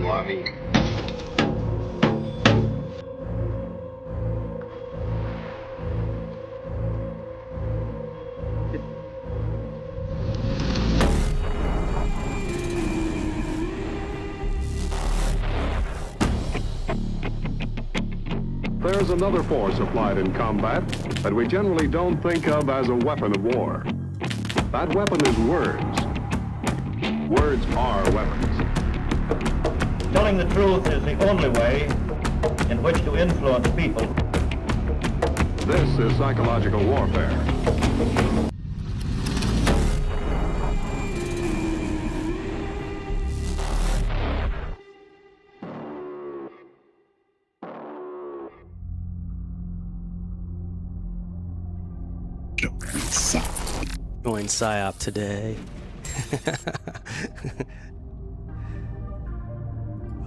mon ami. There's another force applied in combat that we generally don't think of as a weapon of war. That weapon is words. Words are weapons. Telling the truth is the only way in which to influence people. This is psychological warfare. Going PSYOP today.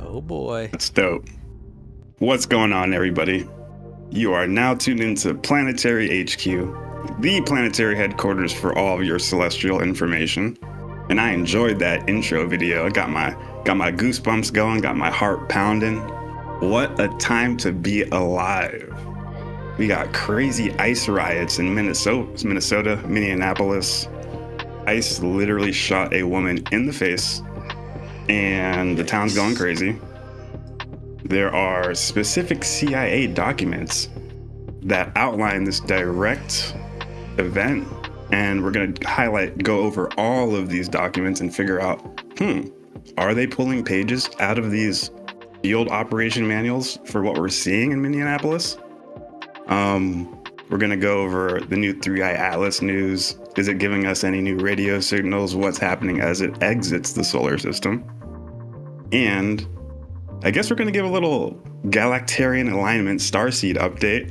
Oh boy. That's dope. What's going on, everybody? You are now tuned into Planetary HQ, the planetary headquarters for all of your celestial information. And I enjoyed that intro video. I got my goosebumps going, got my heart pounding. What a time to be alive. We got crazy ice riots in Minnesota, Minneapolis. Ice literally shot a woman in the face, and the town's going crazy. There are specific CIA documents that outline this direct event, and we're going to go over all of these documents and figure out, are they pulling pages out of these field operation manuals for what we're seeing in Minneapolis? We're going to go over the new 3i Atlas news. Is it giving us any new radio signals? What's happening as it exits the solar system? And I guess we're going to give a little Galactarian alignment starseed update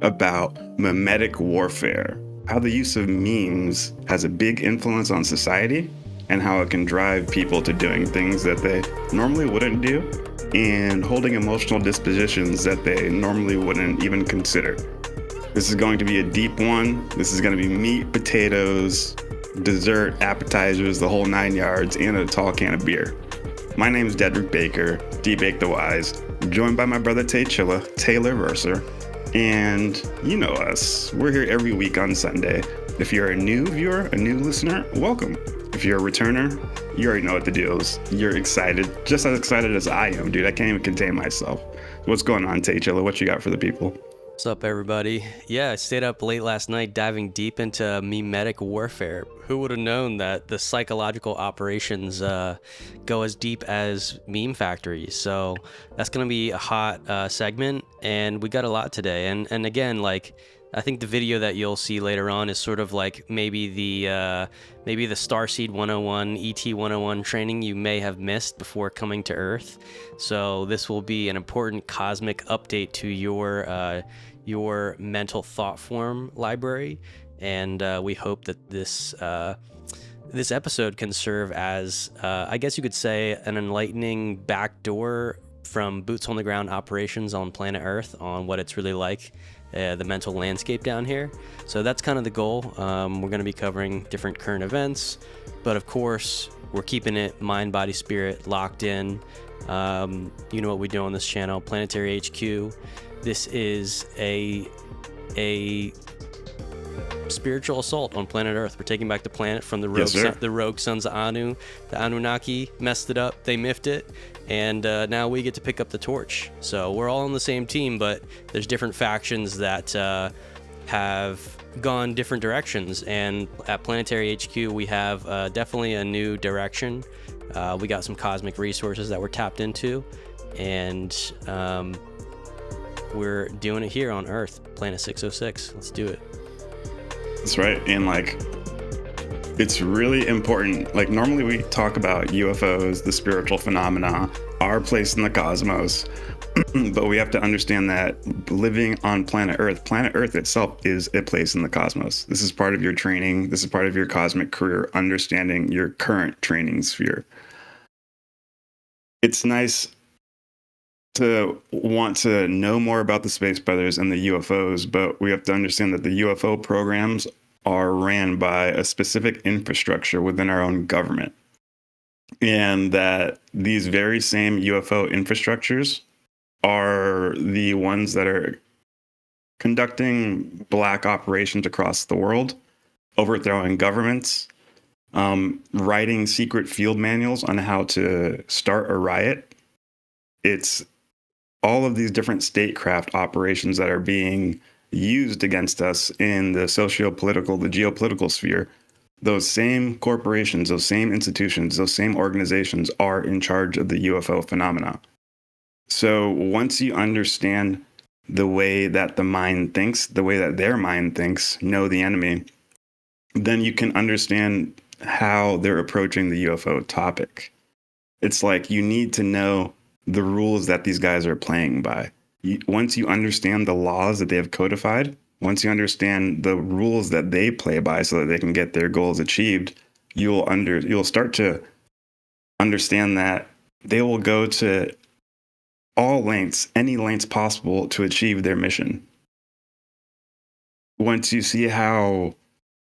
about memetic warfare, how the use of memes has a big influence on society and how it can drive people to doing things that they normally wouldn't do and holding emotional dispositions that they normally wouldn't even consider. This is going to be a deep one. This is going to be meat, potatoes, dessert, appetizers, the whole 9 yards, and a tall can of beer. My name is Deadrick Baker, D-Bake the Wise, joined by my brother Taylor Verser, and you know us. We're here every week on Sunday. If you're a new viewer, a new listener, welcome. If you're a returner, you already know what the deal is. You're excited, just as excited as I am, dude. I can't even contain myself. What's going on, Taylor? What you got for the people? What's up, everybody? Yeah, I stayed up late last night diving deep into memetic warfare. Who would have known that the psychological operations go as deep as meme factories? So that's going to be a hot segment, and we got a lot today. And again, like, I think the video that you'll see later on is sort of like maybe the Starseed 101, ET 101 training you may have missed before coming to Earth. So this will be an important cosmic update to your mental thought form library, and we hope that this episode can serve as, I guess you could say, an enlightening backdoor from boots on the ground operations on planet Earth on what it's really like. The mental landscape down here. So that's kind of the goal. We're going to be covering different current events, but of course we're keeping it mind, body, spirit locked in. You know what we do on this channel, Planetary HQ. This is a spiritual assault on planet Earth. We're taking back the planet from the rogue sons of Anu. The Anunnaki messed it up. They miffed it. And now we get to pick up the torch. So we're all on the same team, but there's different factions that have gone different directions. And at Planetary HQ, we have definitely a new direction. We got some cosmic resources that we're tapped into. And we're doing it here on Earth, Planet 606. Let's do it. That's right. And like, it's really important. Like, normally we talk about UFOs, the spiritual phenomena, our place in the cosmos, but we have to understand that living on planet Earth itself is a place in the cosmos. This is part of your training. This is part of your cosmic career, understanding your current training sphere. It's nice to want to know more about the Space Brothers and the UFOs, but we have to understand that the UFO programs are ran by a specific infrastructure within our own government. and that these very same UFO infrastructures are the ones that are conducting black operations across the world, overthrowing governments, writing secret field manuals on how to start a riot. It's all of these different statecraft operations that are being used against us in the socio-political, the geopolitical sphere. Those same corporations, those same institutions, those same organizations are in charge of the UFO phenomena. So once you understand the way that the mind thinks, the way that their mind thinks, know the enemy, then you can understand how they're approaching the UFO topic. It's like you need to know the rules that these guys are playing by. Once you understand the laws that they have codified, once you understand the rules that they play by so that they can get their goals achieved, you'll start to understand that they will go to all lengths, any lengths possible to achieve their mission. Once you see how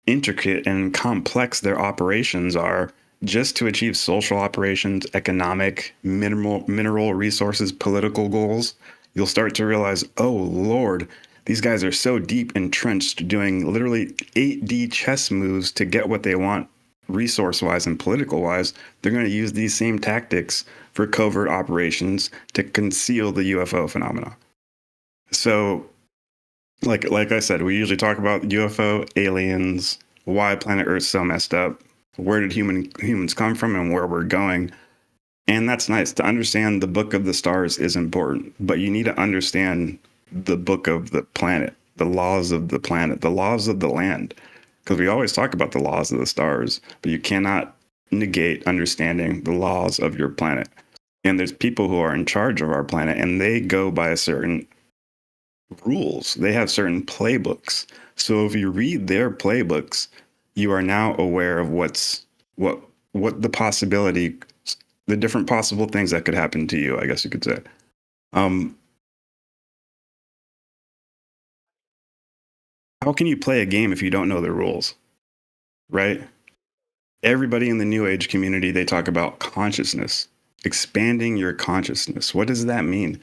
intricate and complex their operations are, just to achieve social operations, economic, mineral resources, political goals, you'll start to realize, oh Lord, these guys are so deep entrenched doing literally 8D chess moves to get what they want resource-wise and political-wise. They're going to use these same tactics for covert operations to conceal the UFO phenomena. So, like I said, we usually talk about UFO, aliens, why planet Earth's so messed up, where did humans come from, and where we're going. And that's nice. To understand the book of the stars is important, but you need to understand the book of the planet, the laws of the planet, the laws of the land. Because we always talk about the laws of the stars, but you cannot negate understanding the laws of your planet. And there's people who are in charge of our planet, and they go by a certain rules. They have certain playbooks. So if you read their playbooks, you are now aware of what the possibility, the different possible things that could happen to you, I guess you could say. How can you play a game if you don't know the rules, right? Everybody in the New Age community, they talk about consciousness, expanding your consciousness. What does that mean?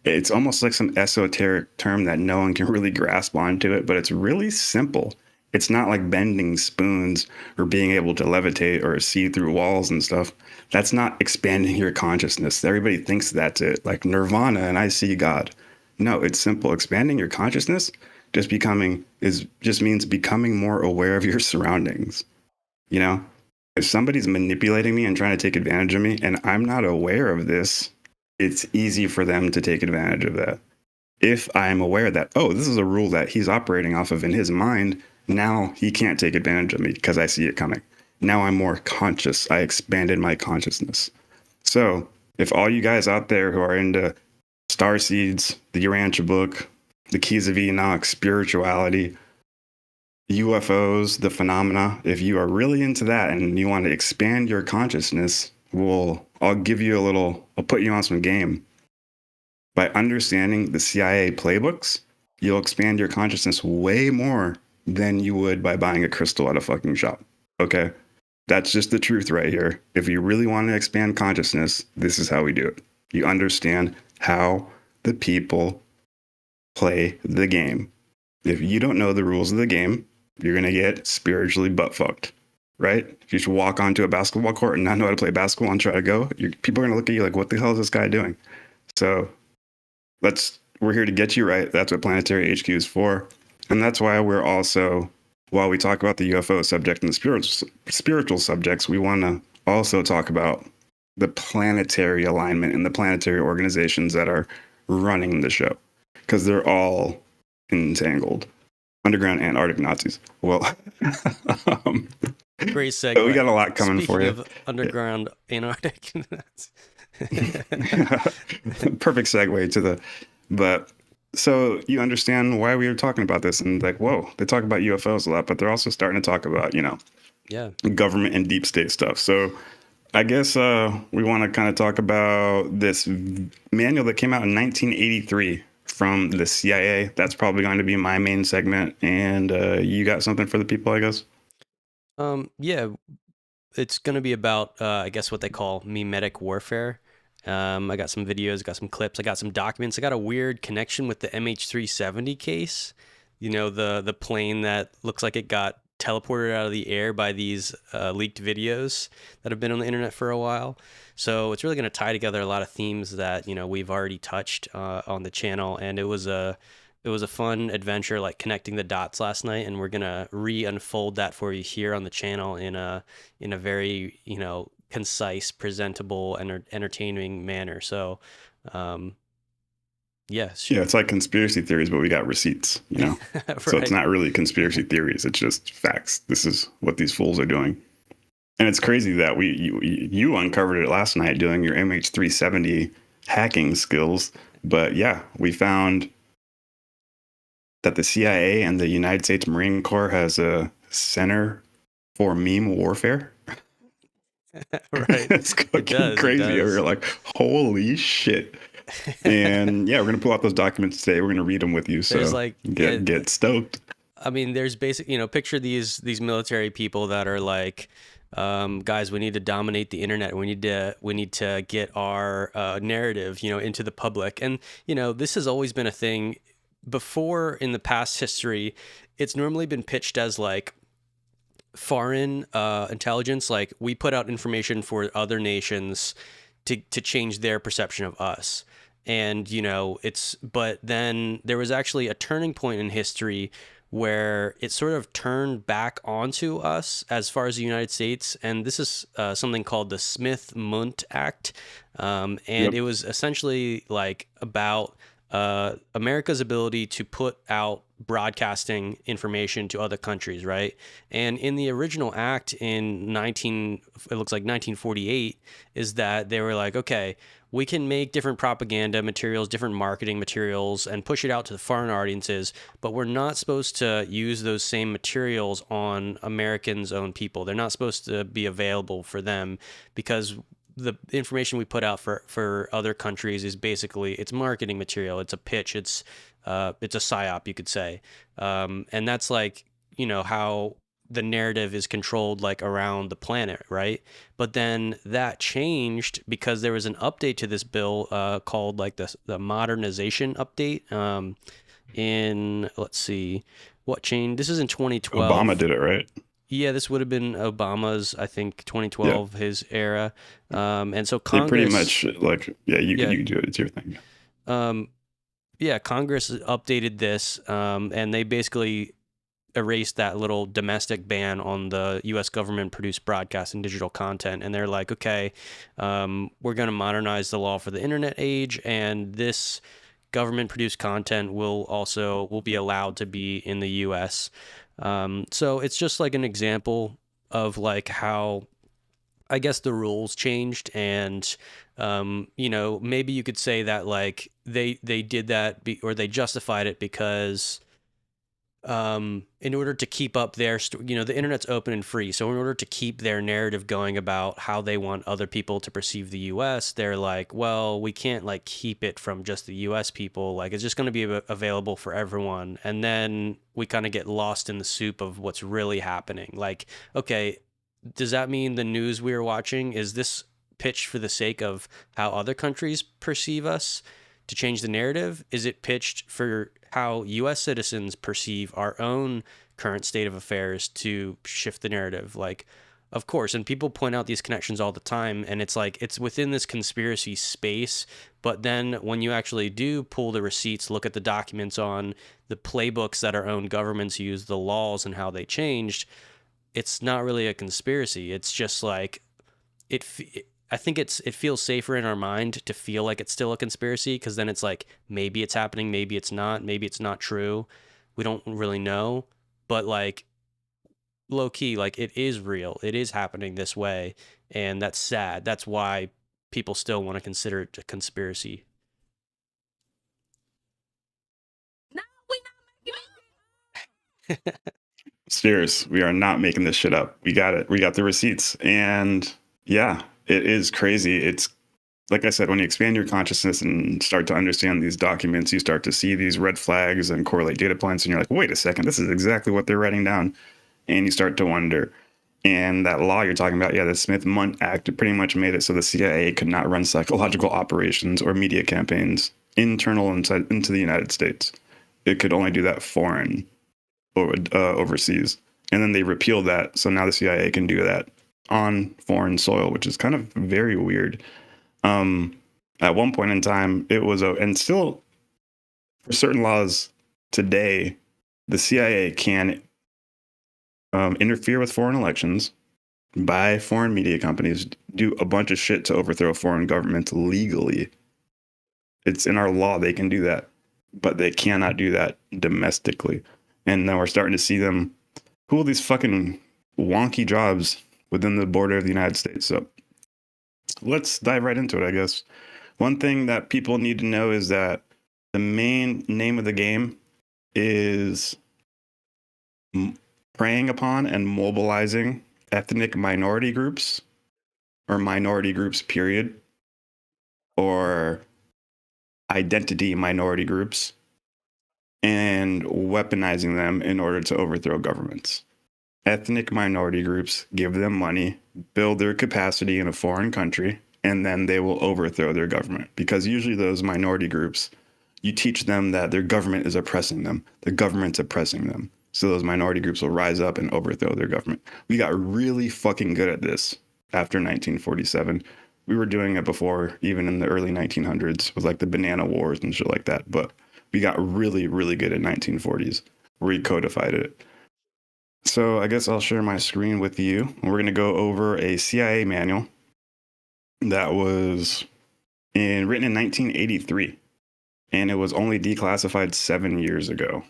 It's almost like some esoteric term that no one can really grasp onto it, but it's really simple. It's not like bending spoons or being able to levitate or see through walls and stuff. That's not expanding your consciousness. Everybody thinks that's it, like nirvana and I see God. No, it's simple. Expanding your consciousness just means becoming more aware of your surroundings. You know, if somebody's manipulating me and trying to take advantage of me and I'm not aware of this, it's easy for them to take advantage of that. If I'm aware that, oh, this is a rule that he's operating off of in his mind, now he can't take advantage of me because I see it coming. Now I'm more conscious. I expanded my consciousness. So if all you guys out there who are into star seeds, the Urantia book, the Keys of Enoch, spirituality, UFOs, the phenomena, if you are really into that and you want to expand your consciousness, I'll give you I'll put you on some game. By understanding the CIA playbooks, you'll expand your consciousness way more than you would by buying a crystal at a fucking shop. Okay? That's just the truth right here. If you really want to expand consciousness, this is how we do it. You understand how the people play the game. If you don't know the rules of the game, you're going to get spiritually butt fucked, right? If you should walk onto a basketball court and not know how to play basketball and try to go, people are going to look at you like, what the hell is this guy doing? So we're here to get you right. That's what Planetary HQ is for. And that's why we're also, while we talk about the UFO subject and the spiritual subjects, we want to also talk about the planetary alignment and the planetary organizations that are running the show, because they're all entangled. Underground Antarctic Nazis. Well, great segue. We got a lot coming for you. Of underground Antarctic. Perfect segue but so you understand why we were talking about this, and like, whoa, they talk about UFOs a lot, but they're also starting to talk about, government and deep state stuff. So I guess we want to kind of talk about this manual that came out in 1983 from the CIA. That's probably going to be my main segment. And you got something for the people, I guess? Yeah. it's going to be about, I guess, what they call memetic warfare. I got some videos, got some clips, I got some documents. I got a weird connection with the MH370 case. You know, the plane that looks like it got teleported out of the air by these leaked videos that have been on the internet for a while. So it's really going to tie together a lot of themes that, you know, we've already touched on the channel, and it was a fun adventure, like connecting the dots last night, and we're gonna re-unfold that for you here on the channel in a very, you know, concise, presentable, and entertaining manner. So, yes, Yeah, it's like conspiracy theories, but we got receipts, you know? right. So it's not really conspiracy theories. It's just facts. This is what these fools are doing. And it's crazy that you uncovered it last night doing your MH370 hacking skills. But yeah, we found that the CIA and the United States Marine Corps has a center for meme warfare. Right. It's fucking crazy. We're like, holy shit. And yeah, we're gonna pull out those documents today. We're gonna read them with you. So There's like, get stoked. I mean, there's basic, you know, picture these military people that are like, guys, we need to dominate the internet. We need to get our narrative, you know, into the public. And, you know, this has always been a thing before in the past history. It's normally been pitched as like foreign intelligence. Like, we put out information for other nations to change their perception of us. And, you know, but then there was actually a turning point in history where it sort of turned back onto us as far as the United States. And this is something called the Smith-Mundt Act. And Yep. It was essentially like about America's ability to put out broadcasting information to other countries, right? And in the original act it looks like 1948, is that they were like, okay, we can make different propaganda materials, different marketing materials, and push it out to the foreign audiences, but we're not supposed to use those same materials on Americans' own people. They're not supposed to be available for them, because the information we put out for other countries is basically, it's marketing material. It's a pitch. It's a psyop, you could say. And that's like, you know, how the narrative is controlled like around the planet, right? But then that changed because there was an update to this bill called like the modernization update let's see, what changed. This is in 2012. Obama did it, right? Yeah, this would have been Obama's, I think, 2012, his era. And so Congress... They pretty much, like, you do it. It's your thing. Yeah, Congress updated this, and they basically erased that little domestic ban on the U.S. government-produced broadcast and digital content. And they're like, okay, we're going to modernize the law for the internet age, and this government-produced content will be allowed to be in the U.S., so it's just like an example of like how, I guess, the rules changed. And, you know, maybe you could say that like they did that or they justified it because, in order to keep up their, you know, the internet's open and free. So in order to keep their narrative going about how they want other people to perceive the US, they're like, well, we can't like keep it from just the US people. Like, it's just going to be available for everyone. And then we kind of get lost in the soup of what's really happening. Like, okay, does that mean the news we're watching, is this pitched for the sake of how other countries perceive us to change the narrative? Is it pitched for how U.S. citizens perceive our own current state of affairs to shift the narrative? Like, of course, and people point out these connections all the time, and it's like, it's within this conspiracy space, but then when you actually do pull the receipts, look at the documents on the playbooks that our own governments use, the laws and how they changed, it's not really a conspiracy. It's just like, I think it feels safer in our mind to feel like it's still a conspiracy, because then it's like, maybe it's happening, maybe it's not true. We don't really know, but like, low key, like, it is real. It is happening this way, and that's sad. That's why people still want to consider it a conspiracy. No, we not making it. Serious, we are not making this shit up. We got it. We got the receipts, and yeah. It is crazy. It's like I said, when you expand your consciousness and start to understand these documents, you start to see these red flags and correlate data points, and you're like, wait a second, this is exactly what they're writing down. And you start to wonder, And that law you're talking about, yeah, the Smith-Mundt Act, pretty much made it so the CIA could not run psychological operations or media campaigns internal into the United States. It could only do that foreign or overseas. And then they repealed that, so now the CIA can do that on foreign soil, which is kind of very weird. At one point in time, it was, and still for certain laws today, the CIA can interfere with foreign elections, buy foreign media companies, do a bunch of shit to overthrow foreign governments legally. It's in our law, they can do that, but they cannot do that domestically. And now we're starting to see them pull these fucking wonky jobs within the border of the United States. So let's dive right into it, I guess. One thing that people need to know is that the main name of the game is preying upon and mobilizing ethnic minority groups, or minority groups, period, or identity minority groups, and weaponizing them in order to overthrow governments. Ethnic minority groups, give them money, build their capacity in a foreign country, and then they will overthrow their government. Because usually those minority groups, you teach them that their government is oppressing them. The government's oppressing them. So those minority groups will rise up and overthrow their government. We got really fucking good at this after 1947. We were doing it before, even in the early 1900s, with like the banana wars and shit like that. But we got really, really good at 1940s. We codified it. So I guess I'll share my screen with you. We're going to go over a CIA manual that was written in 1983. And it was only declassified 7 years ago.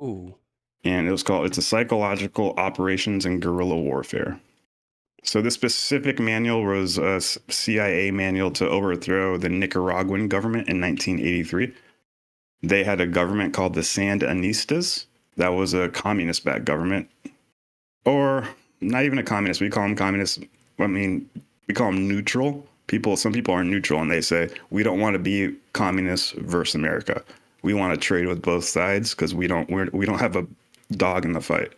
Ooh. And it's a psychological operations and guerrilla warfare. So this specific manual was a CIA manual to overthrow the Nicaraguan government in 1983. They had a government called the Sandinistas. That was a communist-backed government. Or not even a communist. We call them communists. I mean, we call them neutral. Some people are neutral, and they say, we don't want to be communists versus America. We want to trade with both sides because we don't have a dog in the fight.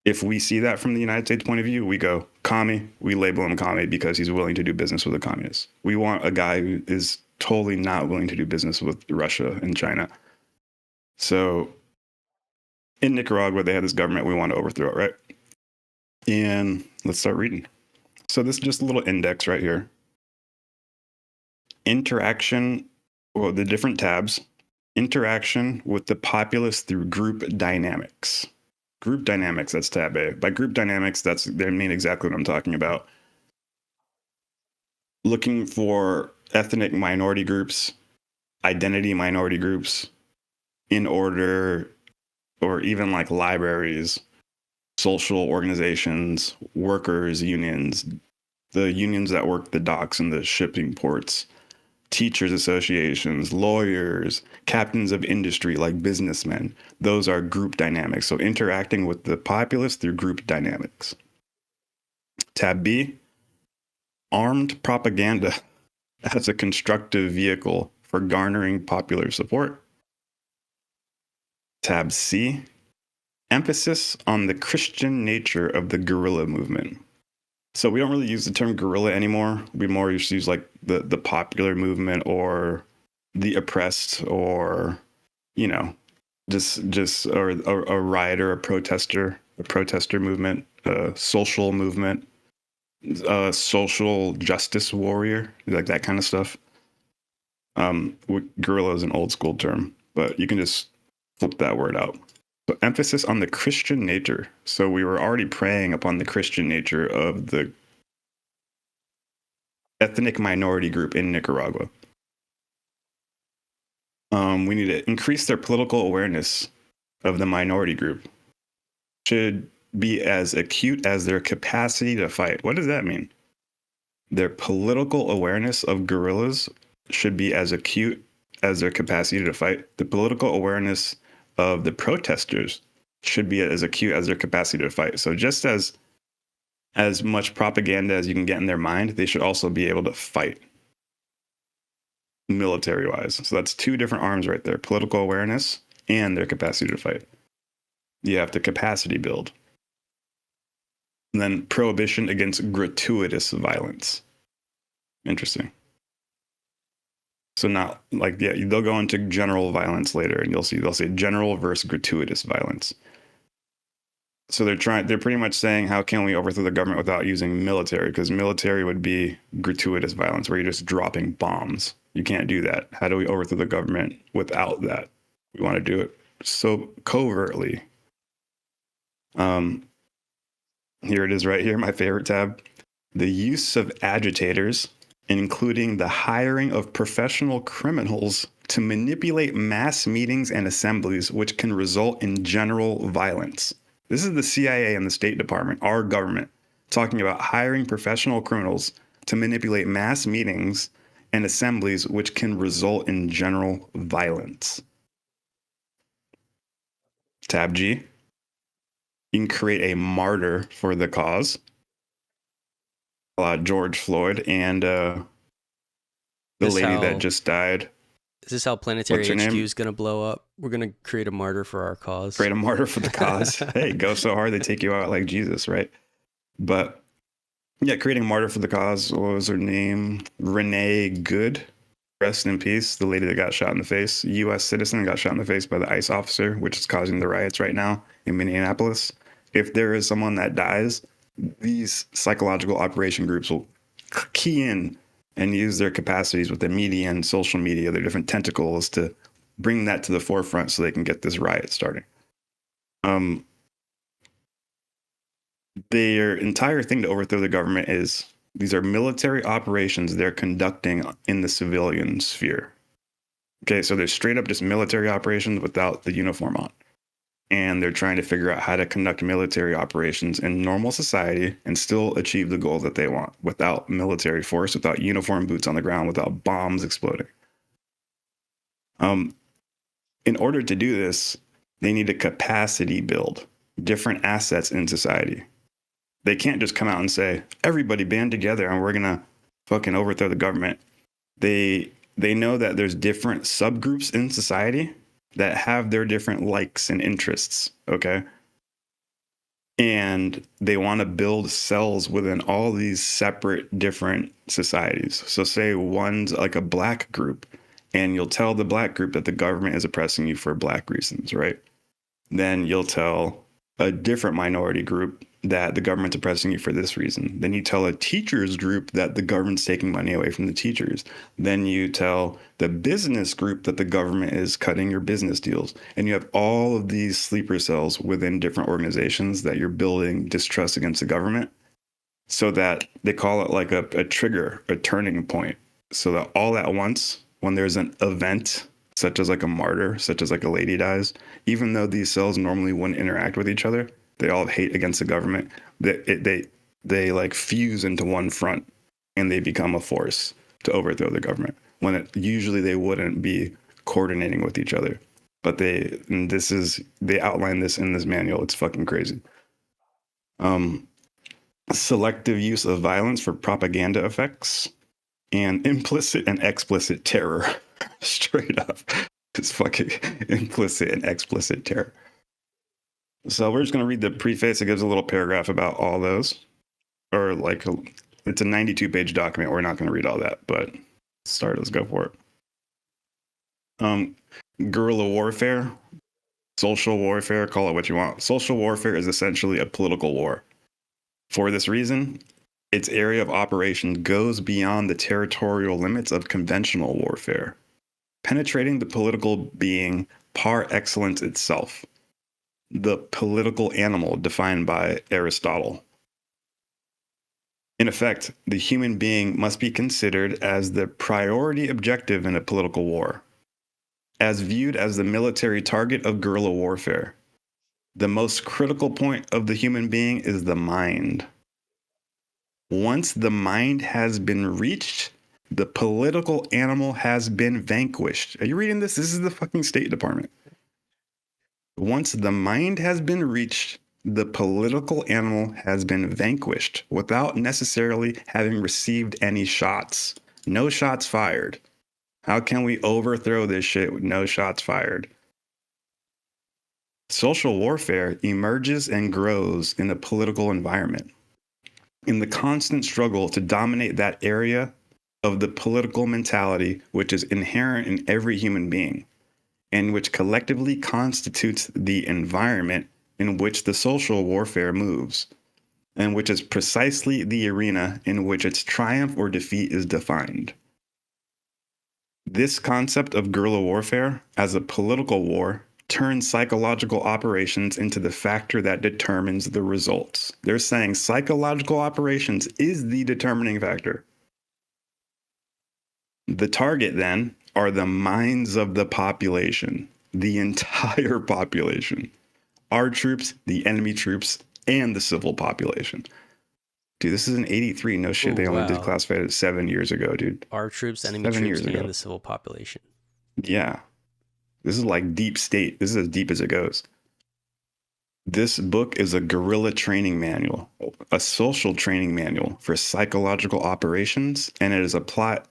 If we see that from the United States point of view, we go, commie, we label him commie because he's willing to do business with a communist. We want a guy who is totally not willing to do business with Russia and China. So in Nicaragua, they had this government, we want to overthrow it, right? And let's start reading. So this is just a little index right here. Interaction, well, the different tabs. Interaction with the populace through group dynamics. Group dynamics, that's tab A. By group dynamics, they mean exactly what I'm talking about. Looking for ethnic minority groups, identity minority groups, in order, or even like libraries, social organizations, workers' unions, the unions that work the docks and the shipping ports, teachers associations, lawyers, captains of industry like businessmen. Those are group dynamics. So interacting with the populace through group dynamics. Tab B, armed propaganda as a constructive vehicle for garnering popular support. Tab C, emphasis on the Christian nature of the guerrilla movement. So we don't really use the term guerrilla anymore. We more just use like the popular movement or the oppressed, or, you know, just or a rioter, a protester movement, a social movement, a social justice warrior, like that kind of stuff. Guerrilla is an old school term, but you can just flip that word out. So emphasis on the Christian nature. So we were already preying upon the Christian nature of the ethnic minority group in Nicaragua. We need to increase their political awareness of the minority group. Should be as acute as their capacity to fight. What does that mean? Their political awareness of guerrillas should be as acute as their capacity to fight. The political awareness of the protesters should be as acute as their capacity to fight. So just as much propaganda as you can get in their mind, they should also be able to fight military-wise. So that's two different arms right there, political awareness and their capacity to fight. You have to capacity build. And then prohibition against gratuitous violence. Interesting. So not like, yeah, they'll go into general violence later, and you'll see they'll say general versus gratuitous violence. So they're pretty much saying, how can we overthrow the government without using military? Because military would be gratuitous violence, where you're just dropping bombs. You can't do that. How do we overthrow the government without that? We want to do it so covertly. Here it is right here, my favorite tab. The use of agitators, including the hiring of professional criminals to manipulate mass meetings and assemblies, which can result in general violence. This is the CIA and the State Department, our government, talking about hiring professional criminals to manipulate mass meetings and assemblies, which can result in general violence. Tab G. You can create a martyr for the cause. George Floyd and the lady that just died. Is this how Planetary HQ is going to blow up? We're going to create a martyr for our cause. Create a martyr for the cause. Hey, go so hard they take you out like Jesus, right? But yeah, creating a martyr for the cause. What was her name? Renee Good. Rest in peace. The lady that got shot in the face. U.S. citizen got shot in the face by the ICE officer, which is causing the riots right now in Minneapolis. If there is someone that dies, these psychological operation groups will key in and use their capacities with the media and social media, their different tentacles, to bring that to the forefront so they can get this riot starting. Their entire thing to overthrow the government is these are military operations they're conducting in the civilian sphere. Okay, so they're straight up just military operations without the uniform on. And they're trying to figure out how to conduct military operations in normal society and still achieve the goals that they want without military force, without uniform boots on the ground, without bombs exploding. In order to do this, they need a capacity build, different assets in society. They can't just come out and say, everybody band together and we're going to fucking overthrow the government. They know that there's different subgroups in society that have their different likes and interests, okay? And they want to build cells within all these separate different societies. So say one's like a black group, and you'll tell the black group that the government is oppressing you for black reasons, right? Then you'll tell a different minority group that the government's oppressing you for this reason. Then you tell a teachers group that the government's taking money away from the teachers. Then you tell the business group that the government is cutting your business deals. And you have all of these sleeper cells within different organizations that you're building distrust against the government, so that they call it like a trigger, a turning point. So that all at once, when there's an event, such as like a martyr, such as like a lady dies, even though these cells normally wouldn't interact with each other, they all hate against the government. They like fuse into one front, and they become a force to overthrow the government, when usually they wouldn't be coordinating with each other. But they outline this in this manual. It's fucking crazy. Selective use of violence for propaganda effects, and implicit and explicit terror. Straight up. It's fucking implicit and explicit terror. So we're just going to read the preface. It gives a little paragraph about all those. Or like, it's a 92-page document. We're not going to read all that, but let's go for it. Guerrilla warfare, social warfare, call it what you want. Social warfare is essentially a political war. For this reason, its area of operation goes beyond the territorial limits of conventional warfare, penetrating the political being par excellence itself, the political animal defined by Aristotle. In effect, the human being must be considered as the priority objective in a political war, as viewed as the military target of guerrilla warfare. The most critical point of the human being is the mind. Once the mind has been reached, the political animal has been vanquished. Are you reading this? This is the fucking State Department. Once the mind has been reached, the political animal has been vanquished without necessarily having received any shots. No shots fired. How can we overthrow this shit with no shots fired? Social warfare emerges and grows in the political environment. in the constant struggle to dominate that area of the political mentality which is inherent in every human being and which collectively constitutes the environment in which the social warfare moves, and which is precisely the arena in which its triumph or defeat is defined. This concept of guerrilla warfare as a political war turns psychological operations into the factor that determines the results. They're saying psychological operations is the determining factor. The target, then, are the minds of the population, the entire population. Our troops, the enemy troops, and the civil population. Dude, this is an 83. No shit, they only declassified it 7 years ago, dude. Our troops, enemy troops, and the civil population. Yeah. This is like deep state. This is as deep as it goes. This book is a guerrilla training manual, a social training manual for psychological operations, and it is applied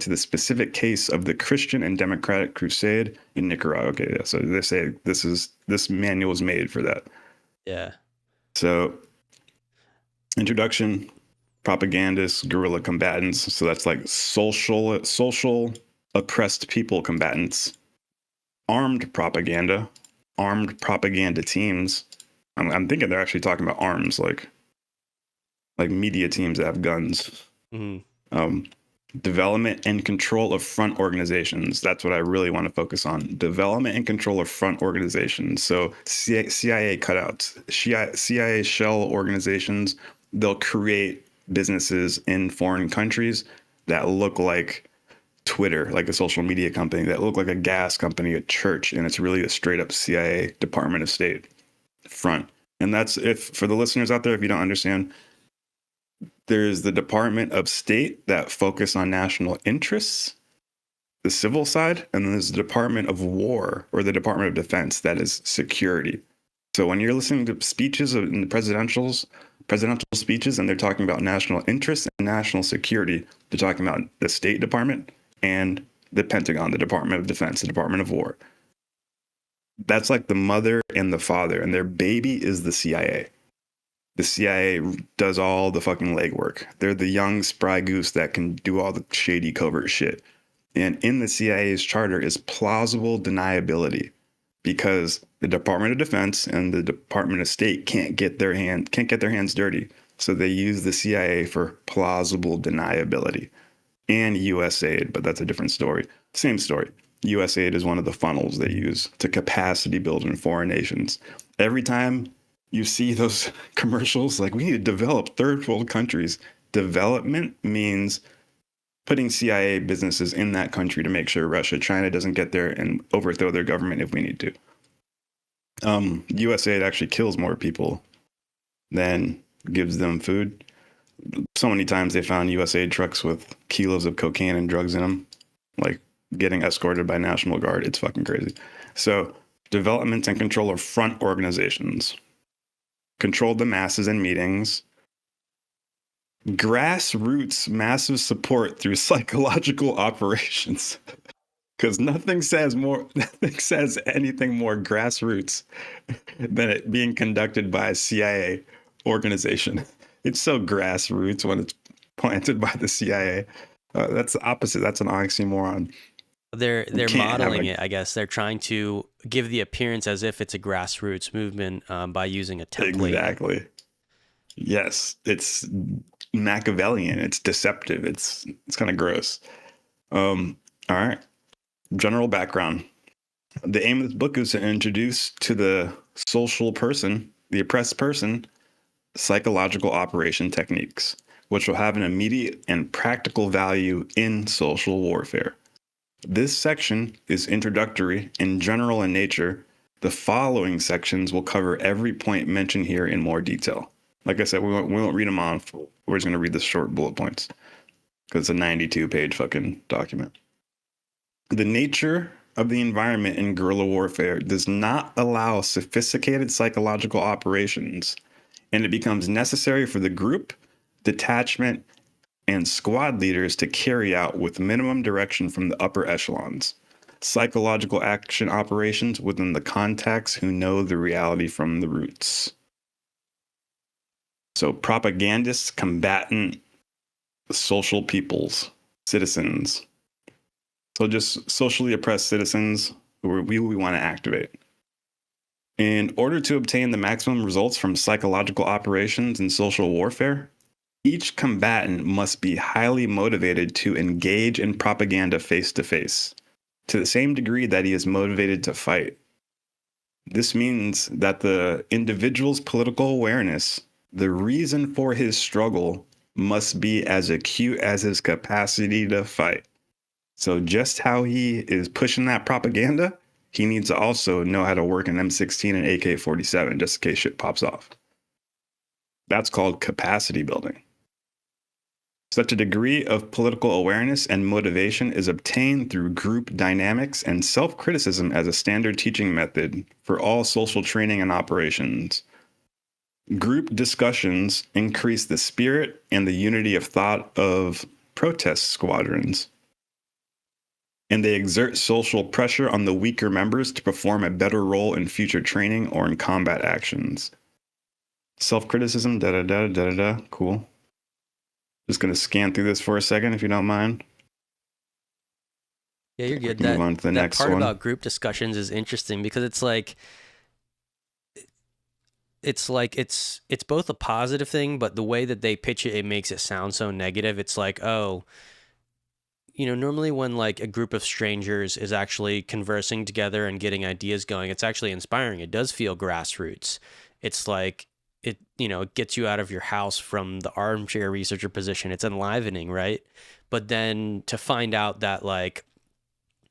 to the specific case of the Christian and Democratic Crusade in Nicaragua. Okay, so they say this manual is made for that. Yeah. So, introduction, propagandists, guerrilla combatants. So that's like social oppressed people combatants, armed propaganda teams. I'm thinking they're actually talking about arms, like media teams that have guns. Mm-hmm. Development and control of front organizations. That's what I really want to focus on. Development and control of front organizations. So CIA cutouts, CIA shell organizations, they'll create businesses in foreign countries that look like Twitter, like a social media company, that look like a gas company, a church, and it's really a straight up CIA Department of State front. And that's, if for the listeners out there, if you don't understand, there's the Department of State that focus on national interests, the civil side, and then there's the Department of War, or the Department of Defense, that is security. So when you're listening to speeches in the presidential speeches, and they're talking about national interests and national security, they're talking about the State Department and the Pentagon, the Department of Defense, the Department of War. That's like the mother and the father, and their baby is the CIA. The CIA does all the fucking legwork. They're the young spry goose that can do all the shady covert shit. And in the CIA's charter is plausible deniability, because the Department of Defense and the Department of State can't get their hands dirty. So they use the CIA for plausible deniability. And USAID, but that's a different story. Same story. USAID is one of the funnels they use to capacity build in foreign nations. Every time you see those commercials, like, we need to develop third world countries. Development means putting CIA businesses in that country to make sure Russia, China doesn't get there and overthrow their government if we need to. USAID actually kills more people than gives them food. So many times they found USAID trucks with kilos of cocaine and drugs in them, like getting escorted by National Guard. It's fucking crazy. So, development and control of front organizations. Controlled the masses in meetings. Grassroots massive support through psychological operations. Because nothing says anything more grassroots than it being conducted by a CIA organization. It's so grassroots when it's planted by the CIA. That's the opposite. That's an oxymoron. They're modeling it, I guess. They're trying to give the appearance as if it's a grassroots movement by using a template. Exactly. Yes, it's Machiavellian. It's deceptive. It's kind of gross. All right. General background. The aim of this book is to introduce to the social person, the oppressed person, psychological operation techniques, which will have an immediate and practical value in social warfare. This section is introductory and general in nature. The following sections will cover every point mentioned here in more detail. Like I said, we won't read them on. We're just going to read the short bullet points because it's a 92-page fucking document. The nature of the environment in guerrilla warfare does not allow sophisticated psychological operations, and it becomes necessary for the group, detachment, and squad leaders to carry out with minimum direction from the upper echelons. Psychological action operations within the contacts who know the reality from the roots. So propagandists, combatant, social peoples, citizens. So just socially oppressed citizens who we want to activate. In order to obtain the maximum results from psychological operations and social warfare, each combatant must be highly motivated to engage in propaganda face to face, to the same degree that he is motivated to fight. This means that the individual's political awareness, the reason for his struggle, must be as acute as his capacity to fight. So just how he is pushing that propaganda, he needs to also know how to work an M16 and AK-47 just in case shit pops off. That's called capacity building. Such a degree of political awareness and motivation is obtained through group dynamics and self-criticism as a standard teaching method for all social training and operations. Group discussions increase the spirit and the unity of thought of protest squadrons, and they exert social pressure on the weaker members to perform a better role in future training or in combat actions. Self-criticism, da-da-da-da-da-da, cool. Just going to scan through this for a second, if you don't mind. Yeah, you're good. Move on to the next part one. about group discussions is interesting because it's both a positive thing, but the way that they pitch it, it makes it sound so negative. It's like, oh, normally when like a group of strangers is actually conversing together and getting ideas going, it's actually inspiring. It does feel grassroots. It's like it gets you out of your house from the armchair researcher position. It's enlivening, right? But then to find out that, like,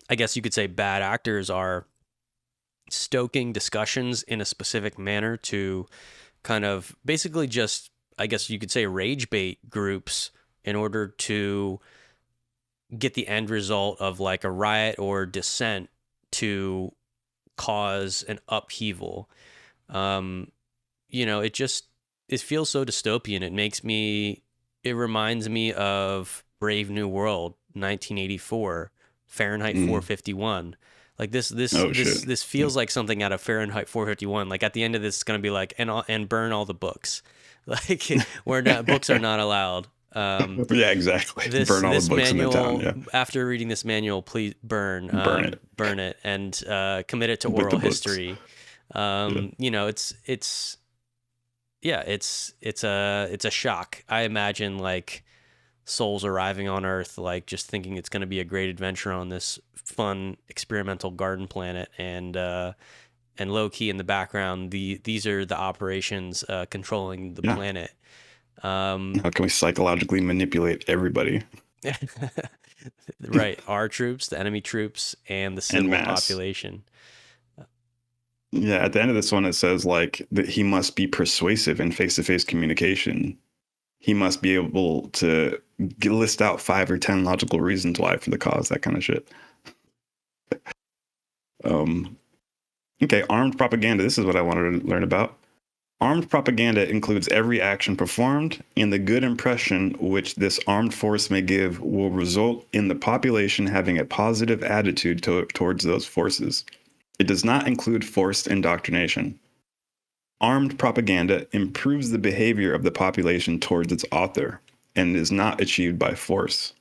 I guess you could say bad actors are stoking discussions in a specific manner to kind of basically just, I guess you could say, rage bait groups in order to get the end result of like a riot or dissent to cause an upheaval. It feels so dystopian. It reminds me of Brave New World, 1984, Fahrenheit 451. Like this feels like something out of Fahrenheit 451. Like at the end of this, it's going to be like, and burn all the books. Like books are not allowed. Yeah, exactly. Burn all the books in the town. Yeah. After reading this manual, please burn it, and commit it to With oral the books. history. It's a shock. I imagine like souls arriving on Earth, like just thinking it's going to be a great adventure on this fun experimental garden planet, and low key in the background, these are the operations controlling the planet. How can we psychologically manipulate everybody? Right, our troops, the enemy troops, and the civil population. Yeah, at the end of this one, it says like that he must be persuasive in face-to-face communication. He must be able to list out 5 or 10 logical reasons why for the cause, that kind of shit. Okay, armed propaganda. This is what I wanted to learn about. Armed propaganda includes every action performed, and the good impression which this armed force may give will result in the population having a positive attitude towards those forces. It does not include forced indoctrination. Armed propaganda improves the behavior of the population towards its author and is not achieved by force.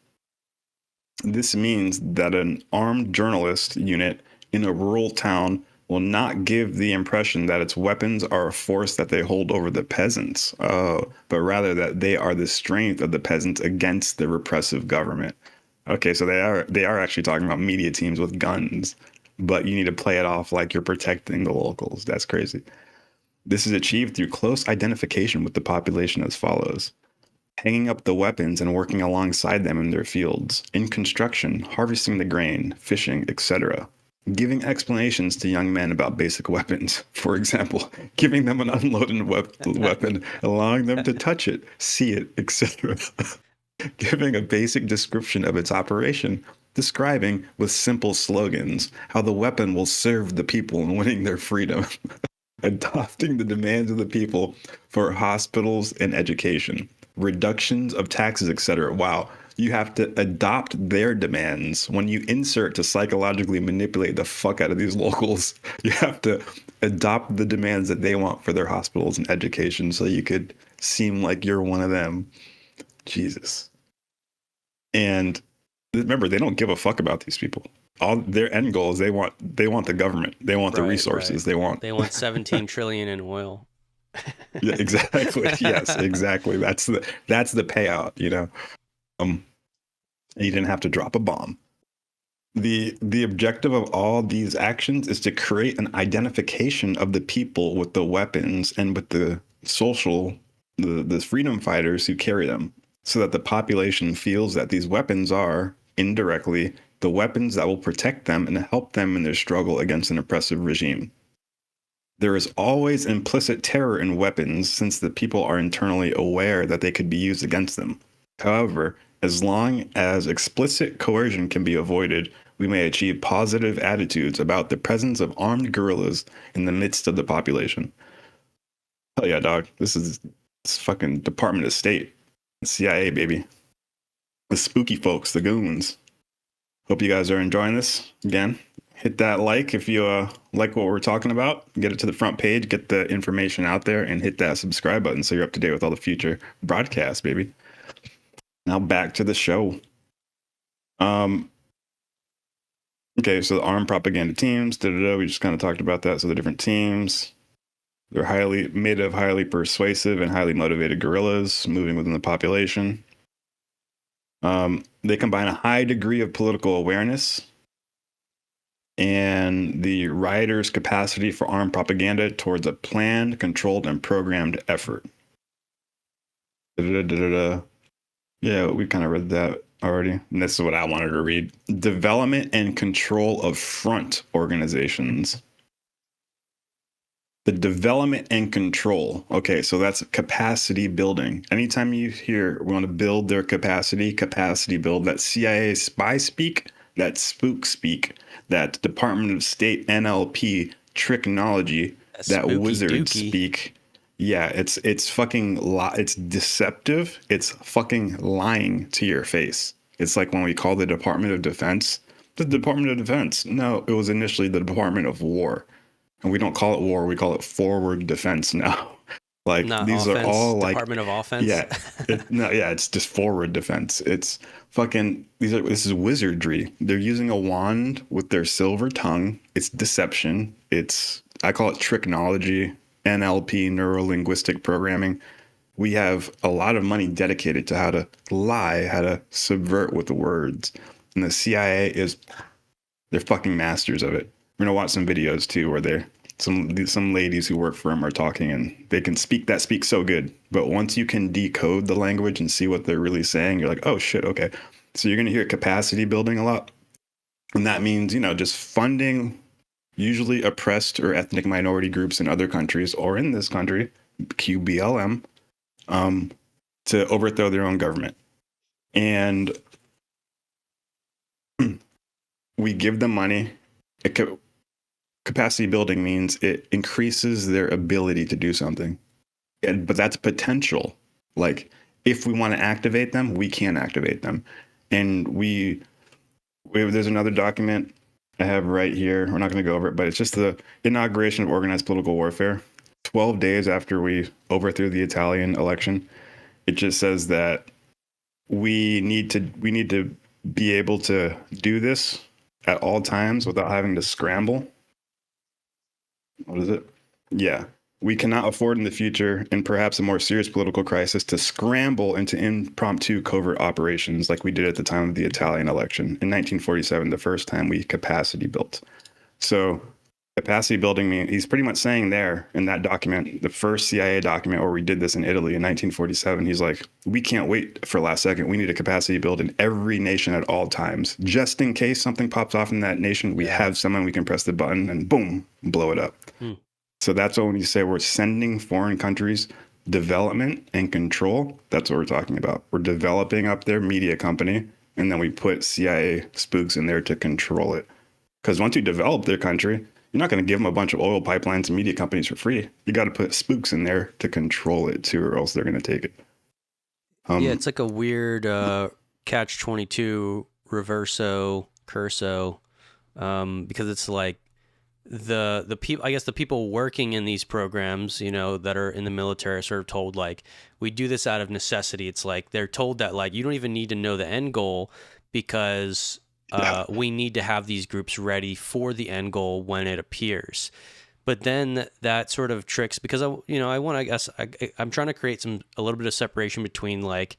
This means that an armed journalist unit in a rural town will not give the impression that its weapons are a force that they hold over the peasants, but rather that they are the strength of the peasants against the repressive government. Okay, so they are actually talking about media teams with guns, but you need to play it off like you're protecting the locals. That's crazy. This is achieved through close identification with the population as follows: hanging up the weapons and working alongside them in their fields, in construction, harvesting the grain, fishing, etc. Giving explanations to young men about basic weapons. For example, giving them an unloaded weapon, allowing them to touch it, see it, etc. Giving a basic description of its operation, describing with simple slogans how the weapon will serve the people in winning their freedom. Adopting the demands of the people for hospitals and education, reductions of taxes, etc. Wow. You have to adopt their demands. When you insert to psychologically manipulate the fuck out of these locals, you have to adopt the demands that they want for their hospitals and education so you could seem like you're one of them. Jesus. And remember, they don't give a fuck about these people. All their end goal is they want the government. They want the resources. Right. They want 17 trillion in oil. Yeah, exactly. Yes, exactly. That's the payout, you know. You didn't have to drop a bomb. The objective of all these actions is to create an identification of the people with the weapons and with the freedom fighters who carry them, so that the population feels that these weapons are indirectly the weapons that will protect them and help them in their struggle against an oppressive regime. There is always implicit terror in weapons, since the people are internally aware that they could be used against them. However, as long as explicit coercion can be avoided, we may achieve positive attitudes about the presence of armed guerrillas in the midst of the population. Hell yeah, dog. This fucking Department of State. CIA, baby. The spooky folks, the goons. Hope you guys are enjoying this. Again, hit that like if you like what we're talking about. Get it to the front page, get the information out there, and hit that subscribe button so you're up to date with all the future broadcasts, baby. Now back to the show. Okay, so the armed propaganda teams, we just kind of talked about that. So the different teams, they're made of highly persuasive and highly motivated guerrillas moving within the population. They combine a high degree of political awareness and the rioters' capacity for armed propaganda towards a planned, controlled, and programmed effort. Yeah, we kind of read that already. And this is what I wanted to read. Development and control of front organizations. The development and control. Okay, so that's capacity building. Anytime you hear we want to build their capacity build, that CIA spy speak, that spook speak, that Department of State NLP tricknology, that wizard speak. Yeah, it's fucking it's deceptive. It's fucking lying to your face. It's like when we call the Department of Defense the Department of Defense. No, it was initially the Department of War. And we don't call it war, we call it forward defense now. Like these offense, are all like Department of Offense. Yeah. It's just forward defense. It's fucking this is wizardry. They're using a wand with their silver tongue. It's deception. I call it tricknology, NLP, neuro-linguistic programming. We have a lot of money dedicated to how to lie, how to subvert with the words. And the CIA they're fucking masters of it. We're gonna watch some videos too where some ladies who work for them are talking and they can speak so good. But once you can decode the language and see what they're really saying, you're like, oh shit, okay. So you're gonna hear capacity building a lot. And that means, just funding usually oppressed or ethnic minority groups in other countries or in this country, QBLM, to overthrow their own government. And we give them money. Capacity building means it increases their ability to do something. But that's potential. Like, if we want to activate them, we can activate them. And there's another document I have right here. We're not going to go over it, but it's just the inauguration of organized political warfare. 12 days after we overthrew the Italian election, it just says that we need to be able to do this at all times without having to scramble. What is it? Yeah. We cannot afford in the future, in perhaps a more serious political crisis, to scramble into impromptu covert operations like we did at the time of the Italian election in 1947, the first time we capacity built. So capacity building means he's pretty much saying there in that document, the first CIA document where we did this in Italy in 1947, he's like, we can't wait for last second. We need a capacity build in every nation at all times. Just in case something pops off in that nation, we have someone we can press the button and boom, blow it up. So that's when you say we're sending foreign countries development and control. That's what we're talking about. We're developing up their media company, and then we put CIA spooks in there to control it. Because once you develop their country, you're not going to give them a bunch of oil pipelines and media companies for free. You got to put spooks in there to control it too, or else they're going to take it. Yeah, it's like a weird catch-22 reverso curso, because it's like the people, I guess the people working in these programs, you know, that are in the military are sort of told like, we do this out of necessity. It's like they're told that like you don't even need to know the end goal because Yeah. we need to have these groups ready for the end goal when it appears. But then that sort of tricks, because I want, I guess I'm trying to create a little bit of separation between like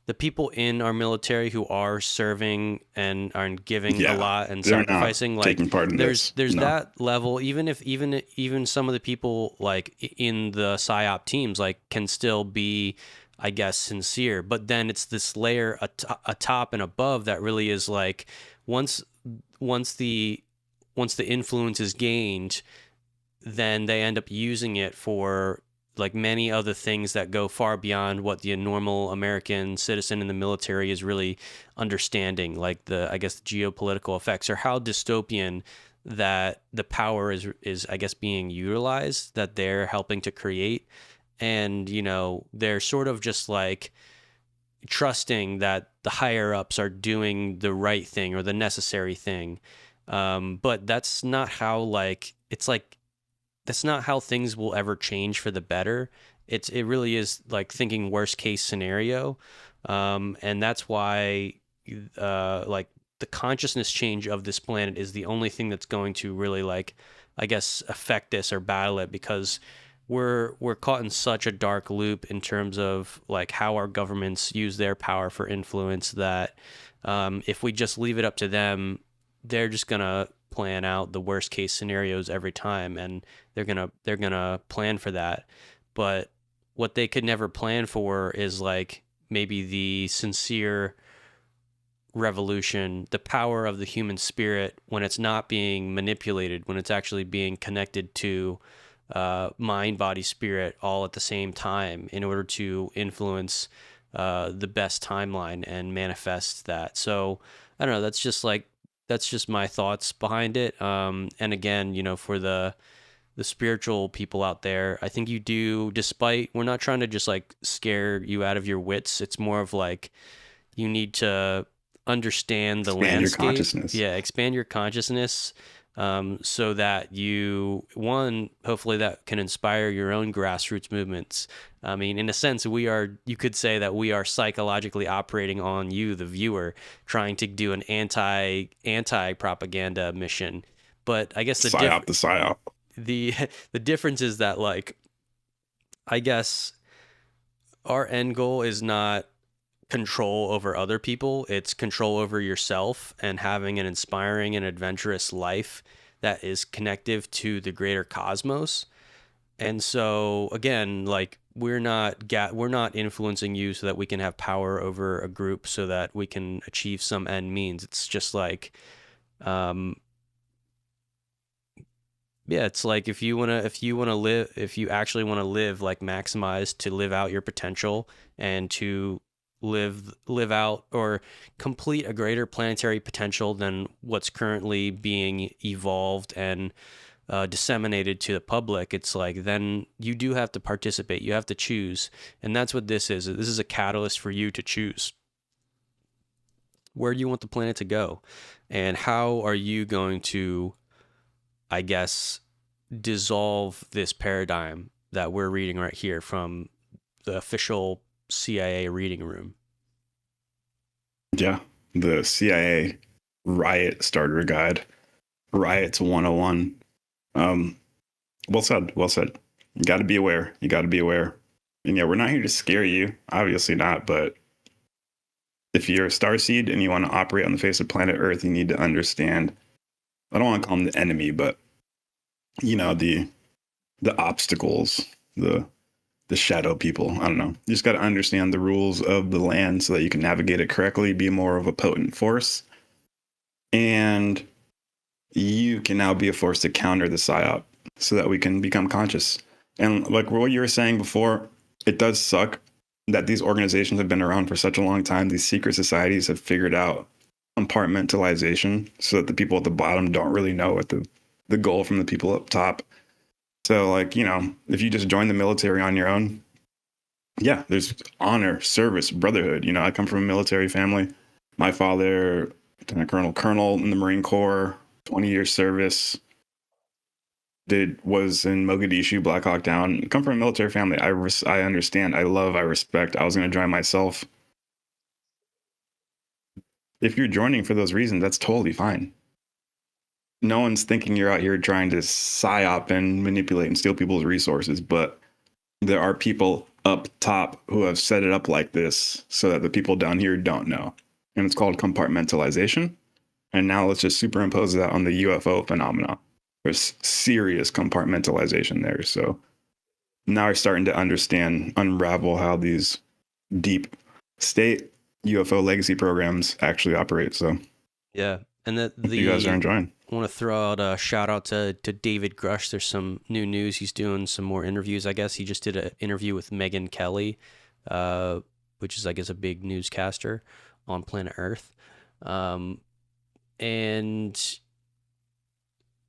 the people in our military who are serving and are giving a Yeah. lot and They're not sacrificing, like taking part in this. there's No. that level. Even some of the people like in the psyop teams like can still be, I guess, sincere, but then it's this layer atop and above that really is like once once the once the influence is gained, then they end up using it for like many other things that go far beyond what the normal American citizen in the military is really understanding, like the, I guess, the geopolitical effects or how dystopian that the power is I guess being utilized, that they're helping to create. And you know, they're sort of just like trusting that the higher ups are doing the right thing or the necessary thing. But that's not how, like, it's like that's not how things will ever change for the better. It really is like thinking worst case scenario, and that's why like the consciousness change of this planet is the only thing that's going to really, like, I guess, affect this or battle it, because we're caught in such a dark loop in terms of like how our governments use their power for influence that if we just leave it up to them, they're just gonna plan out the worst case scenarios every time, and they're gonna plan for that. But what they could never plan for is like maybe the sincere revolution, the power of the human spirit when it's not being manipulated, when it's actually being connected to mind, body, spirit all at the same time in order to influence the best timeline and manifest that. So I don't know. That's just my thoughts behind it. And again, you know, for the spiritual people out there, I think you do, despite, we're not trying to just like scare you out of your wits. It's more of like you need to understand the Expand your landscape. consciousness. Yeah, expand your consciousness, so that you, one, hopefully that can inspire your own grassroots movements. I mean, in a sense, you could say that we are psychologically operating on you, the viewer, trying to do an anti propaganda mission. But I guess the psyop. the difference is that, like, I guess our end goal is not control over other people, it's control over yourself and having an inspiring and adventurous life that is connective to the greater cosmos. And so again, like, we're not influencing you so that we can have power over a group so that we can achieve some end means. It's just like yeah, it's like if you actually want to live, like, maximized to live out your potential and to live out or complete a greater planetary potential than what's currently being evolved and disseminated to the public. It's like, then you do have to participate, you have to choose. And that's what this is. This is a catalyst for you to choose. Where do you want the planet to go? And how are you going to, I guess, dissolve this paradigm that we're reading right here from the official CIA reading room? Yeah, the CIA Riot Starter Guide, Riots 101. Well said, well said. You got to be aware. You got to be aware. And yeah, we're not here to scare you, obviously not, but if you're a starseed and you want to operate on the face of planet Earth, you need to understand, I don't want to call them the enemy, but you know, the obstacles, the shadow people. I don't know. You just got to understand the rules of the land so that you can navigate it correctly, be more of a potent force. And you can now be a force to counter the psyop so that we can become conscious. And like what you were saying before, it does suck that these organizations have been around for such a long time. These secret societies have figured out compartmentalization so that the people at the bottom don't really know what the goal from the people up top. So, like, you know, if you just join the military on your own, yeah, there's honor, service, brotherhood. You know, I come from a military family. My father, Lieutenant Colonel in the Marine Corps, 20 years service. was in Mogadishu, Black Hawk Down. Come from a military family. I understand. I respect. I was going to join myself. If you're joining for those reasons, that's totally fine. No one's thinking you're out here trying to psyop and manipulate and steal people's resources, but there are people up top who have set it up like this so that the people down here don't know. And it's called compartmentalization. And now let's just superimpose that on the UFO phenomena. There's serious compartmentalization there. So now we're starting to unravel how these deep state UFO legacy programs actually operate. So yeah, and you guys are enjoying. I want to throw out a shout out to David Grush. There's some new news. He's doing some more interviews. I guess he just did an interview with Megyn Kelly, which is, I guess, a big newscaster on planet Earth. And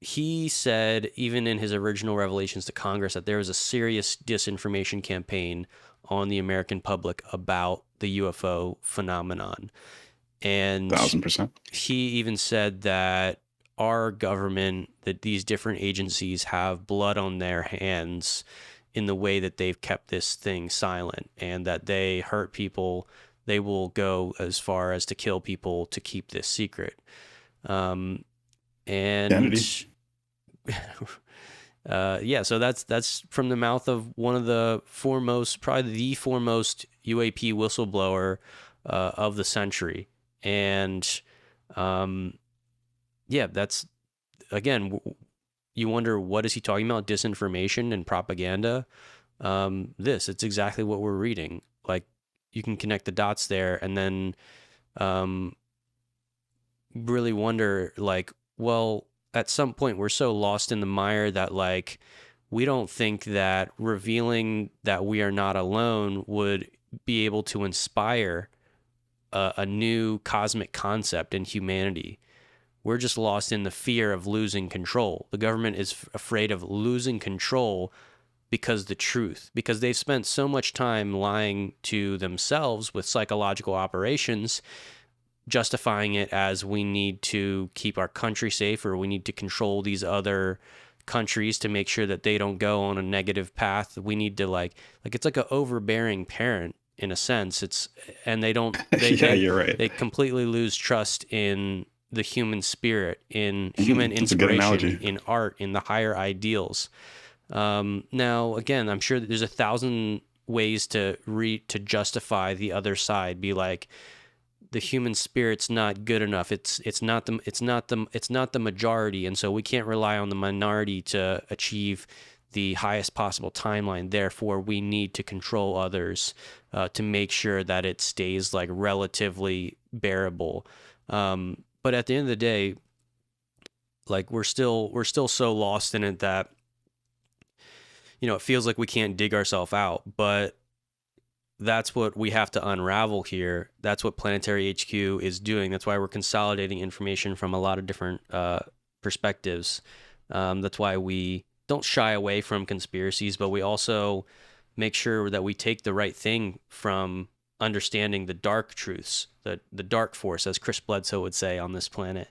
he said, even in his original revelations to Congress, that there was a serious disinformation campaign on the American public about the UFO phenomenon. And 1000%. he even said that our government, that these different agencies have blood on their hands in the way that they've kept this thing silent, and that they hurt people. They will go as far as to kill people to keep this secret. And yeah, so that's from the mouth of one of the foremost, probably the foremost UAP whistleblower of the century. And yeah, that's, again, you wonder, what is he talking about? Disinformation and propaganda. It's exactly what we're reading. Like, you can connect the dots there, and then really wonder, like, well, at some point we're so lost in the mire that, like, we don't think that revealing that we are not alone would be able to inspire a new cosmic concept in humanity. We're just lost in the fear of losing control. The government is afraid of losing control because they've spent so much time lying to themselves with psychological operations, justifying it as we need to keep our country safe, or we need to control these other countries to make sure that they don't go on a negative path. We need to like it's like an overbearing parent in a sense. You're right. They completely lose trust in the human spirit, in human inspiration, in art, in the higher ideals. Now, again, I'm sure that there's 1,000 ways to justify the other side. Be like, the human spirit's not good enough. It's not the majority, and so we can't rely on the minority to achieve the highest possible timeline. Therefore, we need to control others to make sure that it stays like relatively bearable. But at the end of the day, like, we're still so lost in it that, you know, it feels like we can't dig ourselves out. But that's what we have to unravel here. That's what Planetary HQ is doing. That's why we're consolidating information from a lot of different perspectives. That's why we don't shy away from conspiracies, but we also make sure that we take the right thing from understanding the dark truths, the dark force, as Chris Bledsoe would say on this planet.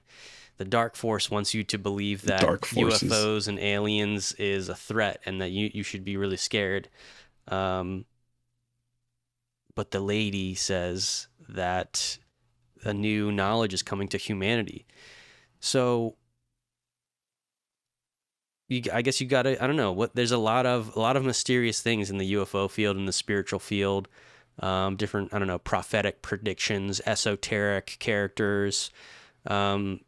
The dark force wants you to believe that UFOs and aliens is a threat, and that you should be really scared. But the lady says that a new knowledge is coming to humanity. So I guess you got to, I don't know, there's a lot of mysterious things in the UFO field, in the spiritual field, different, I don't know, prophetic predictions, esoteric characters. And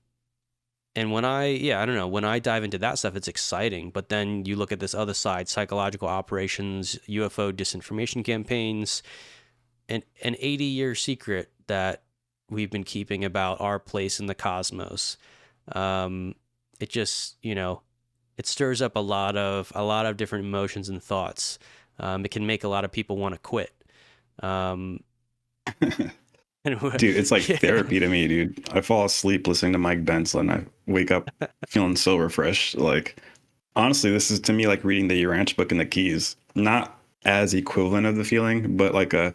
when I dive into that stuff, it's exciting. But then you look at this other side, psychological operations, UFO disinformation campaigns, and an 80-year secret that we've been keeping about our place in the cosmos. It just, you know, it stirs up a lot of different emotions and thoughts. It can make a lot of people want to quit. Dude, it's like therapy to me, dude. I fall asleep listening to Mike Bensler, and I wake up feeling so refreshed. Like, honestly, this is to me like reading the Uranch book and the Keys. Not as equivalent of the feeling, but like a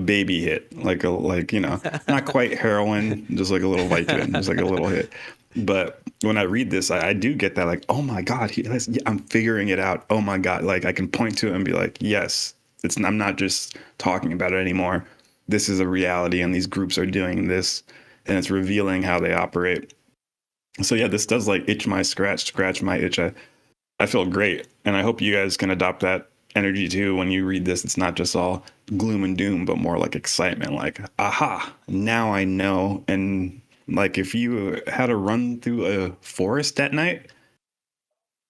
baby hit, like you know, not quite heroin, just like a little Vicodin, just like a little hit. But when I read this, I do get that, like, oh my God, I'm figuring it out. Oh my God, like I can point to it and be like, yes, I'm not just talking about it anymore. This is a reality, and these groups are doing this, and it's revealing how they operate. So yeah, this does like itch my scratch my itch. I feel great, and I hope you guys can adopt that energy too when you read this. It's not just all gloom and doom, but more like excitement, like, aha, now I know. And like if you had to run through a forest at night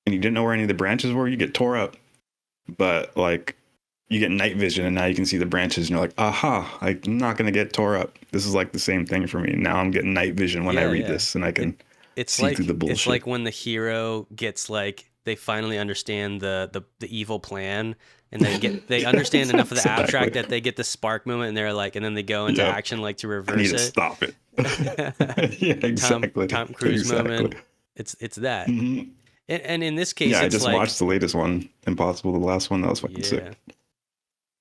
and you didn't know where any of the branches were, you get tore up. But like you get night vision, and now you can see the branches, and you're like, aha, I'm not going to get tore up. This is like the same thing for me. Now I'm getting night vision when I read this, and I can see through the bullshit. It's like when the hero gets like, they finally understand the evil plan, and they understand enough of the abstract that they get the spark moment, and they're like, and then they go into action like to reverse it. I need to stop it. Yeah, exactly. Tom Cruise moment. It's that. Mm-hmm. And in this case, yeah, it's I just like, watched the latest one, Impossible, the last one. That was fucking sick.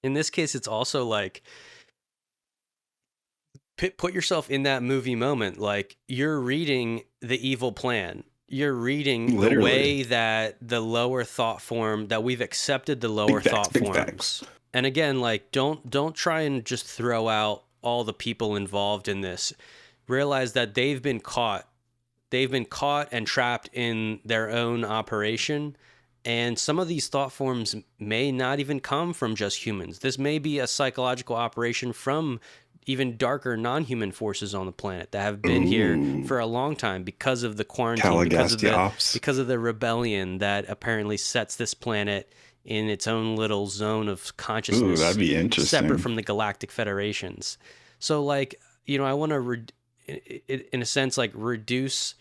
In this case, it's also like, put yourself in that movie moment. Like, you're reading the evil plan. You're reading the way that the lower thought form, that we've accepted the lower thought forms. And again, like, don't try and just throw out all the people involved in this. Realize that they've been caught and trapped in their own operation. And some of these thought forms may not even come from just humans. This may be a psychological operation from even darker non-human forces on the planet that have been here for a long time because of the quarantine, because of the rebellion that apparently sets this planet in its own little zone of consciousness. That'd be interesting. Separate from the galactic federations. So, like, you know, I want to, in a sense, like reduce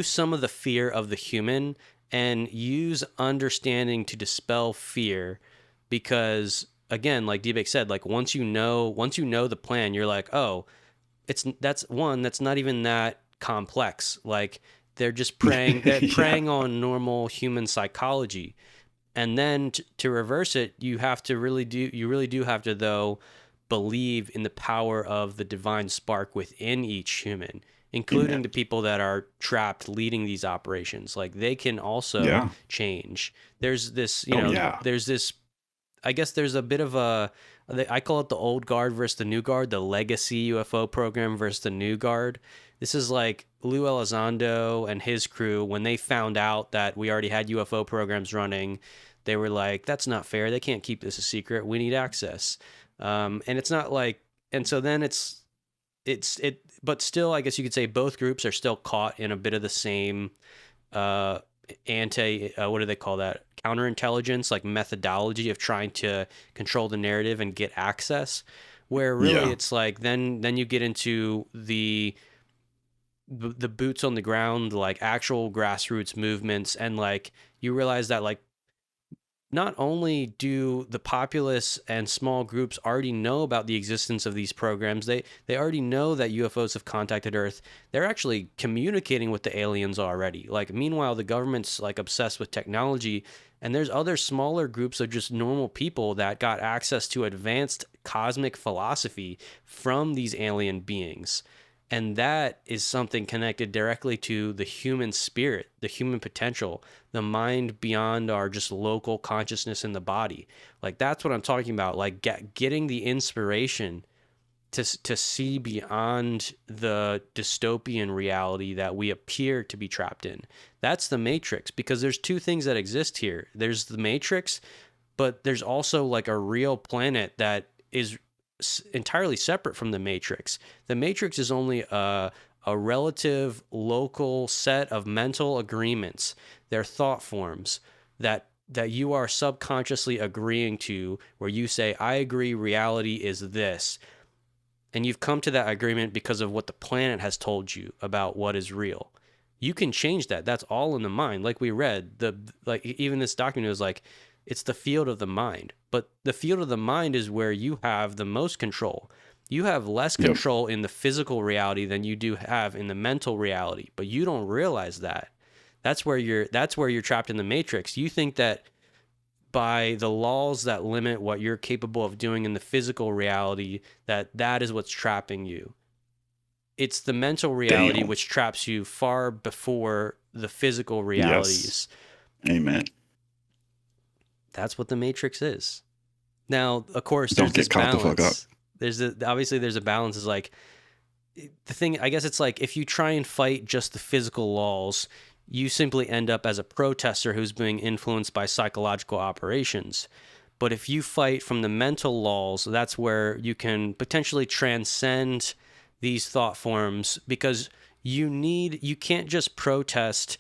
some of the fear of the human and use understanding to dispel fear, because again, like D-Bake said, like once you know the plan, you're like, oh, that's not even that complex. Like they're just preying on normal human psychology. And then to reverse it, you really do have to though believe in the power of the divine spark within each human, including the people that are trapped leading these operations. Like they can also change. There's this, there's this, I guess there's a bit of I call it the old guard versus the new guard, the legacy UFO program versus the new guard. This is like Lou Elizondo and his crew, when they found out that we already had UFO programs running, they were like, that's not fair. They can't keep this a secret. We need access. And it's not like, and so then but still, I guess you could say both groups are still caught in a bit of the same what do they call that? Counterintelligence, like methodology of trying to control the narrative and get access, where really it's like, then you get into the boots on the ground, like actual grassroots movements. And like, you realize that like, not only do the populace and small groups already know about the existence of these programs, they already know that UFOs have contacted Earth. They're actually communicating with the aliens already. Like, meanwhile, the government's like obsessed with technology, and there's other smaller groups of just normal people that got access to advanced cosmic philosophy from these alien beings. And that is something connected directly to the human spirit, the human potential, the mind beyond our just local consciousness in the body. Like, that's what I'm talking about. Like getting the inspiration to see beyond the dystopian reality that we appear to be trapped in. That's the Matrix, because there's two things that exist here. There's the Matrix, but there's also like a real planet that is entirely separate from the Matrix. The Matrix is only a relative local set of mental agreements. They're thought forms that you are subconsciously agreeing to, where you say, I agree reality is this. And you've come to that agreement because of what the planet has told you about what is real. You can change that. That's all in the mind. Like we read, even this document was like, it's the field of the mind. But the field of the mind is where you have the most control. You have less control in the physical reality than you do have in the mental reality, but you don't realize that. That's where you're trapped in the Matrix. You think that by the laws that limit what you're capable of doing in the physical reality, that is what's trapping you. It's the mental reality Damn. which traps you far before the physical realities. Yes. Amen. That's what the Matrix is. Now, of course, Don't there's this get caught the fuck balance. Obviously there's a balance. Is like the thing. I guess it's like if you try and fight just the physical laws, you simply end up as a protester who's being influenced by psychological operations. But if you fight from the mental laws, that's where you can potentially transcend these thought forms, because you can't just protest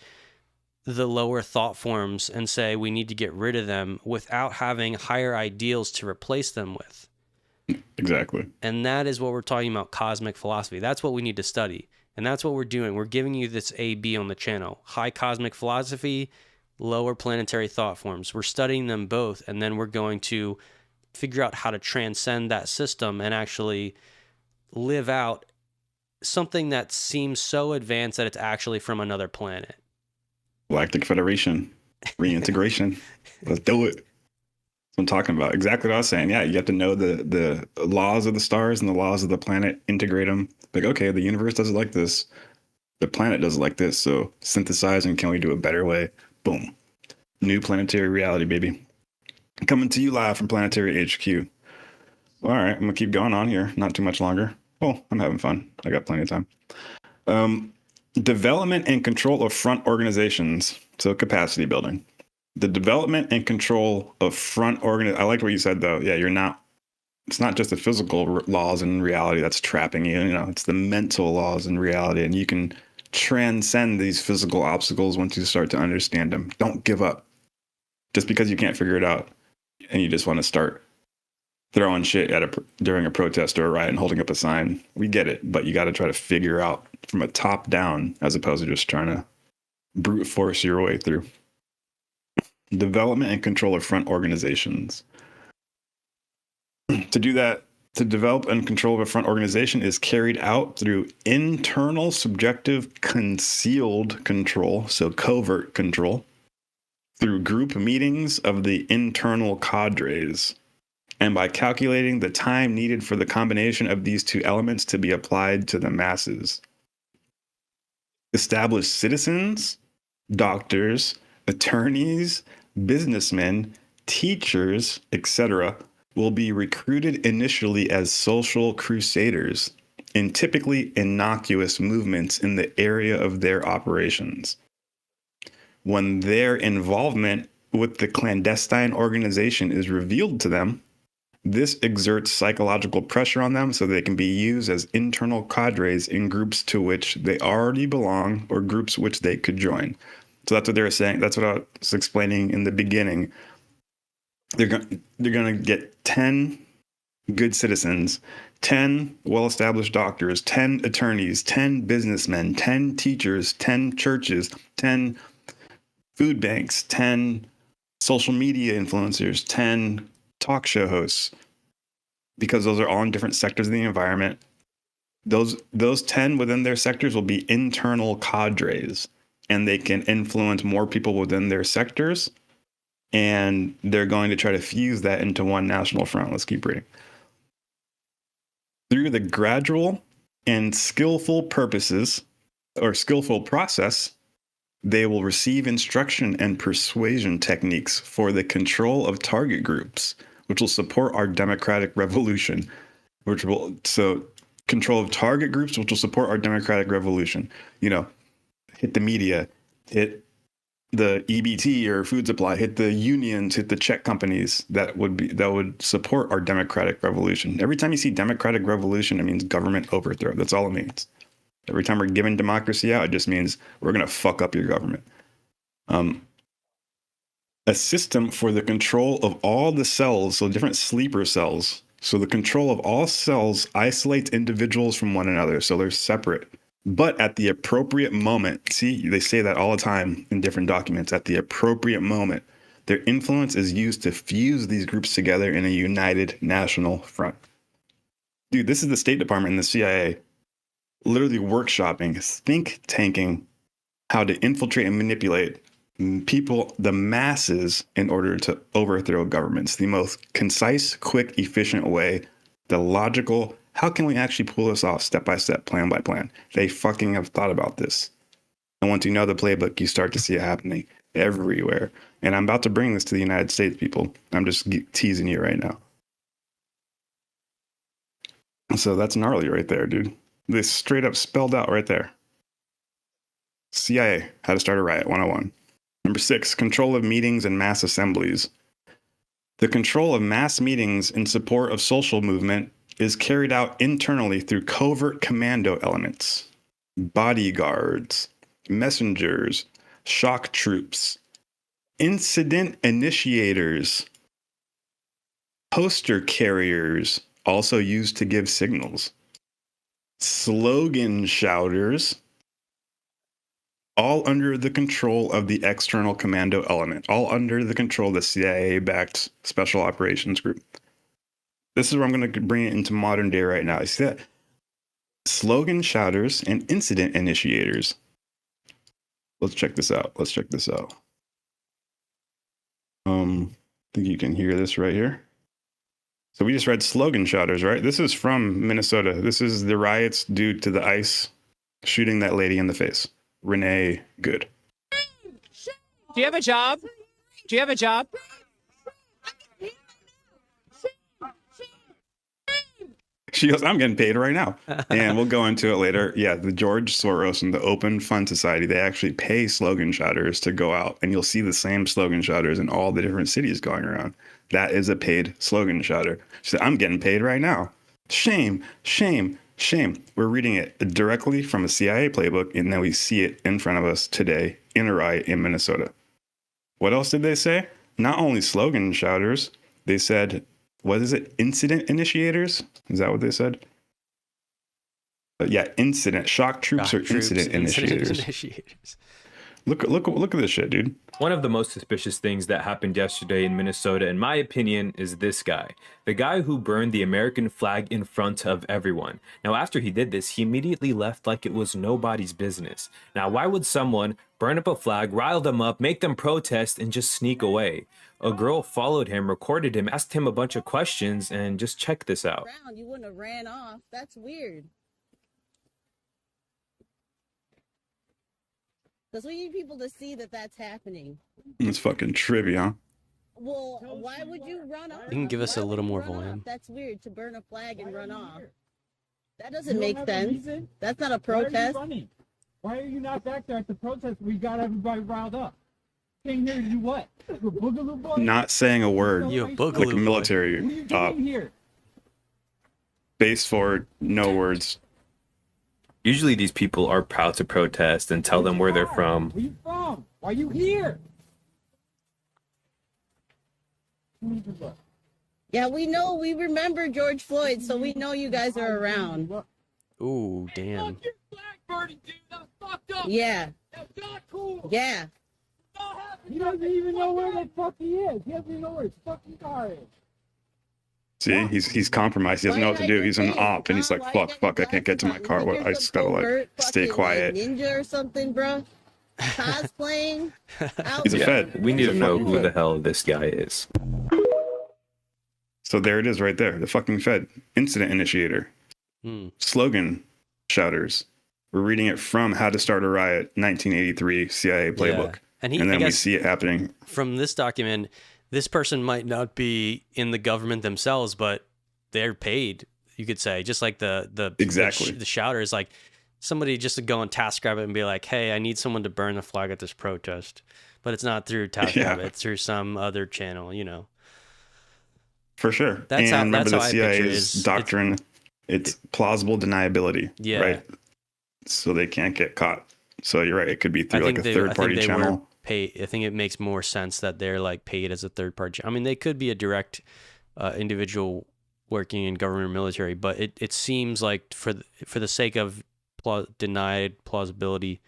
the lower thought forms and say we need to get rid of them without having higher ideals to replace them with. Exactly. And that is what we're talking about, cosmic philosophy. That's what we need to study. And that's what we're doing. We're giving you this A-B on the channel. High cosmic philosophy, lower planetary thought forms. We're studying them both, and then we're going to figure out how to transcend that system and actually live out something that seems so advanced that it's actually from another planet. Galactic Federation, reintegration. Let's do it. That's what I'm talking about. Exactly what I was saying. Yeah, you have to know the laws of the stars and the laws of the planet, integrate them. Like, okay, the universe does it like this. The planet does it like this. So synthesize, and can we do a better way? Boom. New planetary reality, baby. Coming to you live from Planetary HQ. All right, I'm going to keep going on here. Not too much longer. Oh, I'm having fun. I got plenty of time. Development and control of front organizations. So capacity building. The development and control of front I liked what you said, though. Yeah, it's not just the physical laws and reality that's trapping you. It's the mental laws and reality. And you can transcend these physical obstacles once you start to understand them. Don't give up. Just because you can't figure it out and you just want to start throwing shit during a protest or a riot and holding up a sign. We get it, but you got to try to figure out from a top down as opposed to just trying to brute force your way through. Development and control of front organizations. To do that, to develop and control a front organization is carried out through internal subjective concealed control, so covert control, through group meetings of the internal cadres, and by calculating the time needed for the combination of these two elements to be applied to the masses. Established citizens, doctors, attorneys, businessmen, teachers, etc., will be recruited initially as social crusaders in typically innocuous movements in the area of their operations. When their involvement with the clandestine organization is revealed to them, this exerts psychological pressure on them so they can be used as internal cadres in groups to which they already belong or groups which they could join. So that's what they were saying. That's what I was explaining in the beginning. They're going to get 10 good citizens, 10 well-established doctors, 10 attorneys, 10 businessmen, 10 teachers, 10 churches, 10 food banks, 10 social media influencers, 10 talk show hosts, because those are all in different sectors of the environment. Those 10 within their sectors will be internal cadres, and they can influence more people within their sectors, and they're going to try to fuse that into one national front. Let's keep reading. Through the gradual and skillful process, they will receive instruction and persuasion techniques for the control of target groups, which will support our democratic revolution, control of target groups, which will support our democratic revolution. Hit the media, hit the EBT or food supply, hit the unions, hit the check companies that would support our democratic revolution. Every time you see democratic revolution, it means government overthrow. That's all it means. Every time we're giving democracy out, it just means we're going to fuck up your government. A system for the control of all the cells, so different sleeper cells. So the control of all cells isolates individuals from one another, so they're separate. But at the appropriate moment, see, they say that all the time in different documents, at the appropriate moment, their influence is used to fuse these groups together in a united national front. Dude, this is the State Department and the CIA literally workshopping, think tanking how to infiltrate and manipulate people, the masses, in order to overthrow governments. The most concise, quick, efficient way, the logical, How can we actually pull this off step by step, plan by plan? They fucking have thought about this. And once you know the playbook, you start to see it happening everywhere. And I'm about to bring this to the United States, people. I'm just teasing you right now. So that's gnarly right there, dude. This straight up spelled out right there. CIA, how to start a riot, 101. Number 6, control of meetings and mass assemblies. The control of mass meetings in support of social movement is carried out internally through covert commando elements, bodyguards, messengers, shock troops, incident initiators, poster carriers, also used to give signals, slogan shouters, all under the control of the external commando element, all under the control of the CIA-backed Special Operations Group. This is where I'm going to bring it into modern day right now. You see that? Slogan shouters and incident initiators. Let's check this out. I think you can hear this right here. So we just read slogan shouters, right? This is from Minnesota. This is the riots due to the ICE shooting that lady in the face. Renee Good. Do you have a job? Do you have a job? She goes, I'm getting paid right now. And we'll go into it later. Yeah, the George Soros and the Open Fund Society, they actually pay slogan shouters to go out. And you'll see the same slogan shouters in all the different cities going around. That is a paid slogan shouter. She said, I'm getting paid right now. Shame, shame, shame. We're reading it directly from a CIA playbook, and then we see it in front of us today in a riot in Minnesota. What else did they say? Not only slogan shouters, they said, what is it? Incident initiators? Is that what they said? Yeah, incident. Shock troops or incident initiators. Look at this shit, dude. One of the most suspicious things that happened yesterday in Minnesota, in my opinion, is this guy. The guy who burned the American flag in front of everyone. Now, after he did this, he immediately left like it was nobody's business. Now, why would someone burn up a flag, rile them up, make them protest, and just sneak away? A girl followed him, recorded him, asked him a bunch of questions, and just check this out. You wouldn't have ran off. That's weird. Because we need people to see that that's happening. It's fucking trivia. Well, why would you run off? You can give us a little more volume. That's weird, to burn a flag and run off. That doesn't make sense. That's not a protest. Why are you not back there at the protest? We got everybody riled up. Came here to do what? Boogaloo boy? Not saying a word. You a boogaloo like boy. Military. What are you doing here? Base forward, no words. Usually these people are proud to protest and tell them where they're from. Where you from? Why are you here? Yeah, we know. We remember George Floyd, so we know you guys are around. Ooh, damn. Yeah. Yeah. He doesn't even know where the fuck he is. He doesn't even know where his fucking car is. See, he's compromised. He doesn't know what to do. He's an op, and he's like, fuck, I can't get to my car. What? I just gotta like stay quiet. Ninja or something, bro. Cosplaying. He's a Fed. We need to know who the hell this guy is. So there it is right there. The fucking Fed. Incident initiator. Slogan shouters. We're reading it from How to Start a Riot, 1983 CIA playbook. Yeah. And then we see it happening. From this document, this person might not be in the government themselves, but they're paid, you could say. Just like the shouter is like somebody just to go and TaskRabbit and be like, hey, I need someone to burn the flag at this protest. But it's not through TaskRabbit, it's through some other channel, you know. For sure. And remember the CIA's doctrine, it's plausible deniability, right? So they can't get caught. So you're right, it could be through like a third-party channel. I think it makes more sense that they're like paid as a third party. I mean, they could be a direct individual working in government or military, but it seems like for the sake of denied plausibility,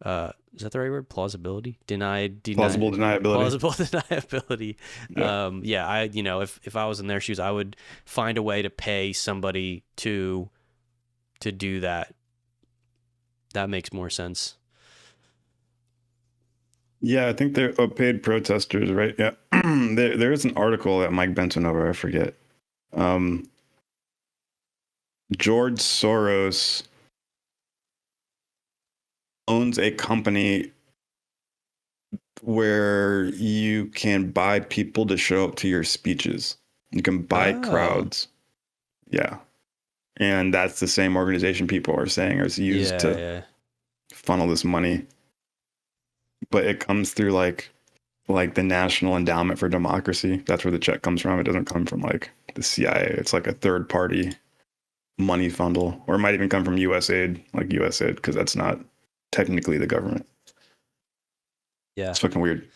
is that the right word? Plausibility? Plausible deniability. Plausible deniability. Yeah. If I was in their shoes, I would find a way to pay somebody to do that. That makes more sense. Yeah, I think they're paid protesters, right? Yeah. There is an article that Mike Benson over, I forget. George Soros owns a company where you can buy people to show up to your speeches. You can buy crowds. Yeah. And that's the same organization people are saying is used to funnel this money. But it comes through like the National Endowment for Democracy. That's where the check comes from. It doesn't come from like the CIA. It's like a third party money funnel, or it might even come from USAID, like USAID, because that's not technically the government. Yeah. It's fucking weird.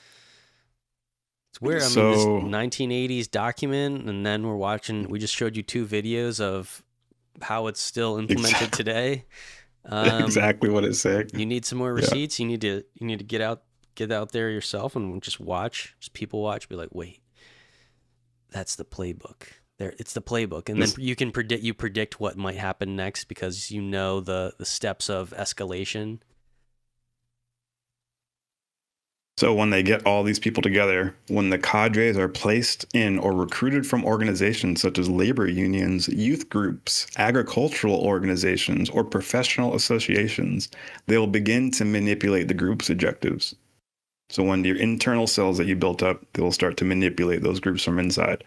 It's weird. I mean, this 1980s document, and then we just showed you 2 videos of how it's still implemented today. Exactly what it's saying. You need some more receipts. Yeah. You need to get out there yourself and just people watch, be like, wait, that's the playbook. It's the playbook. And then you can predict what might happen next because you know the steps of escalation. So when they get all these people together, when the cadres are placed in or recruited from organizations such as labor unions, youth groups, agricultural organizations, or professional associations, they will begin to manipulate the group's objectives. So when your internal cells that you built up, they will start to manipulate those groups from inside.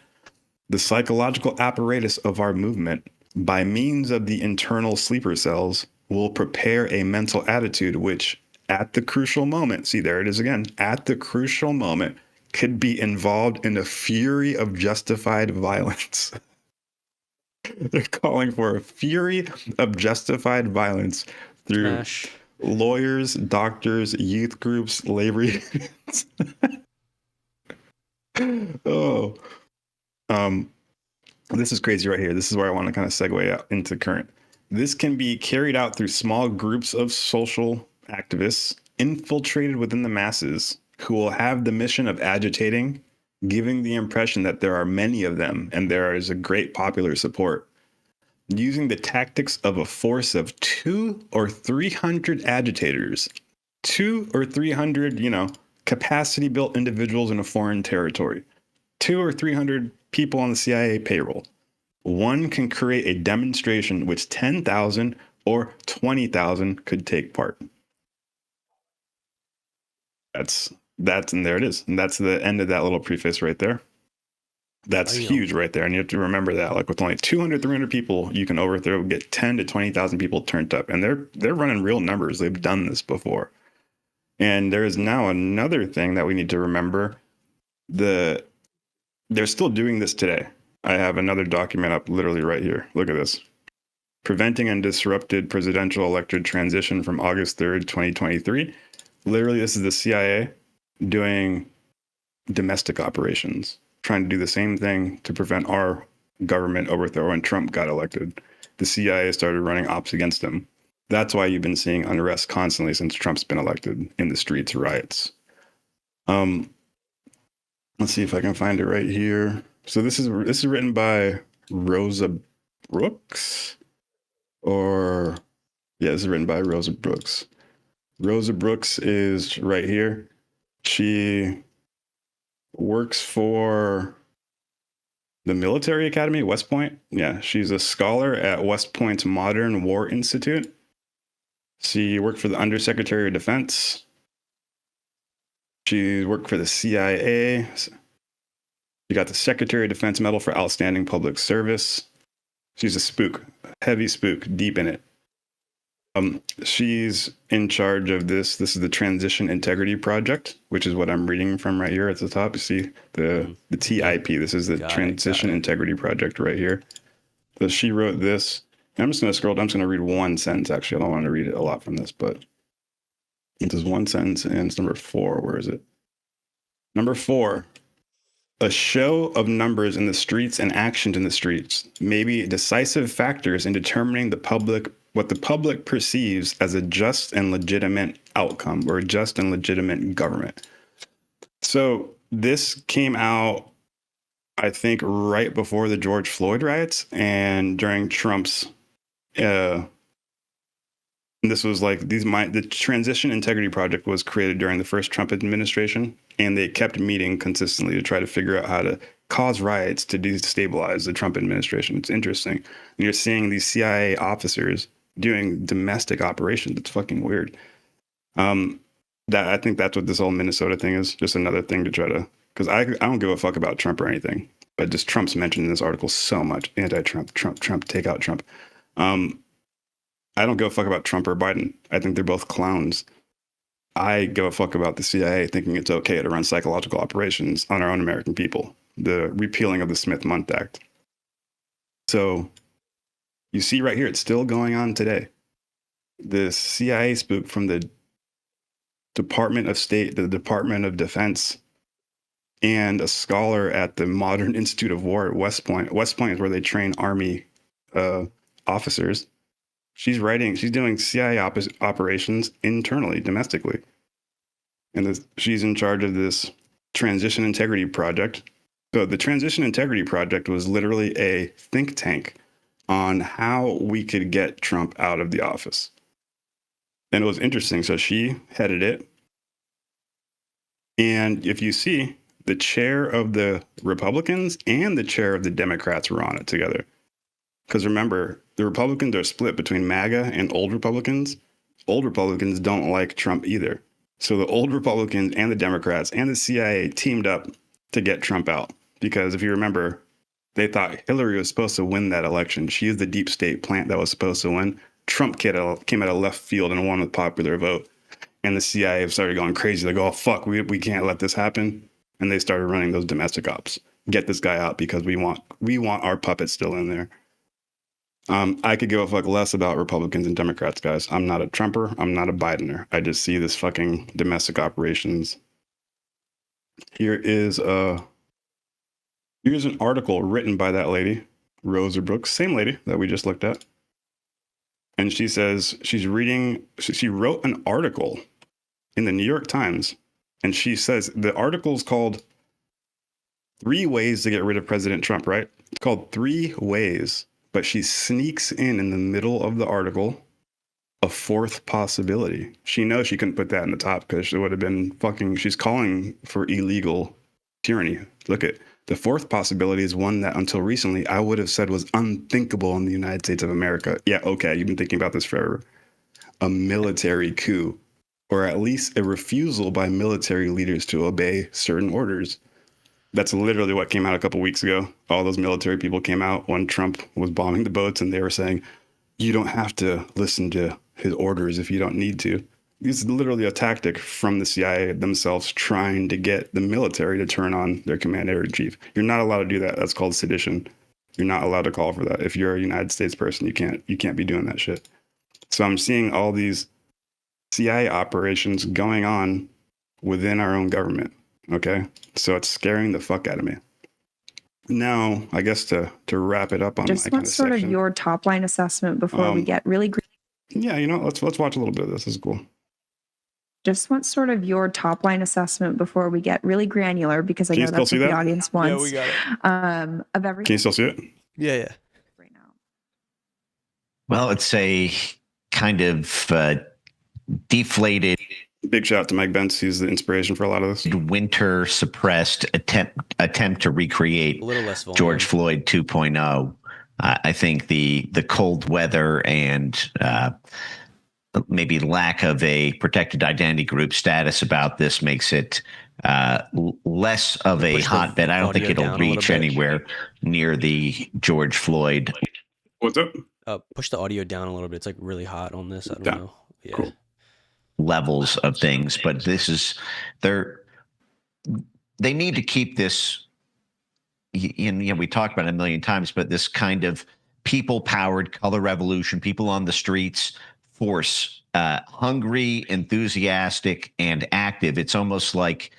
The psychological apparatus of our movement, by means of the internal sleeper cells, will prepare a mental attitude which, at the crucial moment, see, there it is again, at the crucial moment, could be involved in a fury of justified violence. They're calling for a fury of justified violence through lawyers, doctors, youth groups, labor unions. This is crazy right here. This is where I want to kind of segue out into current. This can be carried out through small groups of social activists infiltrated within the masses who will have the mission of agitating, giving the impression that there are many of them and there is a great popular support. Using the tactics of a force of 200 or 300 agitators, 200 or 300, capacity built individuals in a foreign territory, 200 or 300 people on the CIA payroll. One can create a demonstration which 10,000 or 20,000 could take part. That's and there it is. And that's the end of that little preface right there. That's huge right there. And you have to remember that, like with only 200, 300 people, you can overthrow, get 10 to 20,000 people turned up. And they're running real numbers. They've done this before. And there is now another thing that we need to remember. They're still doing this today. I have another document up literally right here. Look at this. Preventing and disrupted presidential elected transition from August 3rd, 2023. Literally, this is the CIA doing domestic operations, trying to do the same thing to prevent our government overthrow. When Trump got elected, the CIA started running ops against him. That's why you've been seeing unrest constantly since Trump's been elected in the streets, riots. Let's see if I can find it right here. So this is written by Rosa Brooks, this is written by Rosa Brooks. Rosa Brooks is right here. She works for the military academy, West Point. Yeah, she's a scholar at West Point's Modern War Institute. She worked for the Undersecretary of Defense. She worked for the CIA. She got the Secretary of Defense Medal for Outstanding Public Service. She's a spook, heavy spook, deep in it. She's in charge of this. This is the Transition Integrity Project, which is what I'm reading from right here at the top. You see the TIP. This is the Transition Integrity Project right here. So she wrote this. And I'm just going to scroll down. I'm just going to read one sentence. Actually, I don't want to read it a lot from this, but it is one sentence, and it's number 4. Where is it? Number 4. A show of numbers in the streets and actions in the streets may be decisive factors in determining what the public perceives as a just and legitimate outcome or a just and legitimate government. So this came out, I think, right before the George Floyd riots and during Trump's And this was like the Transition Integrity Project was created during the first Trump administration, and they kept meeting consistently to try to figure out how to cause riots to destabilize the Trump administration. It's interesting. And you're seeing these CIA officers doing domestic operations. It's fucking weird. That I think that's what this whole Minnesota thing is. Just another thing to try to, because I don't give a fuck about Trump or anything, but just Trump's mentioned in this article so much. Anti-Trump, Trump, take out Trump. I don't give a fuck about Trump or Biden. I think they're both clowns. I give a fuck about the CIA thinking it's okay to run psychological operations on our own American people. The repealing of the Smith-Mundt Act. So you see right here, it's still going on today. The CIA spook from the Department of State, the Department of Defense, and a scholar at the Modern Institute of War at West Point. West Point is where they train Army officers. She's doing CIA operations internally, domestically. And she's in charge of this Transition Integrity Project. So the Transition Integrity Project was literally a think tank on how we could get Trump out of the office. And it was interesting. So she headed it. And if you see, the chair of the Republicans and the chair of the Democrats were on it together. Because remember, the Republicans are split between MAGA and old Republicans. Old Republicans don't like Trump either. So the old Republicans and the Democrats and the CIA teamed up to get Trump out. Because if you remember, they thought Hillary was supposed to win that election. She is the deep state plant that was supposed to win. Trump came out of left field and won with popular vote. And the CIA started going crazy. They go, oh, fuck, we can't let this happen. And they started running those domestic ops. Get this guy out because we want our puppet still in there. I could give a fuck less about Republicans and Democrats, guys. I'm not a Trumper. I'm not a Bidener. I just see this fucking domestic operations. Here's an article written by that lady, Rosa Brooks, same lady that we just looked at. And she says she wrote an article in the New York Times. And she says the article's called 3 Ways to Get Rid of President Trump, right? It's called 3 Ways. But she sneaks in the middle of the article a 4th possibility. She knows she couldn't put that in the top because it would have been she's calling for illegal tyranny. Look at the 4th possibility is one that until recently I would have said was unthinkable in the United States of America. Yeah, okay, you've been thinking about this forever. A military coup, or at least a refusal by military leaders to obey certain orders. That's literally what came out a couple weeks ago. All those military people came out when Trump was bombing the boats, and they were saying, you don't have to listen to his orders if you don't need to. This is literally a tactic from the CIA themselves trying to get the military to turn on their commander-in-chief. You're not allowed to do that. That's called sedition. You're not allowed to call for that. If you're a United States person, you can't be doing that shit. So I'm seeing all these CIA operations going on within our own government. Okay, so it's scaring the fuck out of me. Now, I guess to wrap it up on just my want sort of your top line assessment before we get really. Yeah, let's watch a little bit of this. This is cool. Just want sort of your top line assessment before we get really granular because I know that's what the audience wants. Yeah, we got it. Of everything. Can you still see it? Yeah. Right now. Well, it's a kind of deflated. Big shout out to Mike Bentz. He's the inspiration for a lot of this. Winter suppressed attempt to recreate George Floyd 2.0. I think the cold weather and maybe lack of a protected identity group status about this makes it less of a hotbed. I don't think it'll reach anywhere near the George Floyd. What's up? Push the audio down a little bit. It's like really hot on this. I don't know. Yeah. Cool. Levels of things, but this is they need to keep this. We talked about it a million times, but this kind of people-powered color revolution, people on the streets, force, hungry, enthusiastic, and active. It's almost like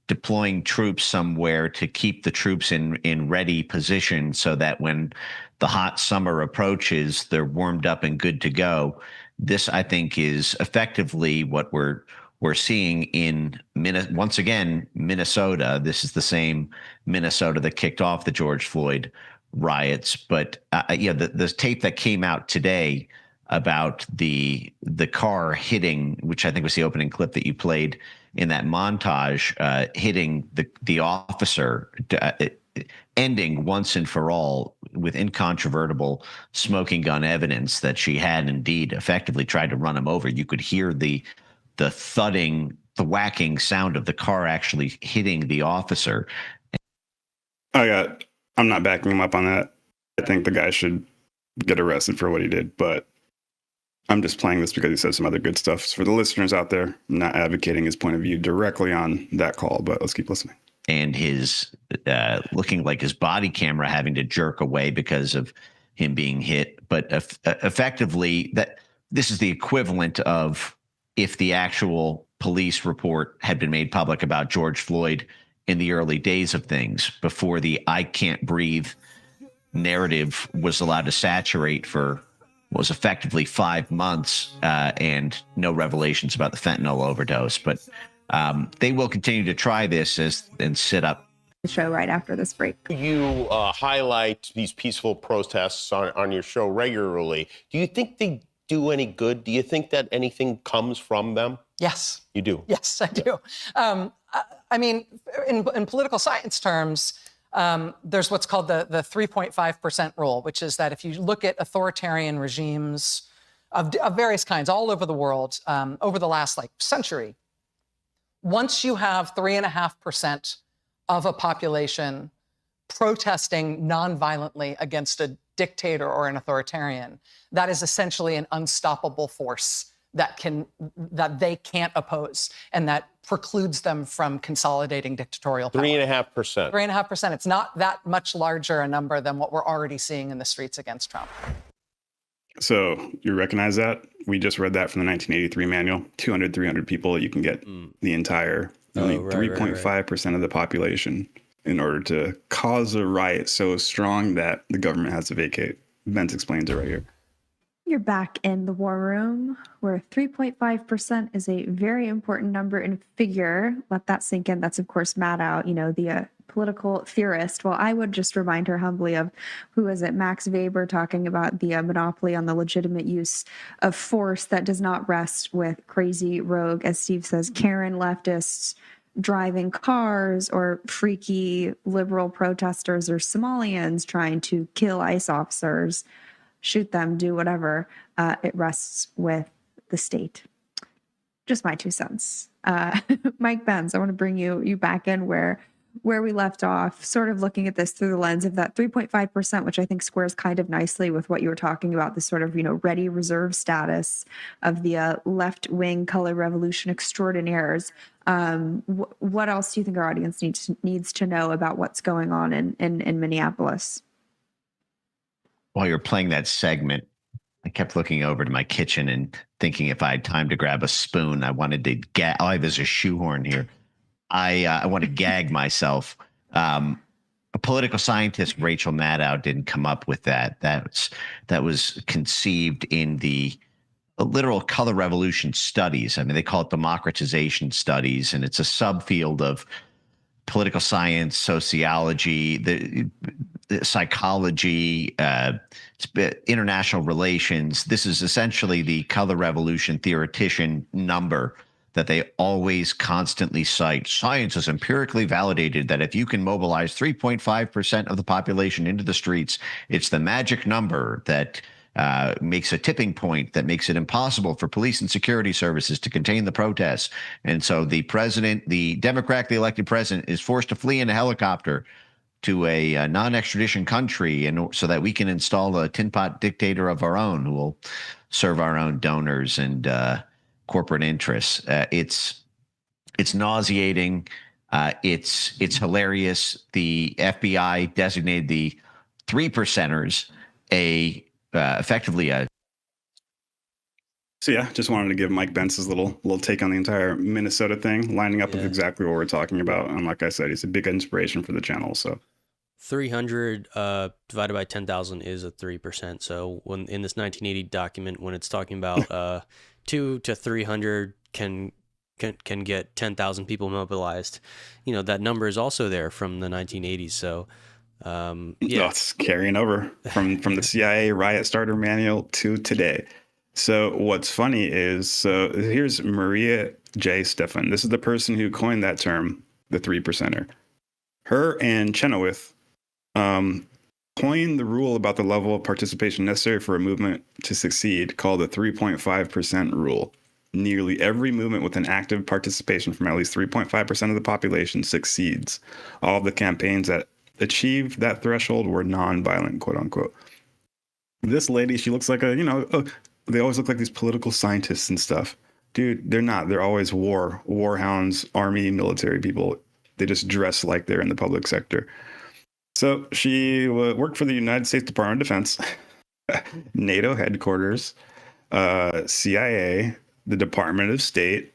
deploying troops somewhere to keep the troops in ready position so that when the hot summer approaches, they're warmed up and good to go. This, I think, is effectively what we're seeing in once again Minnesota. This is the same Minnesota that kicked off the George Floyd riots. But the tape that came out today about the car hitting, which I think was the opening clip that you played in that montage, hitting the officer, ending once and for all with incontrovertible smoking gun evidence that she had indeed effectively tried to run him over. You could hear the thudding, the whacking sound of the car actually hitting the officer. I'm not backing him up on that. I think the guy should get arrested for what he did, but I'm just playing this because he said some other good stuff. For the listeners out there, I'm not advocating his point of view directly on that call, but let's keep listening. And his looking like his body camera having to jerk away because of him being hit. But effectively, that this is the equivalent of if the actual police report had been made public about George Floyd in the early days of things, before the I can't breathe narrative was allowed to saturate for what was effectively 5 months, and no revelations about the fentanyl overdose. But they will continue to try this and sit up The show right after this break. You highlight these peaceful protests on your show regularly. Do you think they do any good? Do you think that anything comes from them? Yes. You do? Yes, I do. I mean, in political science terms, there's what's called the 3.5% rule, which is that if you look at authoritarian regimes of various kinds all over the world over the last century, once you have 3.5% of a population protesting nonviolently against a dictator or an authoritarian, that is essentially an unstoppable force that they can't oppose, and that precludes them from consolidating dictatorial power. 3.5%. 3.5%. It's not that much larger a number than what we're already seeing in the streets against Trump. So you recognize that? We just read that from the 1983 manual. 200, 300 people, you can get the entire, only 3.5% of the population in order to cause a riot so strong that the government has to vacate. Vince explains it right here. You're back in the war room, where 3.5% is a very important number and figure. Let that sink in. That's, of course, Maddow, the political theorist. Well, I would just remind her humbly of, who is it, Max Weber, talking about the monopoly on the legitimate use of force that does not rest with crazy rogue, as Steve says, Karen leftists driving cars, or freaky liberal protesters or Somalians trying to kill ICE officers, shoot them, do whatever. It rests with the state. Just my 2 cents. Mike Benz, I want to bring you back in where we left off, sort of looking at this through the lens of that 3.5%, which I think squares kind of nicely with what you were talking about, this sort of, ready reserve status of the left-wing color revolution extraordinaires. What else do you think our audience needs to know about what's going on in Minneapolis? While you're playing that segment, I kept looking over to my kitchen and thinking if I had time to grab a spoon, I wanted to gag. Oh, there's a shoehorn here. I want to gag myself. A political scientist, Rachel Maddow, didn't come up with that. That was conceived in the literal color revolution studies. I mean, they call it democratization studies, and it's a subfield of political science, sociology, the psychology, international relations. This is essentially the color revolution theoretician number that they always constantly cite. Science has empirically validated that if you can mobilize 3.5% of the population into the streets, it's the magic number that makes a tipping point that makes it impossible for police and security services to contain the protests. And so the president, the democratically elected president, is forced to flee in a helicopter to a non-extradition country, and so that we can install a tin pot dictator of our own who will serve our own donors and corporate interests. It's nauseating. It's hilarious. The FBI designated the 3%ers effectively a. So yeah, just wanted to give Mike Bence's little take on the entire Minnesota thing, lining up with exactly what we're talking about. And like I said, he's a big inspiration for the channel. So 300 divided by 10,000 is a 3%. So when in this 1980 document, when it's talking about 2 to 300 can get 10,000 people mobilized, that number is also there from the 1980s. So it's carrying over from the CIA riot starter manual to today. So what's funny is, so here's Maria J. Stephan. This is the person who coined that term, the 3%er. Her and Chenoweth coined the rule about the level of participation necessary for a movement to succeed, called the 3.5% rule. Nearly every movement with an active participation from at least 3.5% of the population succeeds. All of the campaigns that achieved that threshold were non-violent, quote unquote. This lady, she looks like they always look like these political scientists and stuff. Dude, they're not. They're always war hounds, army, military people. They just dress like they're in the public sector. So she worked for the United States Department of Defense, NATO headquarters, CIA, the Department of State,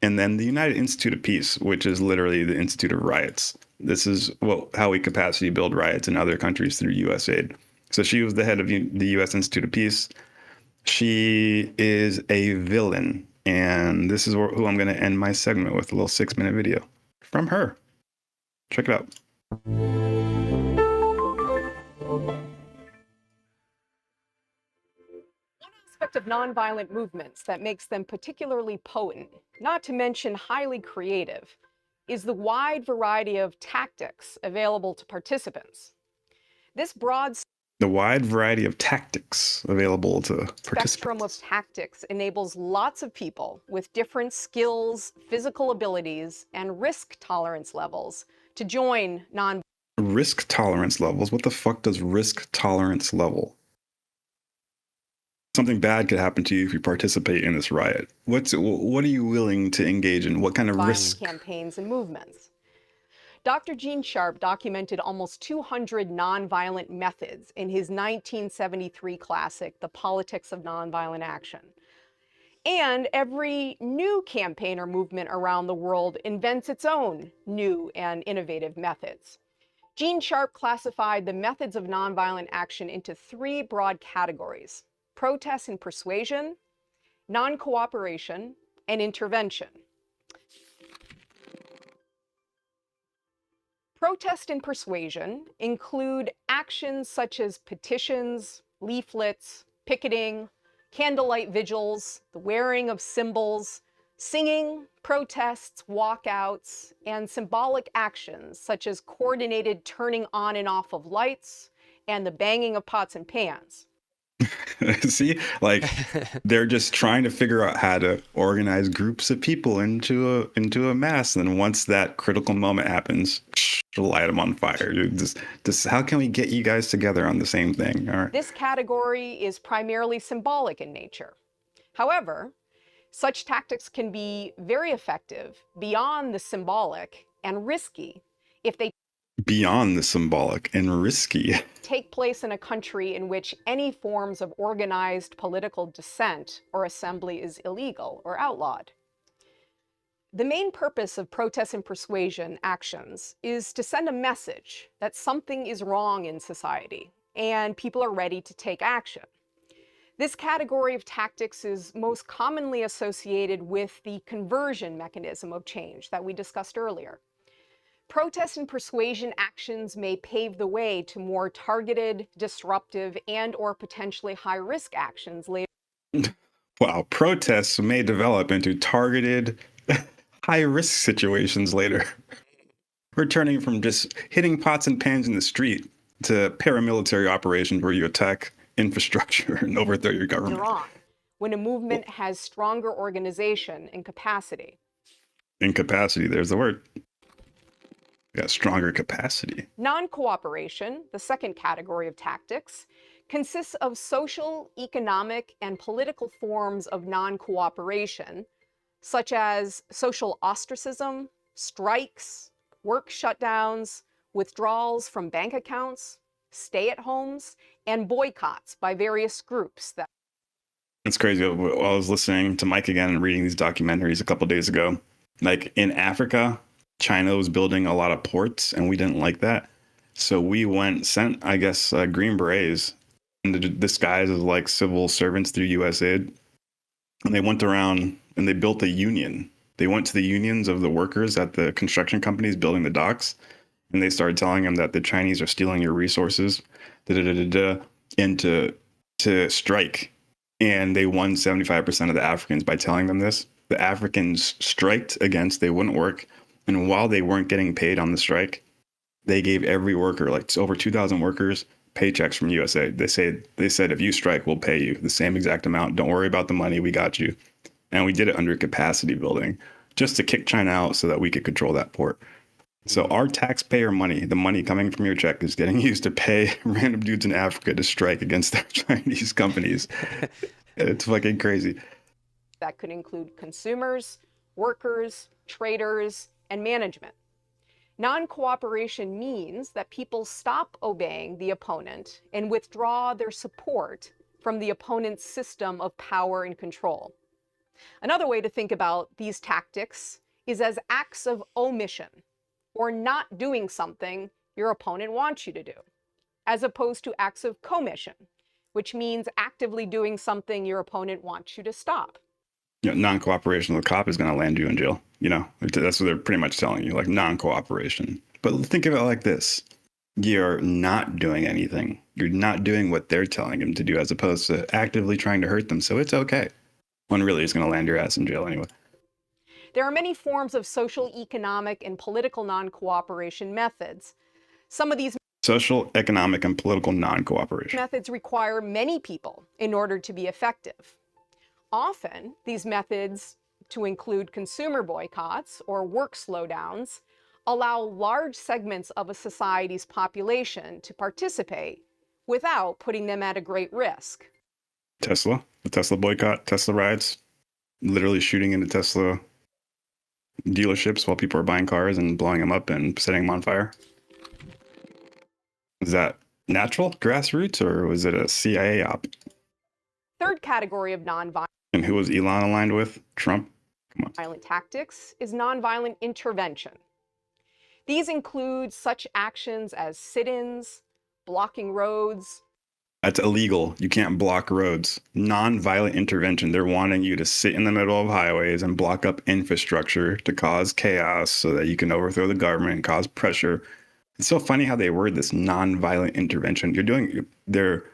and then the United Institute of Peace, which is literally the Institute of Riots. This is how we capacity build riots in other countries through USAID. So she was the head of the U.S. Institute of Peace. She is a villain. And this is who I'm going to end my segment with, a little 6-minute video from her. Check it out. One aspect of nonviolent movements that makes them particularly potent, not to mention highly creative, is the wide variety of tactics available to participants. This broad The wide variety of tactics available to participants. Spectrum of tactics enables lots of people with different skills, physical abilities, and risk tolerance levels to join Risk tolerance levels? What the fuck does risk tolerance level? Something bad could happen to you if you participate in this riot. What are you willing to engage in? What kind of risk? Campaigns and movements. Dr. Gene Sharp documented almost 200 nonviolent methods in his 1973 classic, The Politics of Nonviolent Action. And every new campaign or movement around the world invents its own new and innovative methods. Gene Sharp classified the methods of nonviolent action into 3 broad categories: protest and persuasion, non-cooperation, and intervention. Protest and persuasion include actions such as petitions, leaflets, picketing, candlelight vigils, the wearing of symbols, singing, protests, walkouts, and symbolic actions such as coordinated turning on and off of lights and the banging of pots and pans. See, like they're just trying to figure out how to organize groups of people into a mass. And once that critical moment happens, light them on fire. Just how can we get you guys together on the same thing? All right. This category is primarily symbolic in nature. However, such tactics can be very effective beyond the symbolic and risky if they beyond the symbolic and risky take place in a country in which any forms of organized political dissent or assembly is illegal or outlawed. The main purpose of protest and persuasion actions is to send a message that something is wrong in society and people are ready to take action. This category of tactics is most commonly associated with the conversion mechanism of change that we discussed earlier. Protest and persuasion actions may pave the way to more targeted, disruptive, and/or potentially high-risk actions later. Wow, protests may develop into targeted, high-risk situations later. We're turning from just hitting pots and pans in the street to paramilitary operations where you attack infrastructure and overthrow your government. When a movement has stronger organization and capacity. Incapacity, there's the word. Got stronger capacity. Non-cooperation, the second category of tactics, consists of social, economic, and political forms of non-cooperation, such as social ostracism, strikes, work shutdowns, withdrawals from bank accounts, stay-at-homes, and boycotts by various groups. It's crazy. I was listening to Mike again and reading these documentaries a couple days ago. Like in Africa, China was building a lot of ports, and we didn't like that. So we sent, I guess, Green Berets disguised as like civil servants through USAID. And they went around and they built a union. They went to the unions of the workers at the construction companies building the docks. And they started telling them that the Chinese are stealing your resources, and to strike. And they won 75% of the Africans by telling them this. The Africans striked against, they wouldn't work. And while they weren't getting paid on the strike, they gave every worker, like over 2,000 workers, paychecks from USA. They said, if you strike, we'll pay you the same exact amount. Don't worry about the money. We got you. And we did it under capacity building just to kick China out so that we could control that port. So our taxpayer money, the money coming from your check, is getting used to pay random dudes in Africa to strike against their Chinese companies. It's fucking crazy. That could include consumers, workers, traders, and management. Non-cooperation means that people stop obeying the opponent and withdraw their support from the opponent's system of power and control. Another way to think about these tactics is as acts of omission, or not doing something your opponent wants you to do, as opposed to acts of commission, which means actively doing something your opponent wants you to stop. You know, non-cooperation with a cop is going to land you in jail. You know, that's what they're pretty much telling you, like non-cooperation. But think of it like this. You're not doing anything. You're not doing what they're telling him to do, as opposed to actively trying to hurt them. So it's okay. When really it's going to land your ass in jail anyway. There are many forms of social, economic, and political non-cooperation methods. Some of these social, economic, and political non-cooperation methods require many people in order to be effective. Often, these methods, to include consumer boycotts or work slowdowns, allow large segments of a society's population to participate without putting them at a great risk. Tesla, the Tesla boycott, Tesla riots, literally shooting into Tesla dealerships while people are buying cars and blowing them up and setting them on fire. Is that natural, grassroots, or was it a CIA op? Third category of nonviolent. And who was Elon aligned with? Trump? Come on. Violent tactics is nonviolent intervention. These include such actions as sit-ins, blocking roads. That's illegal. You can't block roads. Non-violent intervention. They're wanting you to sit in the middle of highways and block up infrastructure to cause chaos so that you can overthrow the government and cause pressure. It's so funny how they word this non-violent intervention. They're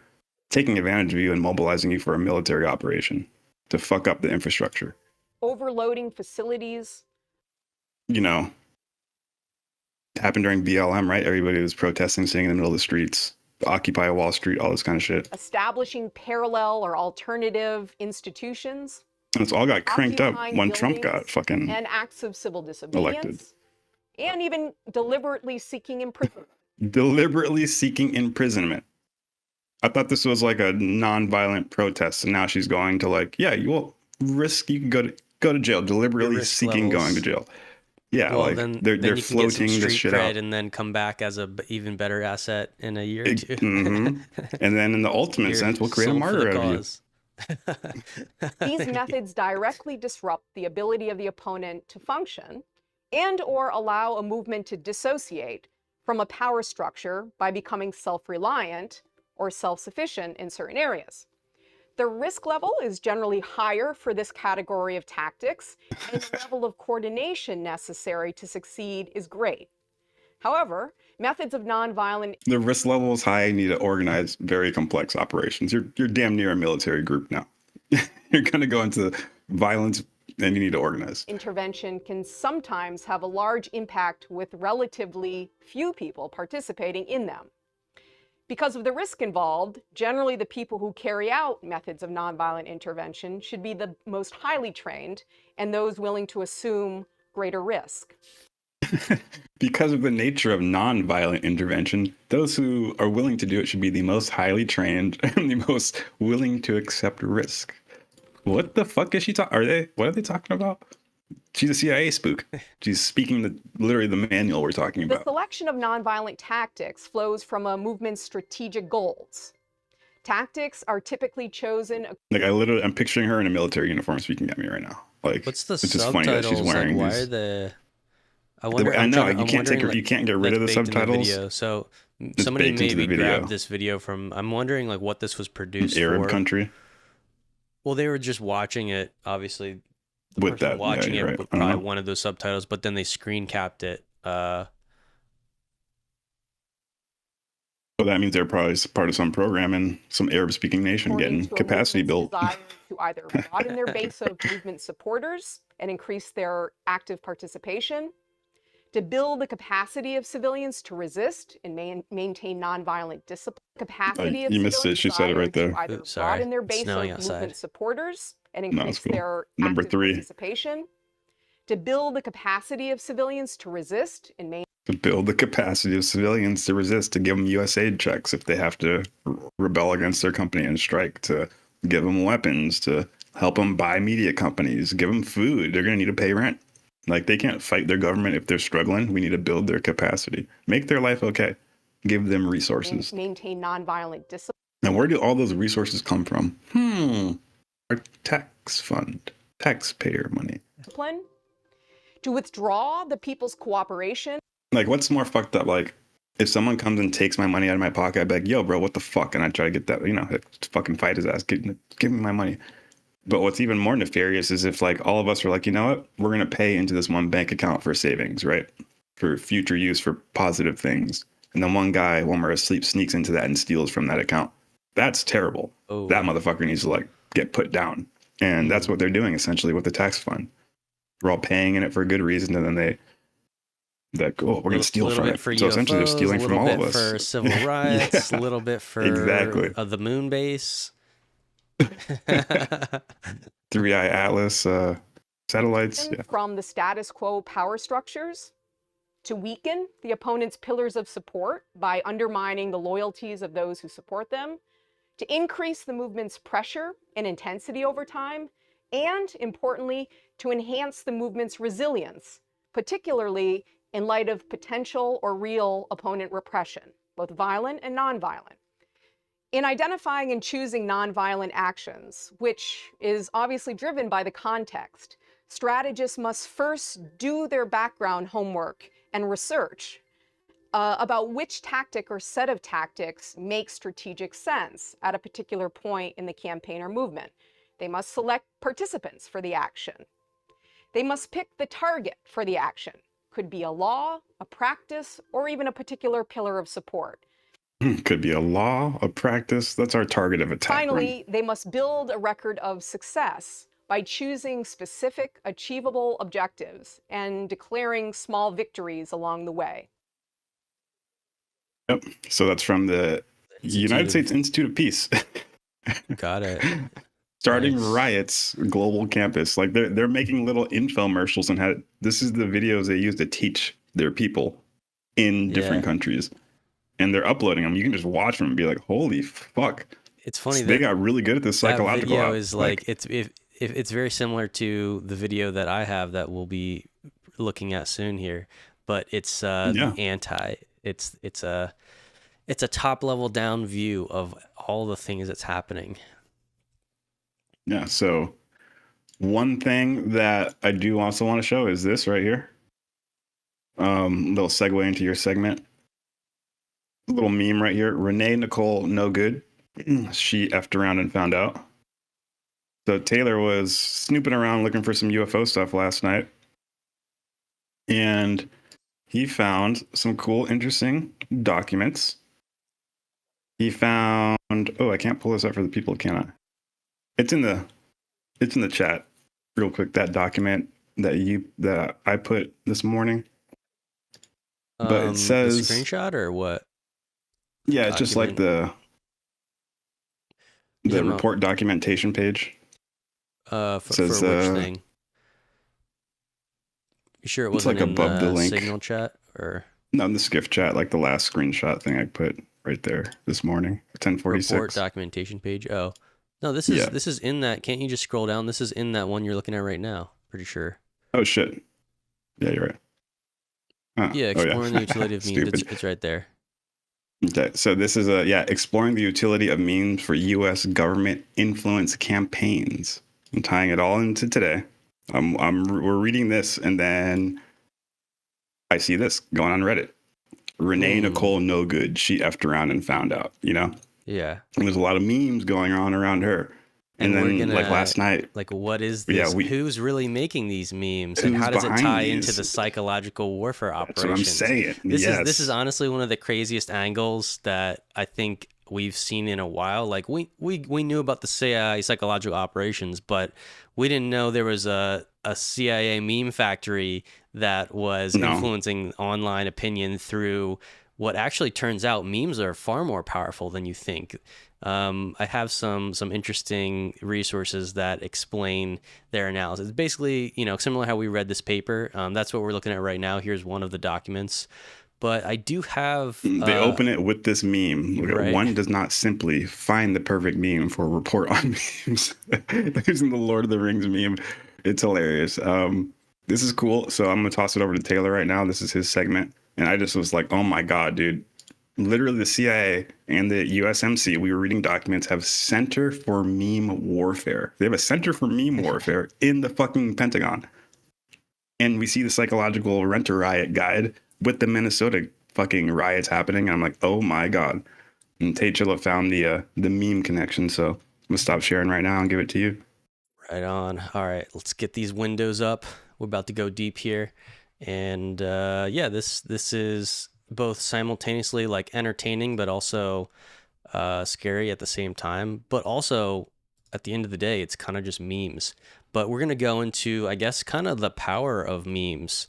taking advantage of you and mobilizing you for a military operation to fuck up the infrastructure. Overloading facilities. You know, it happened during BLM, right? Everybody was protesting, sitting in the middle of the streets. Occupy Wall Street, all this kind of shit. Establishing parallel or alternative institutions. And it's all got cranked up when Trump got fucking and acts of civil disobedience. elected. And even deliberately seeking imprisonment. Deliberately seeking imprisonment. I thought this was like a non-violent protest, and now she's going to like, yeah, you will risk, you can go to jail, deliberately seeking going to jail. Yeah, well, like then they're you floating can get some this street shit cred out. and then come back as a even better asset in a year or two. And then in the ultimate sense, we'll create a martyr out of you. These methods directly disrupt the ability of the opponent to function and or allow a movement to dissociate from a power structure by becoming self-reliant or self-sufficient in certain areas. The risk level is generally higher for this category of tactics, and the level of coordination necessary to succeed is great. However, methods of nonviolent... The risk level is high. You need to organize very complex operations. You're damn near a military group now. You're going to go into violence, and you need to organize. Intervention can sometimes have a large impact with relatively few people participating in them. Because of the risk involved, generally the people who carry out methods of nonviolent intervention should be the most highly trained and those willing to assume greater risk. Because of the nature of nonviolent intervention, those who are willing to do it should be the most highly trained and the most willing to accept risk. What the fuck is she talking? What are they talking about? She's a CIA spook. She's speaking literally the manual we're talking about. The selection of nonviolent tactics flows from a movement's strategic goals. Tactics are typically chosen. Like I'm picturing her in a military uniform speaking at me right now. Like, what's the it's just subtitles? funny that she's wearing like, why these. are the? I wonder. I know I'm you can't wondering, you can't get rid of the baked in subtitles. video. So It's somebody baked into the maybe video. grabbed this video from. I'm wondering like what this was produced Arab for. country. Well, they were just watching it, obviously. The With person that, watching yeah, it right. with I don't probably know. one of those subtitles, but then they screen capped it. Well, that means they're probably part of some program in some Arab-speaking nation according getting to a capacity movement's built. desire to either broaden their base of movement supporters and increase their active participation, to build the capacity of civilians to resist and maintain nonviolent discipline. Capacity of You missed it. civilians She said it right desire there. to either Oops, sorry. broaden their It's base snowing of outside. movement supporters and No, increase it's cool. their Number active 3. participation, to build the capacity of civilians to resist and maintain To build the capacity of civilians to resist, to give them U.S. aid checks if they have to rebel against their company and strike, to give them weapons, to help them buy media companies, give them food. They're going to need to pay rent. Like, they can't fight their government if they're struggling. We need to build their capacity, make their life okay, give them resources. maintain nonviolent discipline. And where do all those resources come from? Our tax fund, taxpayer money. To withdraw the people's cooperation. Like, what's more fucked up? Like, if someone comes and takes my money out of my pocket, I'd be like, yo, bro, what the fuck? And I try to get that, fucking fight his ass. Give me my money. But what's even more nefarious is if, like, all of us were like, you know what? We're going to pay into this one bank account for savings, right? For future use, for positive things. And then one guy, when we're asleep, sneaks into that and steals from that account. That's terrible. Oh. That motherfucker needs to, like, get put down. And that's what they're doing, essentially, with the tax fund. We're all paying in it for a good reason, and then we're going to steal from it. For so essentially, they're stealing from all of us. A little bit for civil rights, a little bit for exactly. The moon base. 3i Atlas satellites. Yeah. From the status quo power structures, to weaken the opponent's pillars of support by undermining the loyalties of those who support them, to increase the movement's pressure and intensity over time, and, importantly, to enhance the movement's resilience, particularly in light of potential or real opponent repression, both violent and nonviolent. In identifying and choosing nonviolent actions, which is obviously driven by the context, strategists must first do their background homework and research about which tactic or set of tactics makes strategic sense at a particular point in the campaign or movement. They must select participants for the action. They must pick the target for the action. Could be a law, a practice, or even a particular pillar of support. Could be a law, a practice. That's our target of attack. Finally, they must build a record of success by choosing specific, achievable objectives and declaring small victories along the way. Yep. So that's from the United States Institute of Peace. Got it. Starting riots, global campus. Like, they're making little infomercials and how this is the videos they use to teach their people in different countries. And they're uploading them. You can just watch them and be like, holy fuck. It's funny so they got really good at this psychological. That video is like it's very similar to the video that I have that we'll be looking at soon here, but it's anti. It's a top level down view of all the things that's happening. Yeah. So one thing that I do also want to show is this right here. Little segue into your segment. Little meme right here. Renee Nicole No Good. She effed around and found out. So Taylor was snooping around looking for some UFO stuff last night. And he found some cool, interesting documents. He found, I can't pull this up for the people, can I? It's in the chat real quick, that document that I put this morning. But it says the screenshot or what? Yeah, it's just like the report documentation page. For which thing? You sure it wasn't like above in the link. Signal chat or? No, in the Skiff chat, like the last screenshot thing I put right there this morning, 10:46. Report documentation page. Oh, no, this is in that. Can't you just scroll down? This is in that one you're looking at right now. Pretty sure. Oh shit. Yeah, you're right. Yeah, exploring the utility of memes. It's right there. Okay, so this is exploring the utility of memes for U.S. government influence campaigns. I'm tying it all into today. We're reading this, and then I see this going on Reddit. Renee Nicole No Good. She effed around and found out. Yeah. And there's a lot of memes going on around her, And we're then, gonna, like last night, like, what is this? Who's really making these memes, and who's how does it behind tie these? into the psychological warfare That's what I'm operations? saying. This is honestly one of the craziest angles that I think we've seen in a while. Like we knew about the CIA psychological operations, but we didn't know there was a CIA meme factory that was influencing online opinion through what actually turns out memes are far more powerful than you think. I have some interesting resources that explain their analysis. Basically, similar to how we read this paper. That's what we're looking at right now. Here's one of the documents. But I do have... They open it with this meme. Right. One does not simply find the perfect meme for a report on memes. Using the Lord of the Rings meme. It's hilarious. This is cool. So I'm going to toss it over to Taylor right now. This is his segment. And I just was like, oh my God, dude. Literally the CIA and the USMC, we were reading documents, have Center for Meme Warfare. They have a Center for Meme Warfare in the fucking Pentagon. And we see the psychological renter riot guide with the Minnesota fucking riots happening. And I'm like, oh my God. And Tate Chilla found the meme connection. So I'm going to stop sharing right now and give it to you. Right on. All right, let's get these windows up. We're about to go deep here. And yeah, this is both simultaneously like entertaining, but also scary at the same time. But also at the end of the day, it's kind of just memes. But we're going to go into, I guess, kind of the power of memes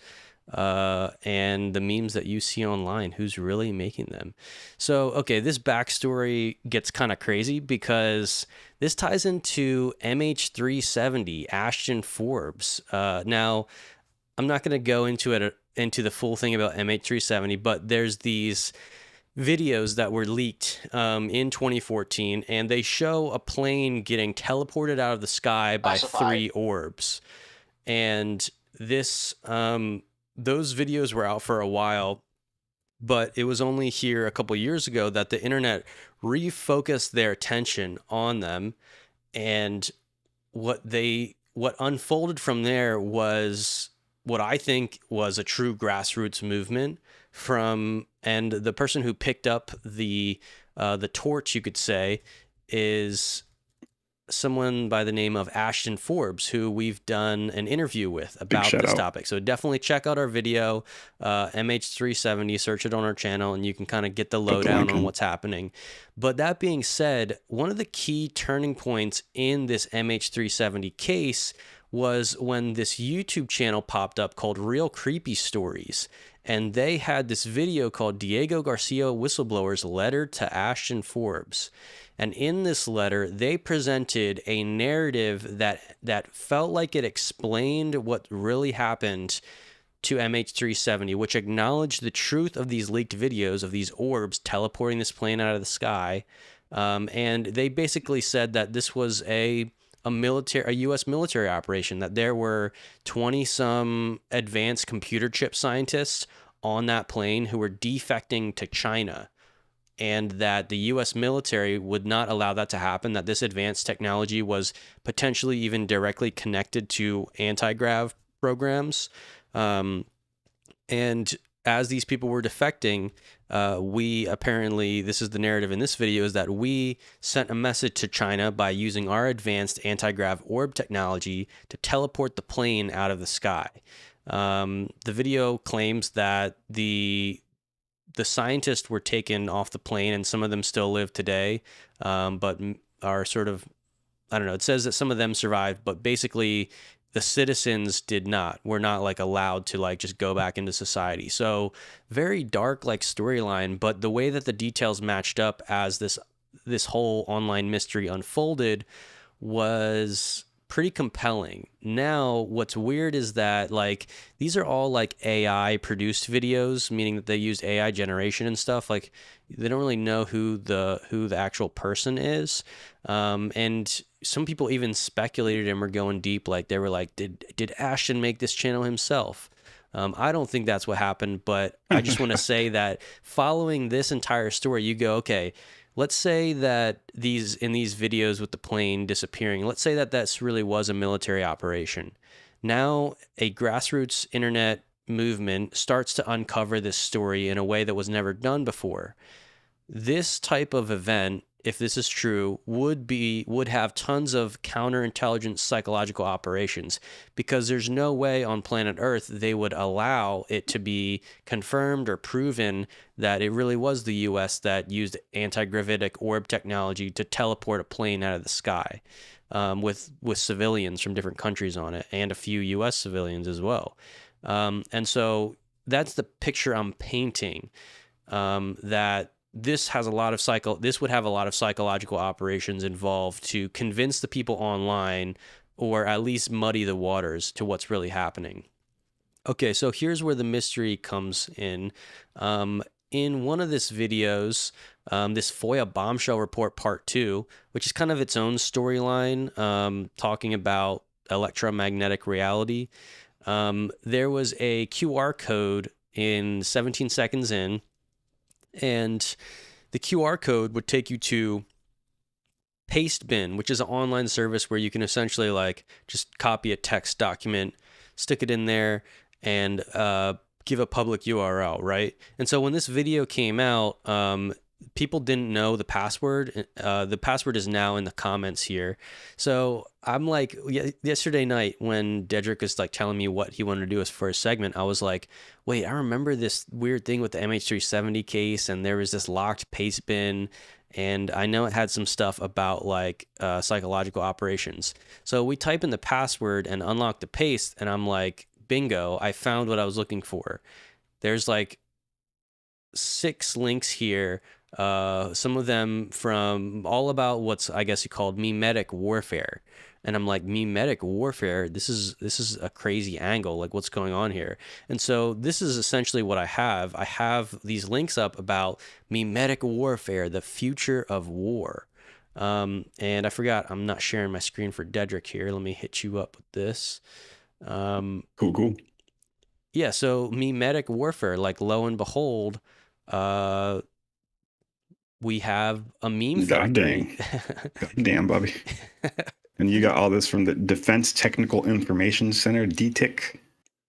and the memes that you see online, who's really making them. So, okay, this backstory gets kind of crazy because this ties into MH370, Ashton Forbes. Now, I'm not going to go into the full thing about MH370, but there's these videos that were leaked in 2014, and they show a plane getting teleported out of the sky by 3 orbs. And this, those videos were out for a while, but it was only here a couple years ago that the internet refocused their attention on them. And what unfolded from there was what I think was a true grassroots movement and the person who picked up the torch, you could say, is someone by the name of Ashton Forbes, who we've done an interview with about this topic. So definitely check out our video, MH370, search it on our channel, and you can kind of get the lowdown on what's happening. But that being said, one of the key turning points in this MH370 case was when this YouTube channel popped up called Real Creepy Stories. And they had this video called Diego Garcia Whistleblower's Letter to Ashton Forbes. And in this letter, they presented a narrative that felt like it explained what really happened to MH370, which acknowledged the truth of these leaked videos of these orbs teleporting this plane out of the sky. And they basically said that this was a U.S. military operation, that there were 20-some advanced computer chip scientists on that plane who were defecting to China, and that the U.S. military would not allow that to happen, that this advanced technology was potentially even directly connected to anti-grav programs. And as these people were defecting, we apparently, this is the narrative in this video, is that we sent a message to China by using our advanced anti-grav orb technology to teleport the plane out of the sky. The video claims that the scientists were taken off the plane, and some of them still live today, but are sort of, I don't know, it says that some of them survived, but basically the citizens did not. We're not like allowed to like just go back into society. So very dark like storyline, but the way that the details matched up as this whole online mystery unfolded was pretty compelling. Now, what's weird is that like these are all like AI produced videos, meaning that they used AI generation and stuff. Like they don't really know who the actual person is. And some people even speculated and were going deep. Like they were like, did Ashton make this channel himself? I don't think that's what happened, but I just want to say that following this entire story, you go, okay, let's say that in these videos with the plane disappearing, let's say that this really was a military operation. Now a grassroots internet movement starts to uncover this story in a way that was never done before. This type of event if this is true, would have tons of counterintelligence psychological operations, because there's no way on planet Earth they would allow it to be confirmed or proven that it really was the US that used anti-gravitic orb technology to teleport a plane out of the sky, with civilians from different countries on it, and a few US civilians as well. And so that's the picture I'm painting, that this would have a lot of psychological operations involved to convince the people online, or at least muddy the waters to what's really happening. Okay, so here's where the mystery comes in. In one of these videos, this FOIA bombshell report part 2, which is kind of its own storyline, talking about electromagnetic reality, there was a QR code in 17 seconds in, and the QR code would take you to Pastebin, which is an online service where you can essentially like just copy a text document, stick it in there, and give a public URL, right? And so when this video came out, people didn't know the password. The password is now in the comments here. So I'm like, yesterday night when Deadrick was like telling me what he wanted to do for his segment, I was like, wait, I remember this weird thing with the MH370 case, and there was this locked paste bin, and I know it had some stuff about like psychological operations. So we type in the password and unlock the paste, and I'm like, bingo, I found what I was looking for. There's like 6 links here, some of them from all about what's, I guess you called memetic warfare. And I'm like, memetic warfare, this is a crazy angle, like what's going on here? And so this is essentially what I have. I have these links up about memetic warfare, the future of war. And I forgot, I'm not sharing my screen for Deadrick here. Let me hit you up with this. Cool. Yeah, so memetic warfare, like lo and behold, we have a meme factory. God damn, Bobby. And you got all this from the Defense Technical Information Center, DTIC?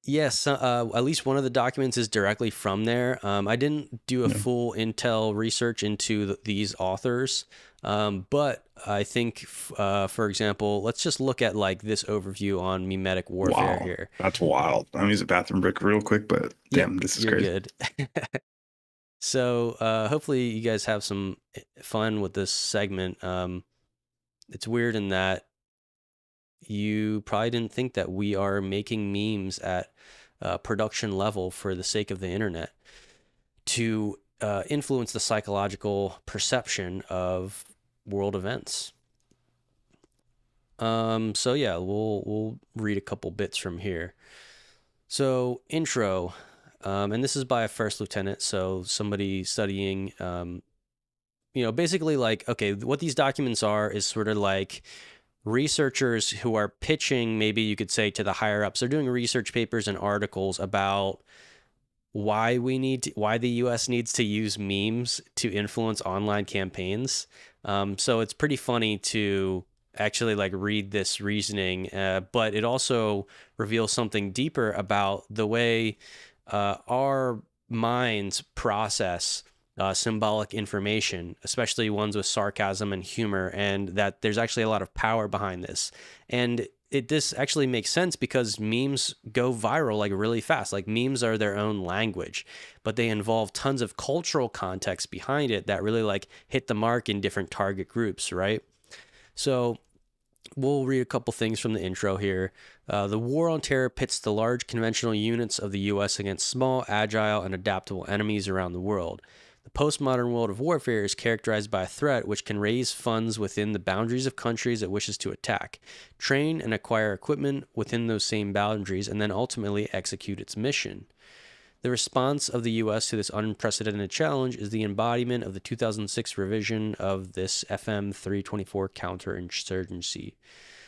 Yes, at least one of the documents is directly from there. I didn't do a full intel research into these authors, but I think, for example, let's just look at like this overview on memetic warfare here. That's wild. I'm gonna use a bathroom break real quick, but damn, this is crazy. Good. So hopefully you guys have some fun with this segment. It's weird in that you probably didn't think that we are making memes at production level for the sake of the internet to influence the psychological perception of world events. So yeah, we'll read a couple bits from here. So intro, and this is by a first lieutenant, so somebody studying, basically like, okay, what these documents are is sort of like researchers who are pitching, maybe you could say, to the higher ups. They're doing research papers and articles about why the US needs to use memes to influence online campaigns. So it's pretty funny to actually like read this reasoning, but it also reveals something deeper about the way our minds process symbolic information, especially ones with sarcasm and humor, and that there's actually a lot of power behind this. And this actually makes sense because memes go viral like really fast. Like memes are their own language, but they involve tons of cultural context behind it that really like hit the mark in different target groups, right? So we'll read a couple things from the intro here. The war on terror pits the large conventional units of the US against small, agile, and adaptable enemies around the world. The postmodern world of warfare is characterized by a threat which can raise funds within the boundaries of countries it wishes to attack, train and acquire equipment within those same boundaries, and then ultimately execute its mission. The response of the U.S. to this unprecedented challenge is the embodiment of the 2006 revision of this FM 324 counterinsurgency.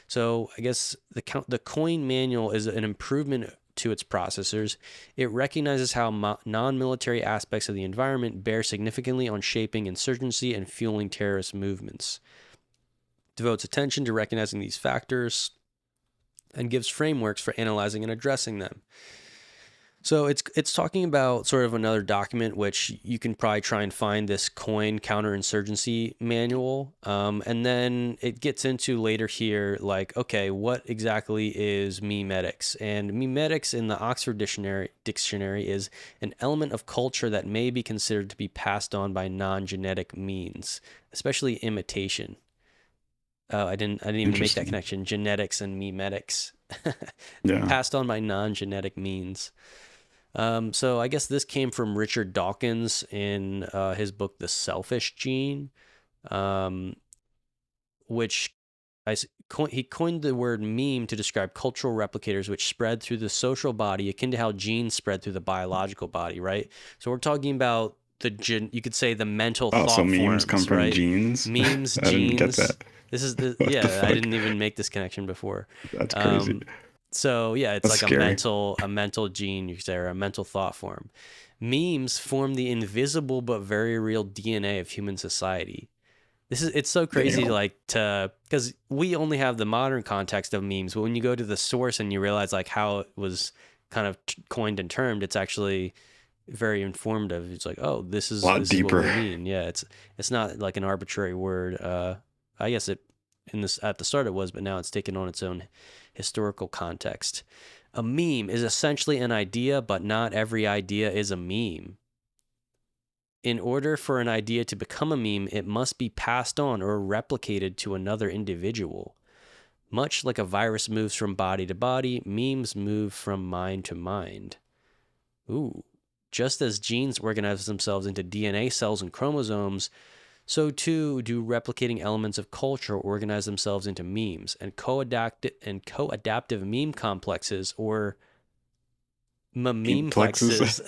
So I guess the coin manual is an improvement to its processors. It recognizes how non-military aspects of the environment bear significantly on shaping insurgency and fueling terrorist movements. Devotes attention to recognizing these factors and gives frameworks for analyzing and addressing them. So it's talking about sort of another document, which you can probably try and find this coin counterinsurgency manual. And then it gets into later here, like, okay, what exactly is memetics? And memetics in the Oxford dictionary is an element of culture that may be considered to be passed on by non-genetic means, especially imitation. Oh, I didn't even make that connection. Genetics and memetics. Yeah. Passed on by non-genetic means. So I guess this came from Richard Dawkins in his book, The Selfish Gene, which he coined the word meme to describe cultural replicators which spread through the social body, akin to how genes spread through the biological body, right? So we're talking about you could say the mental thought so memes forms, come from right? genes? Memes, I didn't get genes. that. This is the What the I fuck? didn't even make this connection before. That's crazy. So yeah, it's That's like scary. a mental gene, you could say, or a mental thought form. Memes form the invisible but very real DNA of human society. It's so crazy, Damn. like, because we only have the modern context of memes, but when you go to the source and you realize like how it was kind of coined and termed, it's actually very informative. It's like, oh, this is lot this is what deeper. we mean. Yeah, it's not like an arbitrary word. I guess at the start it was, but now it's taken on its own historical context. A meme is essentially an idea, but not every idea is a meme. In order for an idea to become a meme, it must be passed on or replicated to another individual. Much like a virus moves from body to body, memes move from mind to mind. Ooh. Just as genes organize themselves into DNA cells and chromosomes, so too do replicating elements of culture organize themselves into memes, and co-adaptive meme complexes, or memplexes.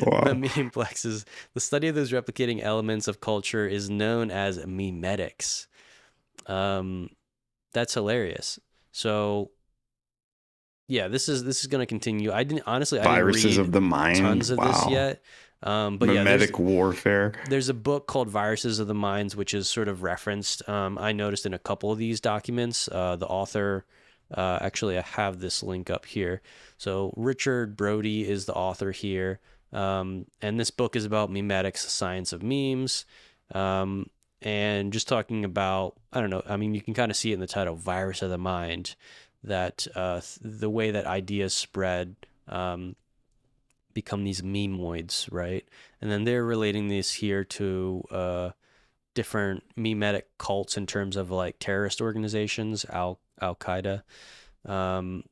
Wow. Memplexes. The study of those replicating elements of culture is known as memetics. That's hilarious. So yeah, this is going to continue. I didn't Viruses read of the mind. tons of this Wow. yet. But Memetic warfare. There's a book called Viruses of the Minds, which is sort of referenced. I noticed in a couple of these documents, the author, actually, I have this link up here. So Richard Brody is the author here. And this book is about memetics, the science of memes. And just talking about, I don't know, I mean, you can kind of see it in the title, Virus of the Mind, that the way that ideas spread become these memoids, right? And then they're relating this here to different memetic cults in terms of like terrorist organizations, Al-Qaeda, and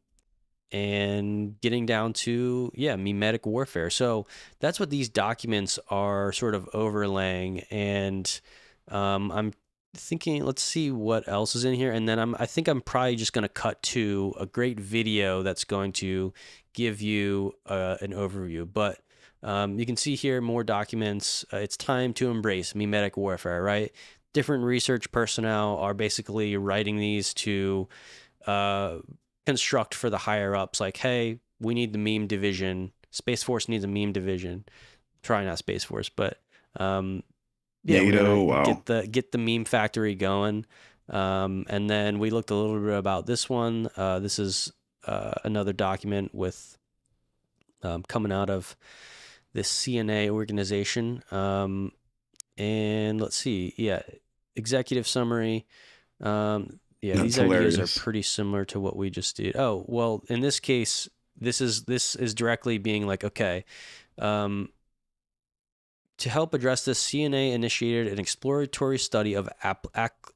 getting down to, memetic warfare. So that's what these documents are sort of overlaying. And I'm thinking, let's see what else is in here, and then I think I'm probably just going to cut to a great video that's going to give you an overview. But you can see here more documents. It's time to embrace memetic warfare, right? Different research personnel are basically writing these to construct for the higher ups, like, hey, we need the meme division. Space Force needs a meme division. Try not Space Force, but NATO, wow. Get the meme factory going. And then we looked a little bit about this one. This is another document with coming out of this CNA organization. And let's see. Yeah. Executive summary. These hilarious. ideas are pretty similar to what we just did. Oh, well, in this case, this is directly being like, okay, to help address this, CNA initiated an exploratory study of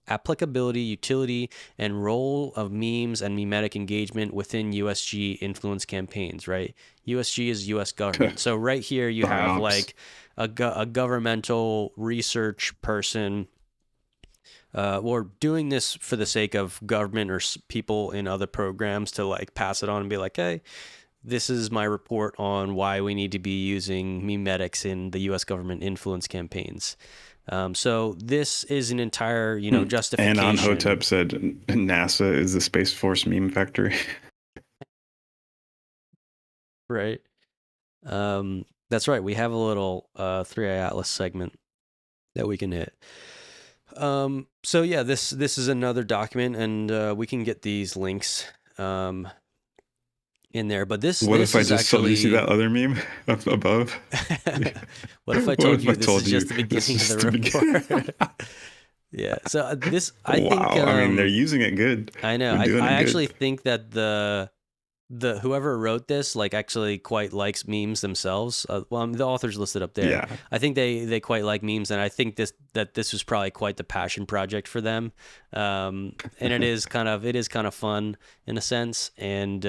applicability, utility, and role of memes and memetic engagement within USG influence campaigns, right? USG is U.S. government. So right here you have like a governmental research person or doing this for the sake of government or people in other programs to like pass it on and be like, hey, this is my report on why we need to be using memetics in the U.S. government influence campaigns. So this is an entire, justification. And Hotep said NASA is the Space Force meme factory. Right. That's right. We have a little 3i Atlas segment that we can hit. So yeah, this is another document, and we can get these links in there. But this What this if I is just told actually you see that other meme up above? what if I told you this is just the beginning of the report? Yeah. So this I think I mean, they're using it good. I know. They're doing I it good. actually think that the whoever wrote this like actually quite likes memes themselves. Well, the author's listed up there. Yeah. I think they quite like memes, and I think this was probably quite the passion project for them. And it is kind of fun in a sense. And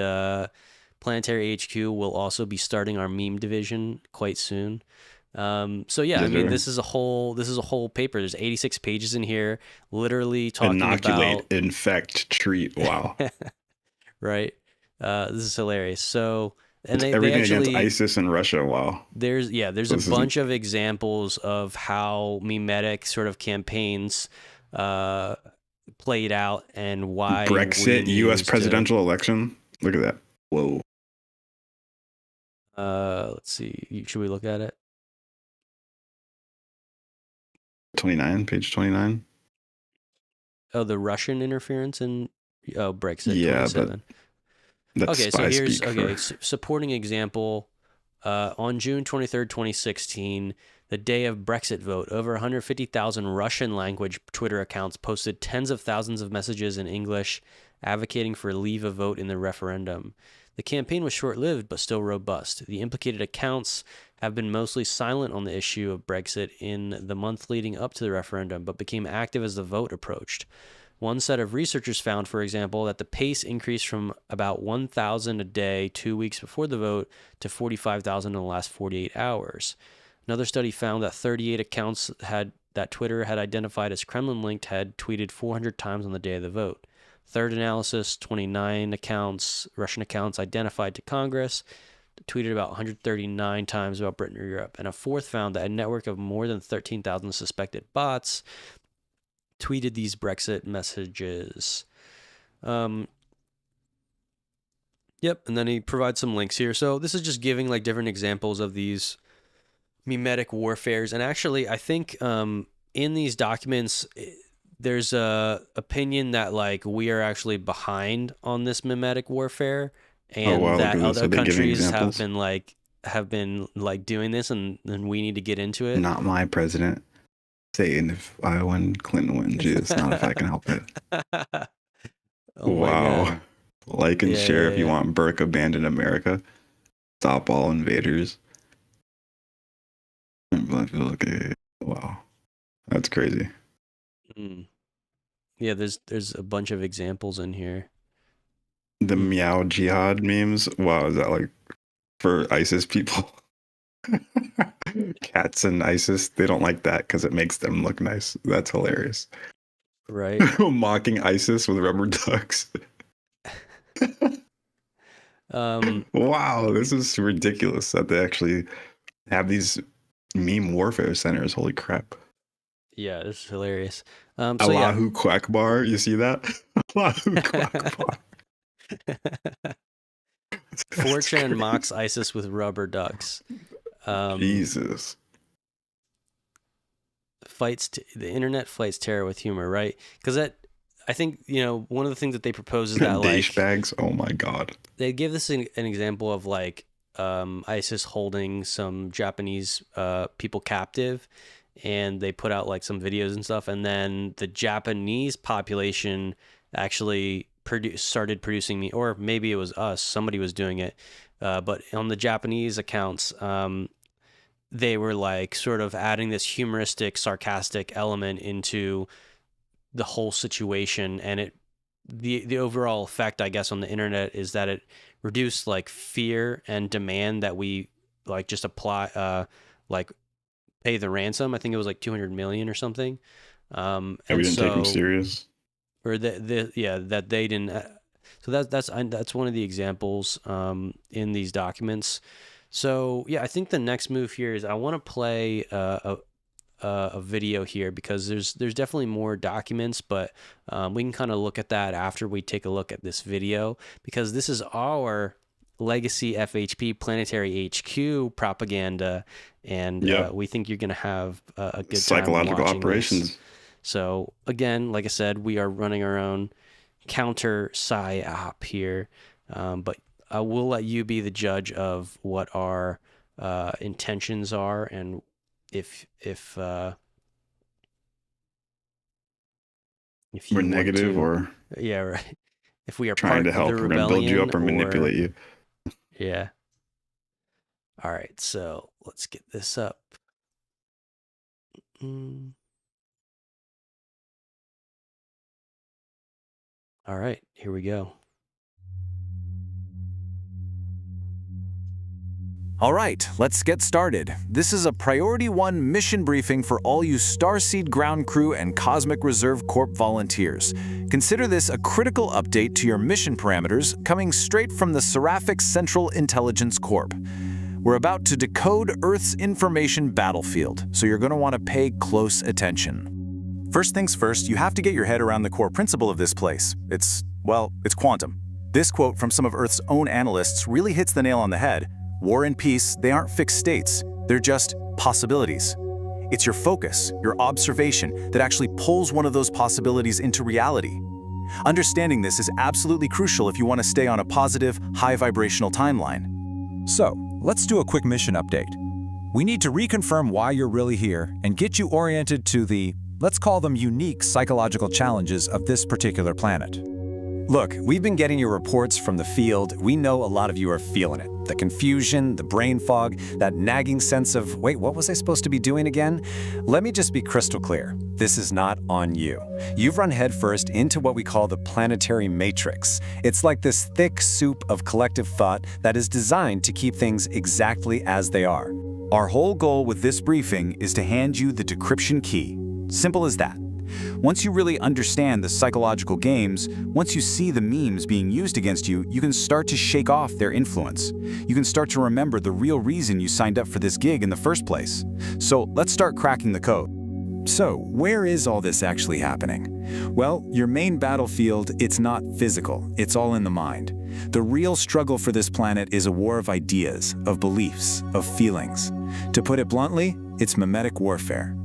Planetary HQ will also be starting our meme division quite soon. So yeah, I mean, this is a whole paper. There's 86 pages in here, literally talking Inoculate, about infect, treat. Wow. right. This is hilarious. So, and they everything actually, against ISIS and Russia. Wow. There's a bunch of examples of how Memetic sort of campaigns played out and why Brexit, U.S. presidential election. Look at that. Whoa. Let's see. Should we look at it? 29, page 29. Oh, the Russian interference in Brexit. Yeah, 27. But that's okay. So here's for... supporting example. On June 23rd, 2016, the day of Brexit vote, over 150,000 Russian language Twitter accounts posted tens of thousands of messages in English advocating for leave a vote in the referendum. The campaign was short-lived but still robust. The implicated accounts have been mostly silent on the issue of Brexit in the month leading up to the referendum, but became active as the vote approached. One set of researchers found, for example, that the pace increased from about 1,000 a day 2 weeks before the vote to 45,000 in the last 48 hours. Another study found that 38 accounts that Twitter had identified as Kremlin-linked had tweeted 400 times on the day of the vote. Third analysis, 29 accounts, Russian accounts identified to Congress, tweeted about 139 times about Britain or Europe. And a fourth found that a network of more than 13,000 suspected bots tweeted these Brexit messages. Yep, and then he provides some links here. So this is just giving like different examples of these memetic warfares. And actually, I think in these documents, there's a opinion that like we are actually behind on this memetic warfare, and that other countries have been doing this, and we need to get into it. Not my president. Saying if I win, Clinton wins. It's not if I can help it. Wow. Like and share if you want Burke abandon America. Stop all invaders. Okay. Wow. That's crazy. Yeah, there's a bunch of examples in here. The meow jihad memes. Wow, is that like for ISIS people? Cats and ISIS, they don't like that because it makes them look nice. That's hilarious. Right. Mocking ISIS with rubber ducks. Wow, this is ridiculous that they actually have these meme warfare centers. Holy crap. Yeah, this is hilarious. Allahu Quackbar, you see that? Allahu Quackbar. 4chan mocks ISIS with rubber ducks. Jesus. The internet fights terror with humor, right? Because I think, one of the things that they propose is that like bags. Oh my God. They give this an example of like ISIS holding some Japanese people captive, and they put out like some videos and stuff, and then the Japanese population actually started producing me, or maybe it was us, somebody was doing it, but on the Japanese accounts, they were like sort of adding this humoristic, sarcastic element into the whole situation, and the overall effect, I guess, on the internet is that it reduced like fear and demand that we like just apply like pay the ransom. I think it was like 200 million or something. And we didn't take them serious. Or that they didn't. So that's one of the examples in these documents. So yeah, I think the next move here is I want to play a video here because there's definitely more documents, but we can kind of look at that after we take a look at this video, because this is our legacy FHP Planetary HQ propaganda, and we think you're going to have a good psychological time operations. This. So again, like I said, we are running our own counter psyop here, but we'll let you be the judge of what our intentions are, and if we're negative or yeah, right. If we are trying to help, we're going to build you up or manipulate you. Yeah. All right, so let's get this up. All right, here we go. All right, let's get started. This is a Priority 1 mission briefing for all you Starseed Ground Crew and Cosmic Reserve Corp volunteers. Consider this a critical update to your mission parameters coming straight from the Seraphic Central Intelligence Corp. We're about to decode Earth's information battlefield, so you're going to want to pay close attention. First things first, you have to get your head around the core principle of this place. It's quantum. This quote from some of Earth's own analysts really hits the nail on the head. War and peace, they aren't fixed states. They're just possibilities. It's your focus, your observation, that actually pulls one of those possibilities into reality. Understanding this is absolutely crucial if you want to stay on a positive, high vibrational timeline. So, let's do a quick mission update. We need to reconfirm why you're really here and get you oriented to the, let's call them unique psychological challenges of this particular planet. Look, we've been getting your reports from the field. We know a lot of you are feeling it. The confusion, the brain fog, that nagging sense of, wait, what was I supposed to be doing again? Let me just be crystal clear. This is not on you. You've run headfirst into what we call the planetary matrix. It's like this thick soup of collective thought that is designed to keep things exactly as they are. Our whole goal with this briefing is to hand you the decryption key. Simple as that. Once you really understand the psychological games, once you see the memes being used against you, you can start to shake off their influence. You can start to remember the real reason you signed up for this gig in the first place. So let's start cracking the code. So, where is all this actually happening? Well, your main battlefield, it's not physical, it's all in the mind. The real struggle for this planet is a war of ideas, of beliefs, of feelings. To put it bluntly, it's memetic warfare.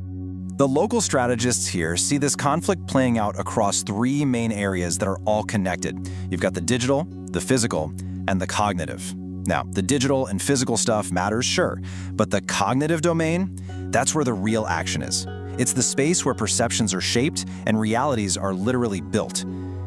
The local strategists here see this conflict playing out across three main areas that are all connected. You've got the digital, the physical, and the cognitive. Now, the digital and physical stuff matters, sure, but the cognitive domain, that's where the real action is. It's the space where perceptions are shaped and realities are literally built.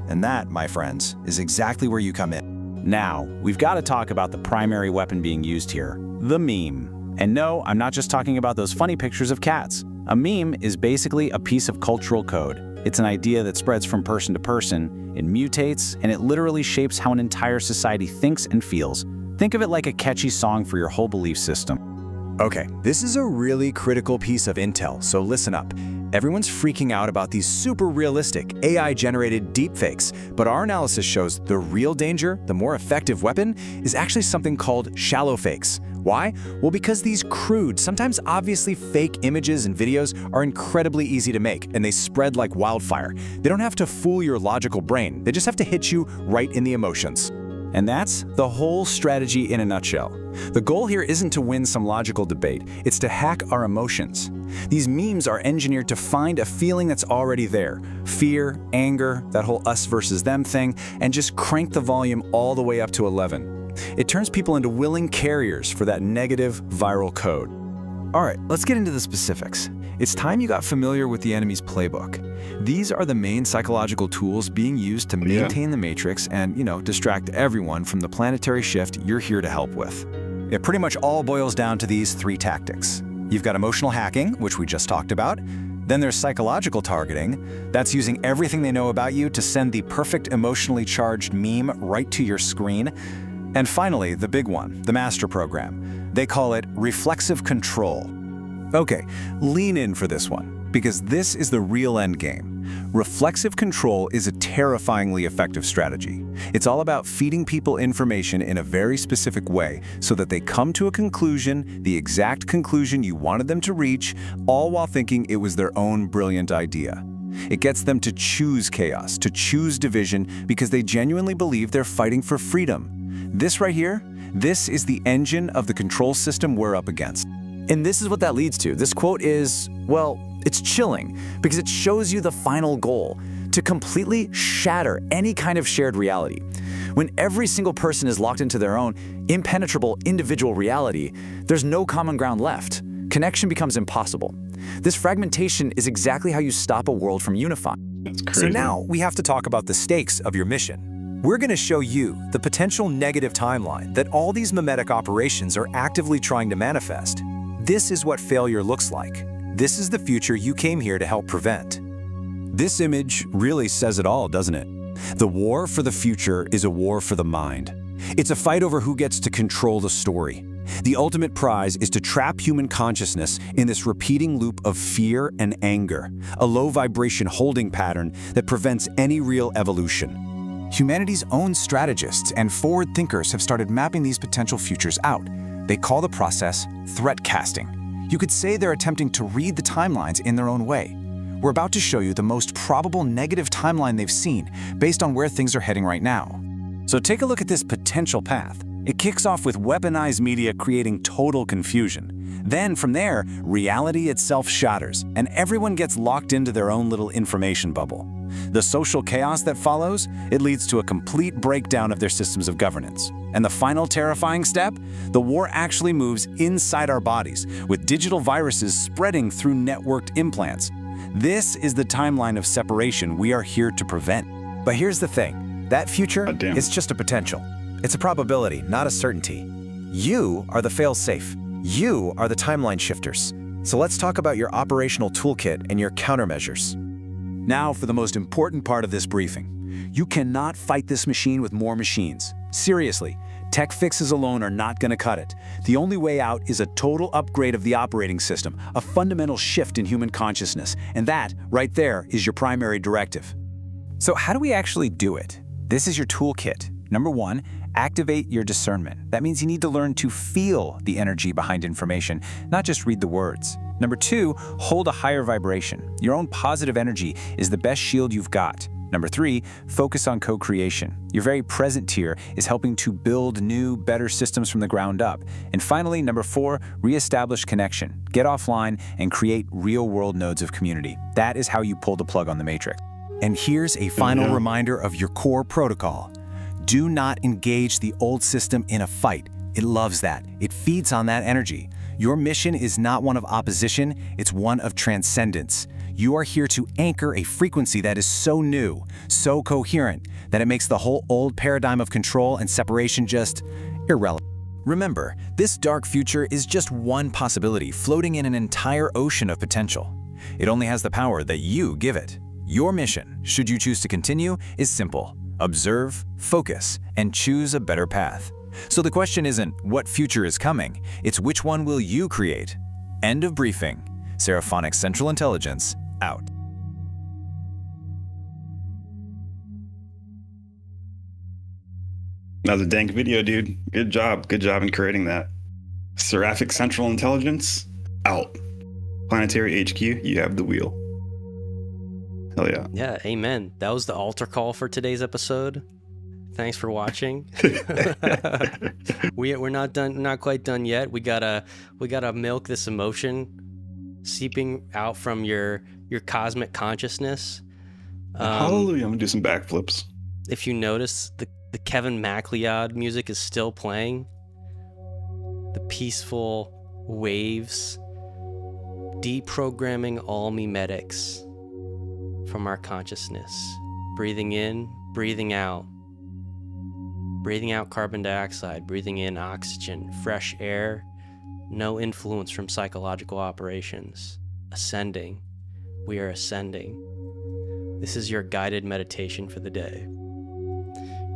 And that, my friends, is exactly where you come in. Now, we've got to talk about the primary weapon being used here, the meme. And no, I'm not just talking about those funny pictures of cats. A meme is basically a piece of cultural code. It's an idea that spreads from person to person, it mutates, and it literally shapes how an entire society thinks and feels. Think of it like a catchy song for your whole belief system. Okay, this is a really critical piece of intel, so listen up. Everyone's freaking out about these super realistic, AI-generated deepfakes, but our analysis shows the real danger, the more effective weapon, is actually something called shallow fakes. Why? Well, because these crude, sometimes obviously fake images and videos are incredibly easy to make, and they spread like wildfire. They don't have to fool your logical brain. They just have to hit you right in the emotions. And that's the whole strategy in a nutshell. The goal here isn't to win some logical debate, it's to hack our emotions. These memes are engineered to find a feeling that's already there. Fear, anger, that whole us versus them thing, and just crank the volume all the way up to 11. It turns people into willing carriers for that negative viral code. All right, let's get into the specifics. It's time you got familiar with the enemy's playbook. These are the main psychological tools being used to maintain the matrix and, distract everyone from the planetary shift you're here to help with. It pretty much all boils down to these three tactics. You've got emotional hacking, which we just talked about. Then there's psychological targeting. That's using everything they know about you to send the perfect emotionally charged meme right to your screen. And finally, the big one, the master program. They call it reflexive control. Okay, lean in for this one, because this is the real end game. Reflexive control is a terrifyingly effective strategy. It's all about feeding people information in a very specific way so that they come to a conclusion, the exact conclusion you wanted them to reach, all while thinking it was their own brilliant idea. It gets them to choose chaos, to choose division, because they genuinely believe they're fighting for freedom. This right here, this is the engine of the control system we're up against. And this is what that leads to. This quote is, well, it's chilling because it shows you the final goal, to completely shatter any kind of shared reality. When every single person is locked into their own impenetrable individual reality, there's no common ground left. Connection becomes impossible. This fragmentation is exactly how you stop a world from unifying. That's So crazy. now we have to talk about the stakes of your mission. We're going to show you the potential negative timeline that all these memetic operations are actively trying to manifest. This is what failure looks like. This is the future you came here to help prevent. This image really says it all, doesn't it? The war for the future is a war for the mind. It's a fight over who gets to control the story. The ultimate prize is to trap human consciousness in this repeating loop of fear and anger, a low vibration holding pattern that prevents any real evolution. Humanity's own strategists and forward thinkers have started mapping these potential futures out. They call the process threat casting. You could say they're attempting to read the timelines in their own way. We're about to show you the most probable negative timeline they've seen based on where things are heading right now. So take a look at this potential path. It kicks off with weaponized media creating total confusion. Then from there, reality itself shatters, and everyone gets locked into their own little information bubble. The social chaos that follows, it leads to a complete breakdown of their systems of governance. And the final terrifying step? The war actually moves inside our bodies, with digital viruses spreading through networked implants. This is the timeline of separation we are here to prevent. But here's the thing, that future is just a potential. It's a probability, not a certainty. You are the fail-safe. You are the timeline shifters. So let's talk about your operational toolkit and your countermeasures. Now for the most important part of this briefing. You cannot fight this machine with more machines. Seriously, tech fixes alone are not going to cut it. The only way out is a total upgrade of the operating system, a fundamental shift in human consciousness, and that, right there, is your primary directive. So how do we actually do it? This is your toolkit. Number 1, activate your discernment. That means you need to learn to feel the energy behind information, not just read the words. Number 2, hold a higher vibration. Your own positive energy is the best shield you've got. Number 3, focus on co-creation. Your very present tier is helping to build new, better systems from the ground up. And finally, number 4, reestablish connection. Get offline and create real-world nodes of community. That is how you pull the plug on the matrix. And here's a final reminder of your core protocol. Do not engage the old system in a fight. It loves that. It feeds on that energy. Your mission is not one of opposition, it's one of transcendence. You are here to anchor a frequency that is so new, so coherent, that it makes the whole old paradigm of control and separation just irrelevant. Remember, this dark future is just one possibility floating in an entire ocean of potential. It only has the power that you give it. Your mission, should you choose to continue, is simple. Observe, focus, and choose a better path. So the question isn't what future is coming, it's which one will you create? End of briefing. Seraphonic Central Intelligence, out. Another dank video, dude. Good job. Good job in creating that. Seraphic Central Intelligence, out. Planetary HQ, you have the wheel. Hell yeah. Yeah, amen. That was the altar call for today's episode. Thanks for watching. We're not done, not quite done yet. We gotta milk this emotion seeping out from your cosmic consciousness. Hallelujah, I'm gonna do some backflips. If you notice, the Kevin MacLeod music is still playing. The peaceful waves, deprogramming all memetics from our consciousness. Breathing in, breathing out. Breathing out carbon dioxide, breathing in oxygen, fresh air, no influence from psychological operations. Ascending. We are ascending. This is your guided meditation for the day.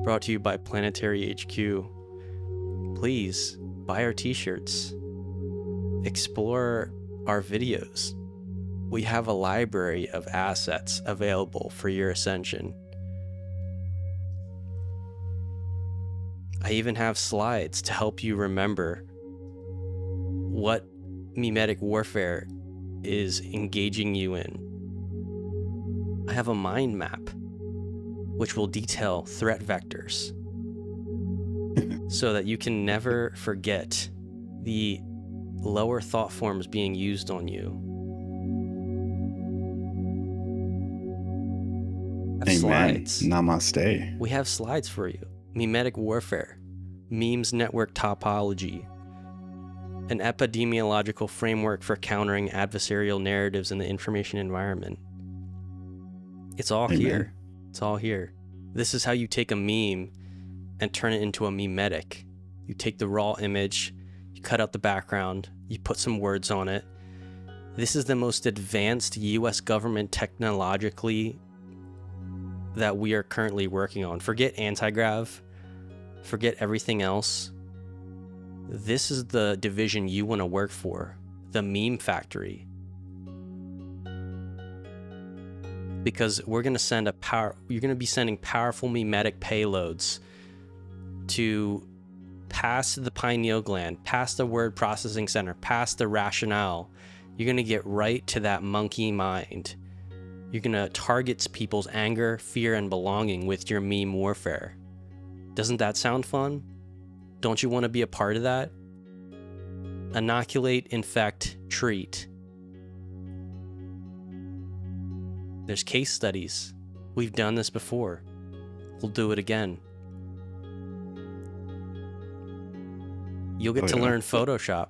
Brought to you by Planetary HQ. Please buy our t-shirts. Explore our videos. We have a library of assets available for your ascension. I even have slides to help you remember what memetic warfare is engaging you in. I have a mind map which will detail threat vectors so that you can never forget the lower thought forms being used on you. Amen. Slides. Namaste. We have slides for you. Memetic warfare, memes network topology, an epidemiological framework for countering adversarial narratives in the information environment. It's all here. It's all here. This is how you take a meme and turn it into a memetic. You take the raw image, you cut out the background, you put some words on it. This is the most advanced US government technologically that we are currently working on. Forget anti-grav, forget everything else. This is the division you want to work for, the meme factory. Because we're going to send you're going to be sending powerful memetic payloads to pass the pineal gland, past the word processing center, past the rationale. You're going to get right to that monkey mind. You're going to target people's anger, fear, and belonging with your meme warfare. Doesn't that sound fun? Don't you want to be a part of that? Inoculate, infect, treat. There's case studies. We've done this before. We'll do it again. You'll get to learn Photoshop.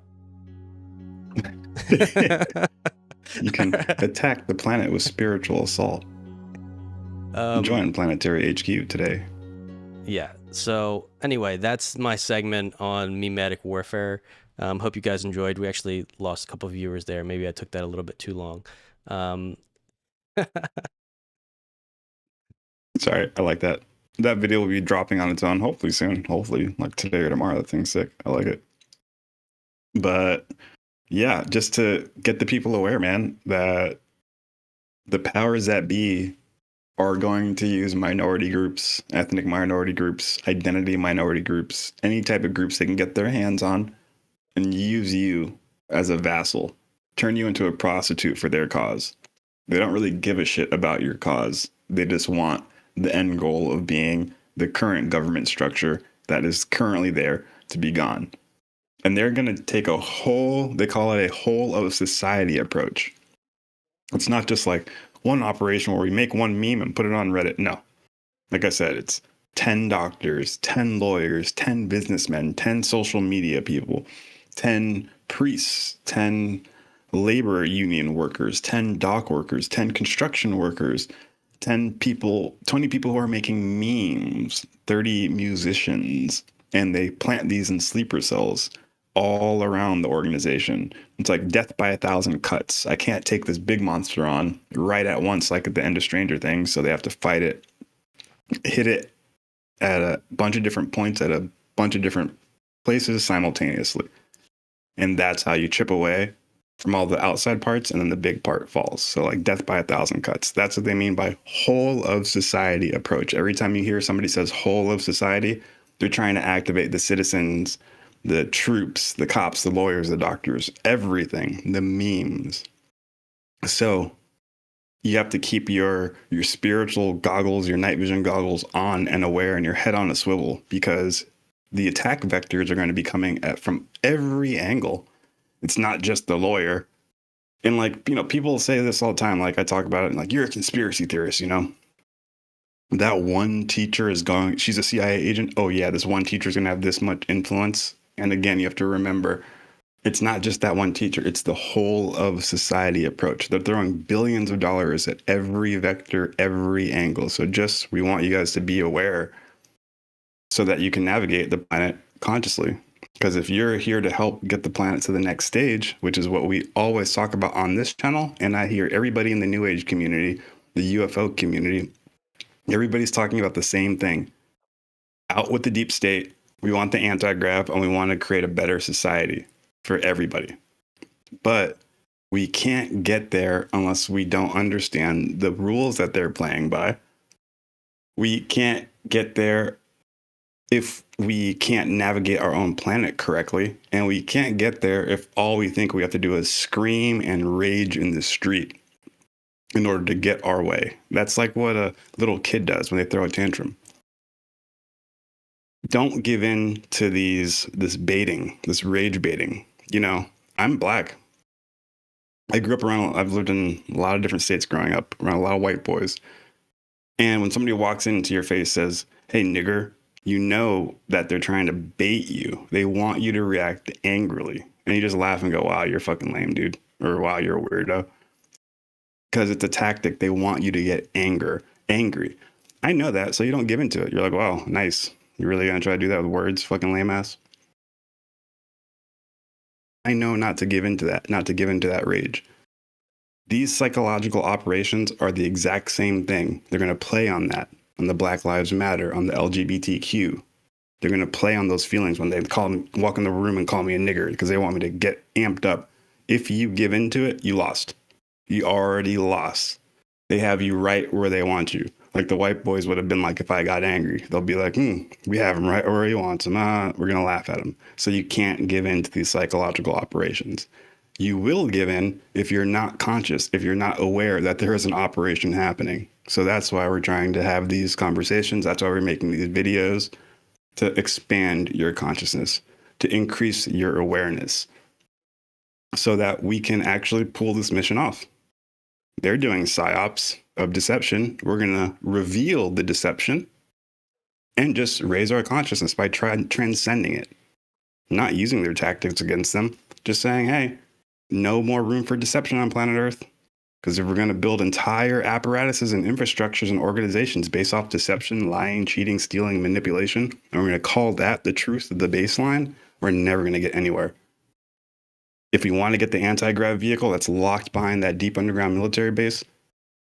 You can attack the planet with spiritual assault. Join Planetary HQ today. Yeah. So anyway, that's my segment on memetic warfare. Hope you guys enjoyed. We actually lost a couple of viewers there. Maybe I took that a little bit too long. Sorry, I like that. That video will be dropping on its own hopefully soon. Hopefully, like today or tomorrow. That thing's sick. I like it. But yeah, just to get the people aware, man, that the powers that be are going to use minority groups, ethnic minority groups, identity minority groups, any type of groups they can get their hands on, and use you as a vassal, turn you into a prostitute for their cause. They don't really give a shit about your cause. They just want the end goal of being the current government structure that is currently there to be gone. And they're going to take a whole, they call it a whole of society approach. It's not just like one operation where we make one meme and put it on Reddit. No. Like I said, it's 10 doctors, 10 lawyers, 10 businessmen, 10 social media people, 10 priests, 10 labor union workers, 10 dock workers, 10 construction workers, 10 people, 20 people who are making memes, 30 musicians, and they plant these in sleeper cells all around the organization. It's like death by 1,000 cuts. I can't take this big monster on right at once, like at the end of Stranger Things, so they have to fight it, hit it at a bunch of different points at a bunch of different places simultaneously. And that's how you chip away from all the outside parts, and then the big part falls. So like death by 1,000 cuts. That's what they mean by whole of society approach. Every time you hear somebody says whole of society, they're trying to activate the citizens, the troops, the cops, the lawyers, the doctors, everything, the memes. So you have to keep your spiritual goggles, your night vision goggles on and aware, and your head on a swivel, because the attack vectors are going to be coming from every angle. It's not just the lawyer. And like, you know, people say this all the time. Like I talk about it and like, you're a conspiracy theorist, you know? That one teacher is going, she's a CIA agent. Oh yeah, this one teacher is going to have this much influence. And again, you have to remember, it's not just that one teacher. It's the whole of society approach. They're throwing billions of dollars at every vector, every angle. So just, we want you guys to be aware so that you can navigate the planet consciously. Because if you're here to help get the planet to the next stage, which is what we always talk about on this channel, and I hear everybody in the New Age community, the UFO community, everybody's talking about the same thing. Out with the deep state. We want the anti-grav, and we want to create a better society for everybody. But we can't get there unless we don't understand the rules that they're playing by. We can't get there if we can't navigate our own planet correctly, and we can't get there if all we think we have to do is scream and rage in the street in order to get our way. That's like what a little kid does when they throw a tantrum. Don't give in to this baiting, this rage baiting. You know, I'm black. I grew up I've lived in a lot of different states growing up, around a lot of white boys. And when somebody walks into your face, says, "Hey, nigger," you know that they're trying to bait you. They want you to react angrily. And you just laugh and go, wow, you're fucking lame, dude. Or wow, you're a weirdo. Because it's a tactic. They want you to get angry. I know that, so you don't give into it. You're like, wow, nice. You really gonna try to do that with words, fucking lame ass? I know not to give into that rage. These psychological operations are the exact same thing. They're gonna play on that, on the Black Lives Matter, on the LGBTQ. They're gonna play on those feelings when they walk in the room and call me a nigger because they want me to get amped up. If you give into it, you lost. You already lost. They have you right where they want you. Like the white boys would have been like if I got angry. They'll be like, we have him right where he wants him. We're going to laugh at him. So you can't give in to these psychological operations. You will give in if you're not conscious, if you're not aware that there is an operation happening. So that's why we're trying to have these conversations. That's why we're making these videos, to expand your consciousness, to increase your awareness, so that we can actually pull this mission off. They're doing psyops of deception. We're going to reveal the deception and just raise our consciousness by transcending it. Not using their tactics against them, just saying, hey, no more room for deception on planet Earth. Because if we're going to build entire apparatuses and infrastructures and organizations based off deception, lying, cheating, stealing, manipulation, and we're going to call that the truth of the baseline, we're never going to get anywhere. If we want to get the anti-grav vehicle that's locked behind that deep underground military base,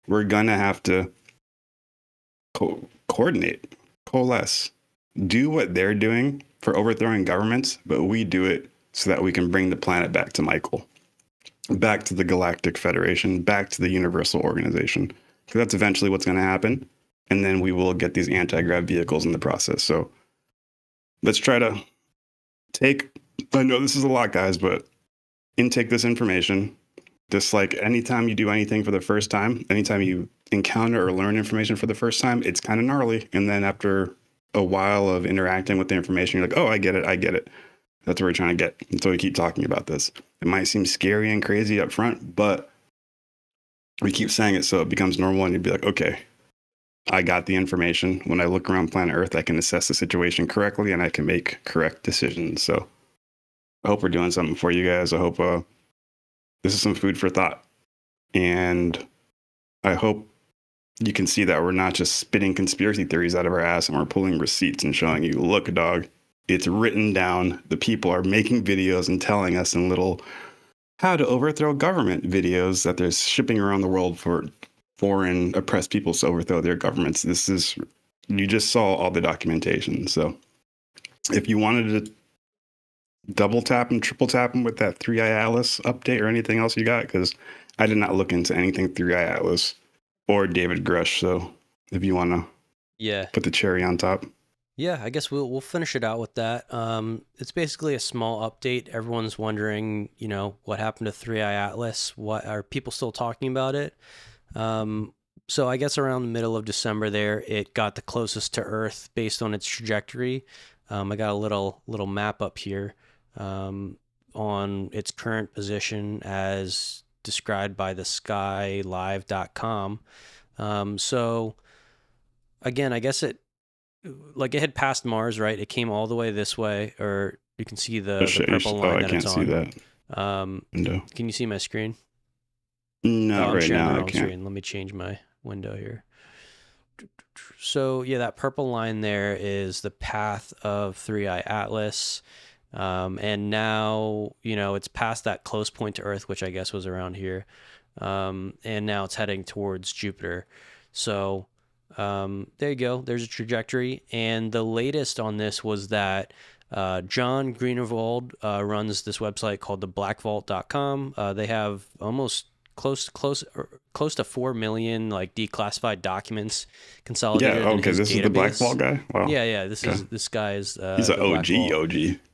we're going to have to coordinate, coalesce, do what they're doing for overthrowing governments, but we do it so that we can bring the planet back to Michael, back to the Galactic Federation, back to the Universal Organization. Because that's eventually what's going to happen. And then we will get these anti-grav vehicles in the process. So let's try to I know this is a lot, guys, but intake this information. Just like anytime you do anything for the first time, anytime you encounter or learn information for the first time, it's kind of gnarly. And then after a while of interacting with the information, you're like, oh, I get it. That's what we're trying to get. And so we keep talking about this. It might seem scary and crazy up front, but we keep saying it so it becomes normal, and you'd be like, okay, I got the information. When I look around planet Earth, I can assess the situation correctly and I can make correct decisions. So I hope we're doing something for you guys. I hope this is some food for thought. And I hope you can see that we're not just spitting conspiracy theories out of our ass, and we're pulling receipts and showing you, look, dog, it's written down. The people are making videos and telling us in little how to overthrow government videos that they're shipping around the world for foreign oppressed peoples to overthrow their governments. You just saw all the documentation. So if you wanted to double tap and triple tap them with that 3i Atlas update or anything else you got, because I did not look into anything 3i Atlas or David Grush. So if you want to put the cherry on top. Yeah, I guess we'll finish it out with that. It's basically a small update. Everyone's wondering, what happened to 3i Atlas? What are people still talking about it? So I guess around the middle of December there, it got the closest to Earth based on its trajectory. I got a little map up here on its current position as described by the skylive.com. So again, I guess it had passed Mars, right? It came all the way this way, or you can see the purple line that it's on. I can't see that. Window. Can you see my screen? No, right now I can't. Screen. Let me change my window here. So yeah, that purple line there is the path of 3i Atlas. And now, it's past that close point to Earth, which I guess was around here. And now it's heading towards Jupiter. So there you go. There's a trajectory. And the latest on this was that John Greenewald runs this website called theblackvault.com. They have almost close to 4 million declassified documents consolidated. Yeah, okay, this is the Black Vault guy? Wow. Yeah, this guy is he's an OG.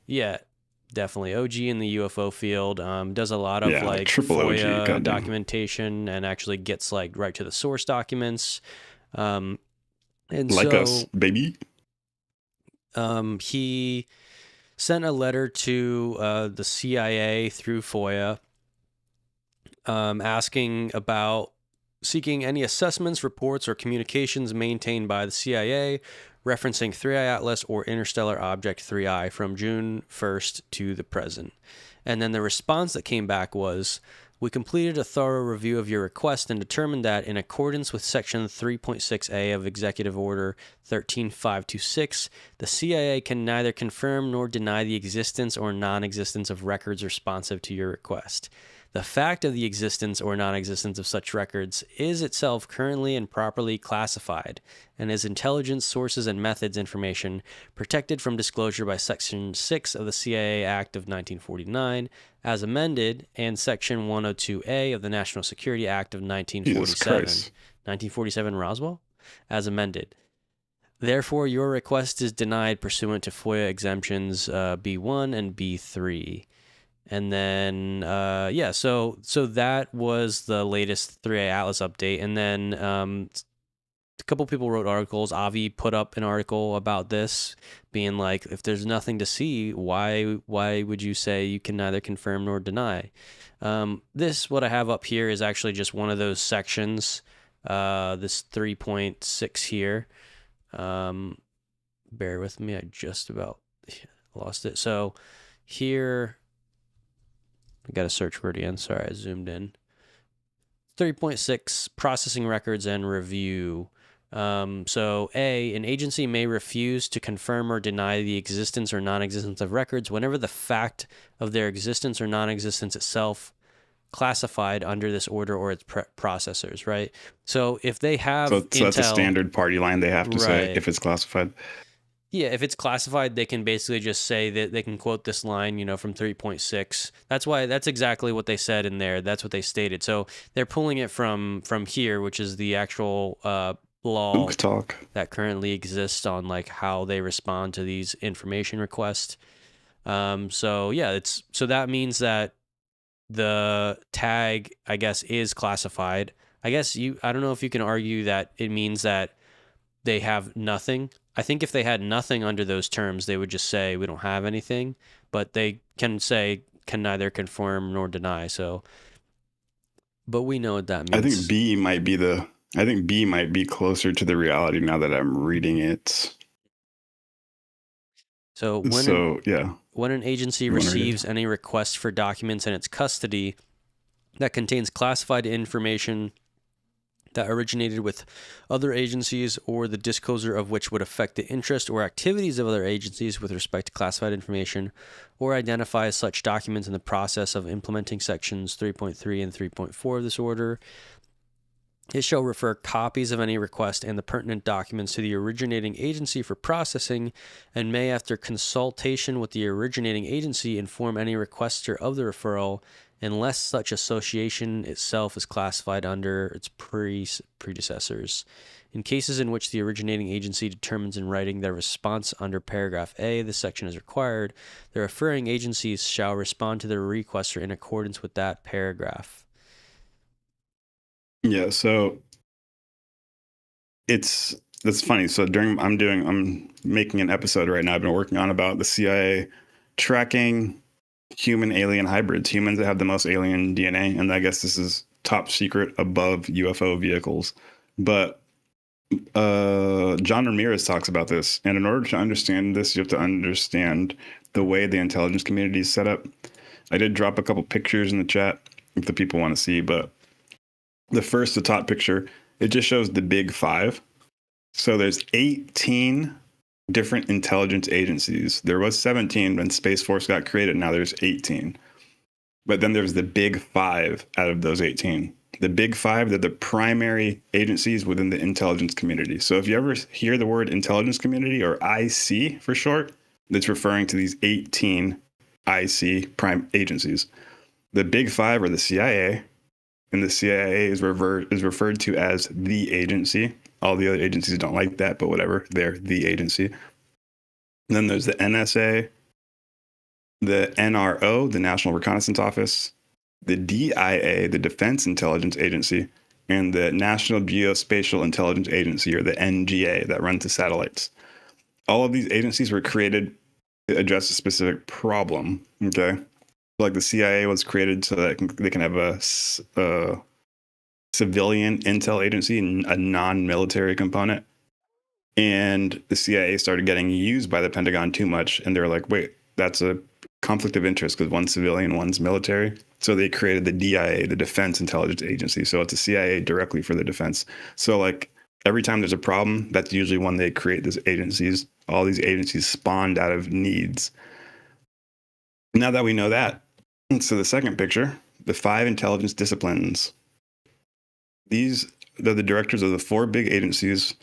Yeah, definitely OG in the UFO field. Does a lot of triple FOIA OG, documentation, and actually gets right to the source documents. And like so, us, baby. He sent a letter to the CIA through FOIA, asking about seeking any assessments, reports, or communications maintained by the CIA referencing 3i Atlas or Interstellar Object 3i from June 1st to the present. And then the response that came back was, we completed a thorough review of your request and determined that, in accordance with Section 3.6a of Executive Order 13526, the CIA can neither confirm nor deny the existence or non-existence of records responsive to your request. The fact of the existence or non-existence of such records is itself currently and properly classified, and is intelligence sources and methods information protected from disclosure by Section 6 of the CIA Act of 1949, as amended, and Section 102A of the National Security Act of 1947. 1947 Roswell? As amended. Therefore, your request is denied pursuant to FOIA exemptions B1 and B3. And then, so that was the latest 3A Atlas update. And then a couple people wrote articles. Avi put up an article about this, being like, if there's nothing to see, why would you say you can neither confirm nor deny? What I have up here is actually just one of those sections, this 3.6 here. Bear with me, I just about lost it. So here... I got to search word again. Sorry, I zoomed in. 3.6, processing records and review. So A, an agency may refuse to confirm or deny the existence or non-existence of records whenever the fact of their existence or non-existence itself classified under this order or its processors, right? So if they have so that's a standard party line they have to say if it's classified. Yeah, if it's classified, they can basically just say that they can quote this line, from 3.6. That's exactly what they said in there. That's what they stated. So they're pulling it from here, which is the actual law that currently exists on like how they respond to these information requests. So that means that the tag, I guess, is classified. I don't know if you can argue that it means that they have nothing. I think if they had nothing under those terms, they would just say we don't have anything, but they can say can neither confirm nor deny. So, but we know what that means. I think B might be closer to the reality now that I'm reading it. So when an agency receives any request for documents in its custody that contains classified information that originated with other agencies or the disclosure of which would affect the interest or activities of other agencies with respect to classified information, or identifies such documents in the process of implementing sections 3.3 and 3.4 of this order, it shall refer copies of any request and the pertinent documents to the originating agency for processing, and may, after consultation with the originating agency, inform any requester of the referral, unless such association itself is classified under its predecessors. In cases in which the originating agency determines in writing their response under paragraph A, this section is required, the referring agencies shall respond to the requester in accordance with that paragraph. Yeah, so that's funny. So I'm making an episode right now I've been working on about the CIA tracking human alien hybrids, humans that have the most alien DNA, and I guess this is top secret above UFO vehicles. But John Ramirez talks about this, and in order to understand this, you have to understand the way the intelligence community is set up. I did drop a couple pictures in the chat if the people want to see, but the top picture, it just shows the big five. So there's 18 different intelligence agencies. There was 17 when Space Force got created. Now there's 18. But then there's the big five out of those 18. The big five, they're the primary agencies within the intelligence community. So if you ever hear the word intelligence community, or IC for short, that's referring to these 18 IC prime agencies. The big five are the CIA, and the CIA is referred to as the agency. All the other agencies don't like that, but whatever, they're the agency. And then there's the NSA, the NRO, the National Reconnaissance Office, the DIA, the Defense Intelligence Agency, and the National Geospatial Intelligence Agency, or the NGA, that runs the satellites. All of these agencies were created to address a specific problem, okay? Like the CIA was created so that they can have a civilian intel agency and a non-military component. And the CIA started getting used by the Pentagon too much. And they were like, wait, that's a conflict of interest because one's civilian, one's military. So they created the DIA, the Defense Intelligence Agency. So it's a CIA directly for the defense. So like every time there's a problem, that's usually when they create these agencies. All these agencies spawned out of needs. Now that we know that, so the second picture, the 5 intelligence disciplines. These are the directors of the 4 big agencies,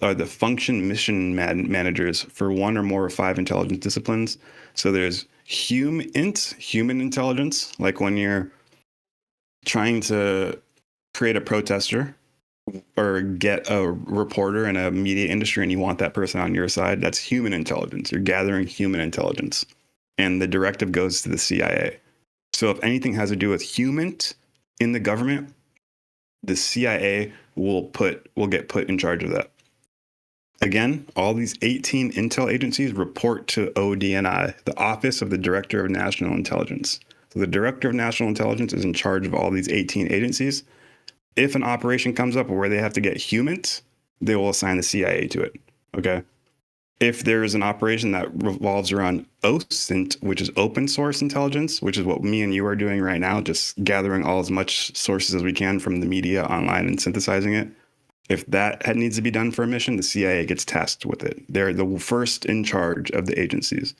are the function mission managers for 1 or more of 5 intelligence disciplines. So there's human intelligence, like when you're trying to create a protester or get a reporter in a media industry and you want that person on your side, that's human intelligence. You're gathering human intelligence. And the directive goes to the CIA. So if anything has to do with human in the government, the CIA will get put in charge of that. Again, all these 18 intel agencies report to ODNI, the Office of the Director of National Intelligence. So the Director of National Intelligence is in charge of all these 18 agencies. If an operation comes up where they have to get humans, they will assign the CIA to it. Okay. If there is an operation that revolves around OSINT, which is open source intelligence, which is what me and you are doing right now, just gathering all as much sources as we can from the media online and synthesizing it. If that needs to be done for a mission, the CIA gets tasked with it. They're the first in charge of the agencies.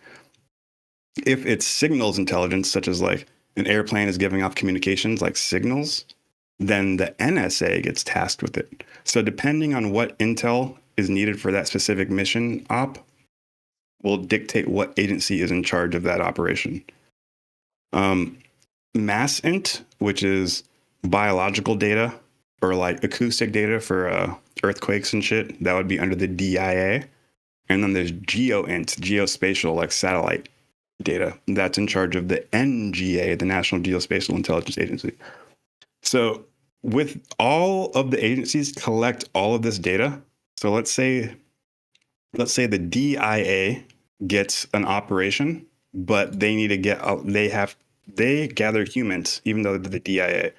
If it's signals intelligence, such as like an airplane is giving off communications like signals, then the NSA gets tasked with it. So depending on what intel is needed for that specific mission op will dictate what agency is in charge of that operation. MassInt, which is biological data or like acoustic data for earthquakes and shit, that would be under the DIA. And then there's GeoInt, geospatial, like satellite data. That's in charge of the NGA, the National Geospatial Intelligence Agency. So with all of the agencies collect all of this data. So let's say the DIA gets an operation, but they need to get they gather humans, even though they're the DIA.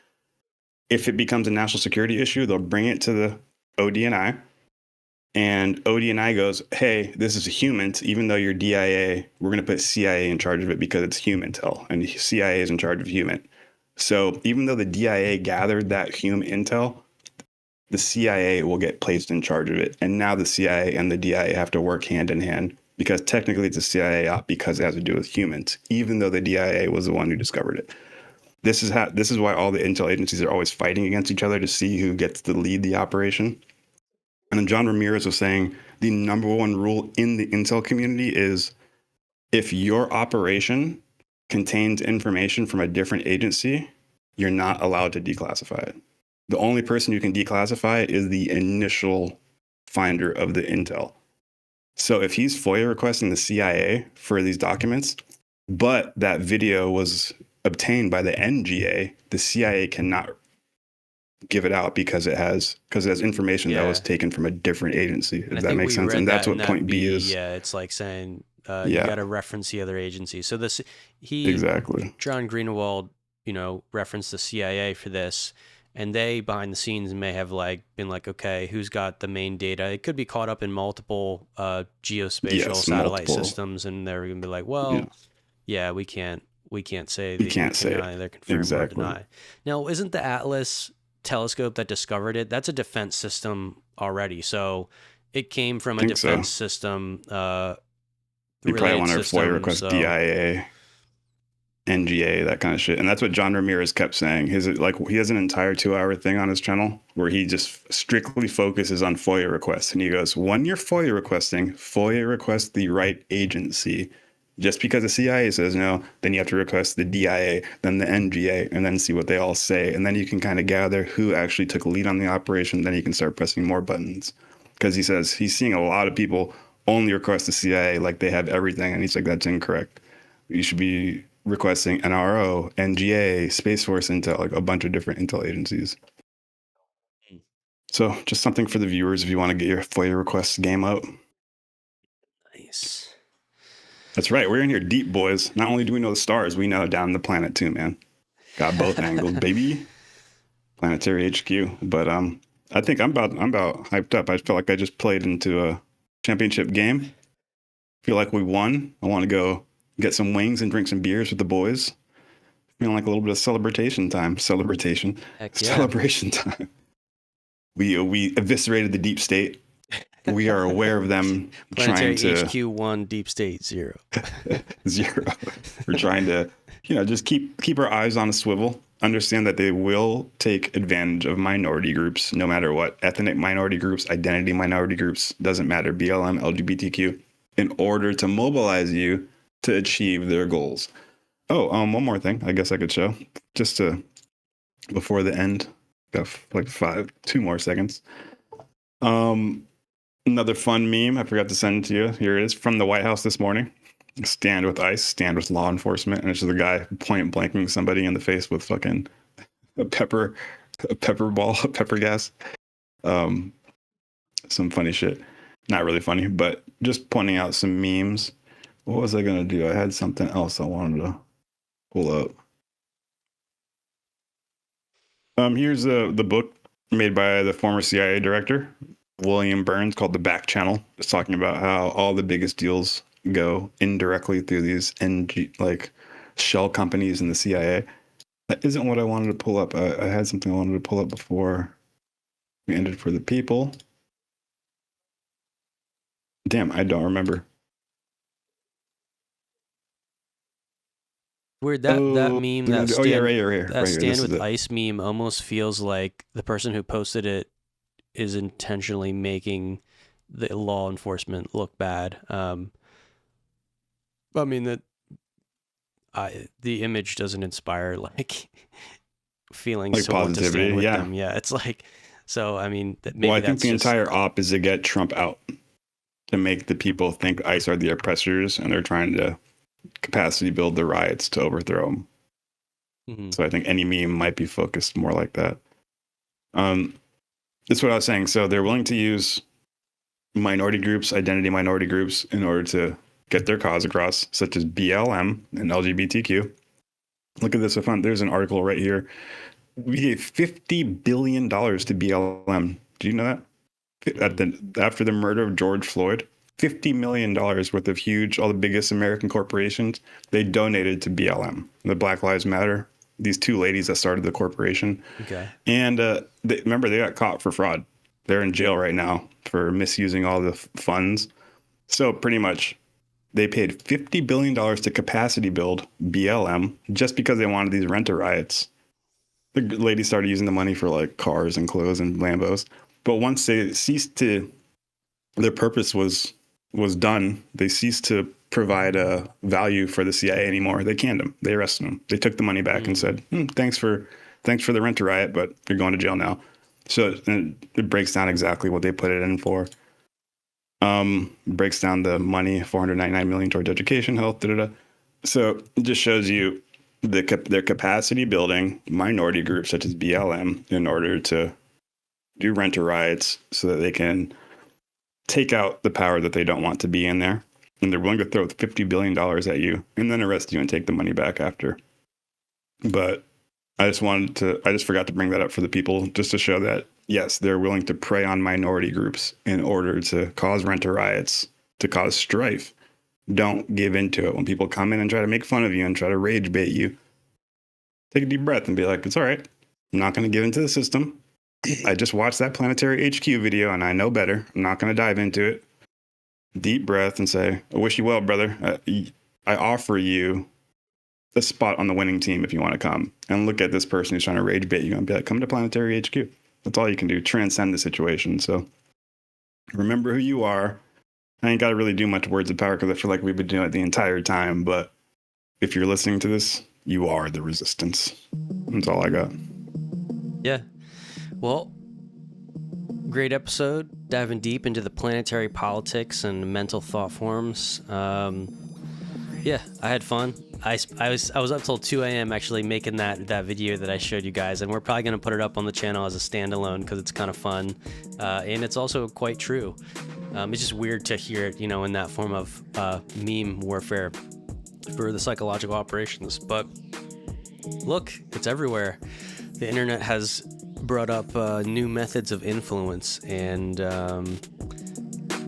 If it becomes a national security issue, they'll bring it to the ODNI, and ODNI goes, hey, this is a human, even though you're DIA, we're going to put CIA in charge of it because it's human intel, and CIA is in charge of human. So even though the DIA gathered that human intel, the CIA will get placed in charge of it. And now the CIA and the DIA have to work hand in hand because technically it's a CIA op because it has to do with humans, even though the DIA was the one who discovered it. This is why all the intel agencies are always fighting against each other to see who gets to lead the operation. And then John Ramirez was saying the number one rule in the intel community is if your operation contains information from a different agency, you're not allowed to declassify it. The only person who can declassify is the initial finder of the intel. So if he's FOIA requesting the CIA for these documents, but that video was obtained by the NGA, the CIA cannot give it out because it has information that was taken from a different agency. If that makes sense. And that's what point B is. Yeah, it's like saying you got to reference the other agency. So exactly. John Greenewald, referenced the CIA for this. And they, behind the scenes, may have been like, okay, who's got the main data? It could be caught up in multiple geospatial satellite systems, and they're gonna be like, well, we can't say they can't say either confirm or deny. Now, isn't the Atlas telescope that discovered it? That's a defense system already, so it came from a defense system. You probably want to FOIA request DIA. NGA, that kind of shit. And that's what John Ramirez kept saying. He has an entire 2-hour thing on his channel where he just strictly focuses on FOIA requests. And he goes, when you're FOIA requesting, FOIA request the right agency. Just because the CIA says no, then you have to request the DIA, then the NGA, and then see what they all say. And then you can kind of gather who actually took lead on the operation. Then you can start pressing more buttons. Because he says he's seeing a lot of people only request the CIA like they have everything. And he's like, that's incorrect. You should be requesting NRO, NGA, Space Force Intel, like a bunch of different intel agencies. So just something for the viewers if you want to get your FOIA requests game up. Nice. That's right. We're in here deep, boys. Not only do we know the stars, we know down the planet too, man. Got both angles, baby. Planetary HQ. But I think I'm about hyped up. I feel like I just played into a championship game. Feel like we won. I want to go get some wings and drink some beers with the boys. Feeling like a little bit of celebration time. Heck yeah. Celebration time. We eviscerated the deep state. We are aware of them Planetary trying to HQ 1, Deep State 0. 0. We're trying to, just keep our eyes on a swivel. Understand that they will take advantage of minority groups, no matter what. Ethnic minority groups, identity minority groups, doesn't matter. BLM, LGBTQ, in order to mobilize you to achieve their goals. Oh, one more thing. I guess I could show just before the end. Got like 2 more seconds. Another fun meme I forgot to send to you. Here it is from the White House this morning. Stand with ICE, stand with law enforcement. And it's just a guy point blanking somebody in the face with fucking a pepper gas. Some funny shit. Not really funny, but just pointing out some memes. What was I going to do? I had something else I wanted to pull up. Here's the book made by the former CIA director, William Burns, called The Back Channel. It's talking about how all the biggest deals go indirectly through these shell companies in the CIA. That isn't what I wanted to pull up. I had something I wanted to pull up before we ended for the people. Damn, I don't remember. Weird that meme, that stand, right here. That right stand here. with ICE meme almost feels like the person who posted it is intentionally making the law enforcement look bad. I mean the image doesn't inspire feelings to want to stand with them. Yeah, it's like, so I mean, maybe I think the entire op is to get Trump out, to make the people think ICE are the oppressors, and they're trying to capacity build the riots to overthrow them. Mm-hmm. So I think any meme might be focused more like that. That's what I was saying. So they're willing to use minority groups, identity minority groups, in order to get their cause across, such as BLM and LGBTQ. Look at this. There's an article right here. We gave $50 billion to BLM. Do you know that? After the murder of George Floyd, $50 million worth of all the biggest American corporations, they donated to BLM, the Black Lives Matter. These 2 ladies that started the corporation. Okay. And remember, they got caught for fraud. They're in jail right now for misusing all the funds. So pretty much, they paid $50 billion to capacity build BLM just because they wanted these rent-a riots. The ladies started using the money for cars and clothes and Lambos. But once they ceased to, their purpose was done, they ceased to provide a value for the CIA anymore. They canned them. They arrested them. They took the money back and said, thanks for the rent-a riot, but you're going to jail now. So it breaks down exactly what they put it in for. Breaks down the money, $499 million towards education, health, So it just shows you their capacity building minority groups such as BLM in order to do rent-a riots so that they can take out the power that they don't want to be in there. And they're willing to throw $50 billion at you and then arrest you and take the money back after. But I just forgot to bring that up for the people, just to show that, yes, they're willing to prey on minority groups in order to cause rent-a riots, to cause strife. Don't give into it. When people come in and try to make fun of you and try to rage bait you, take a deep breath and be like, it's all right. I'm not going to give into the system. I just watched that Planetary HQ video and I know better. I'm not going to dive into it. Deep breath and say, I wish you well, brother. I offer you a spot on the winning team if you want to come. And look at this person who's trying to rage bait you and be like, come to Planetary HQ. That's all you can do. Transcend the situation. So remember who you are. I ain't got to really do much words of power because I feel like we've been doing it the entire time. But if you're listening to this, you are the resistance. That's all I got. Yeah. Well, great episode, diving deep into the planetary politics and mental thought forms. Yeah, I had fun. I was up till 2 a.m. actually making that video that I showed you guys, and we're probably going to put it up on the channel as a standalone because it's kind of fun, and it's also quite true. It's just weird to hear it, in that form of meme warfare for the psychological operations. But look, it's everywhere. The internet has brought up new methods of influence, and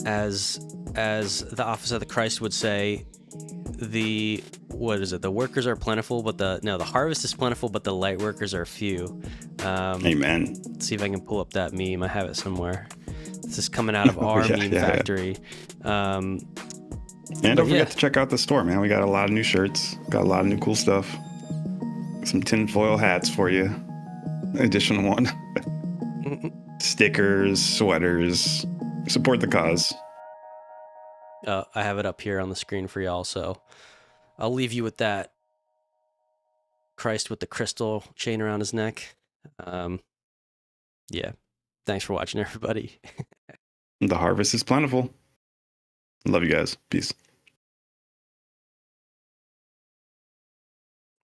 as the Office of the Christ would say, the workers are plentiful, but the harvest is plentiful, but the light workers are few. Amen. Let's see if I can pull up that meme. I have it somewhere. This is coming out of our meme factory. And don't forget to check out the store, man. We got a lot of new shirts, got a lot of new cool stuff. Some tinfoil hats for you. Additional one. Stickers, sweaters. Support the cause. I have it up here on the screen for y'all, so I'll leave you with that. Christ with the crystal chain around his neck. Yeah. Thanks for watching, everybody. The harvest is plentiful. Love you guys. Peace.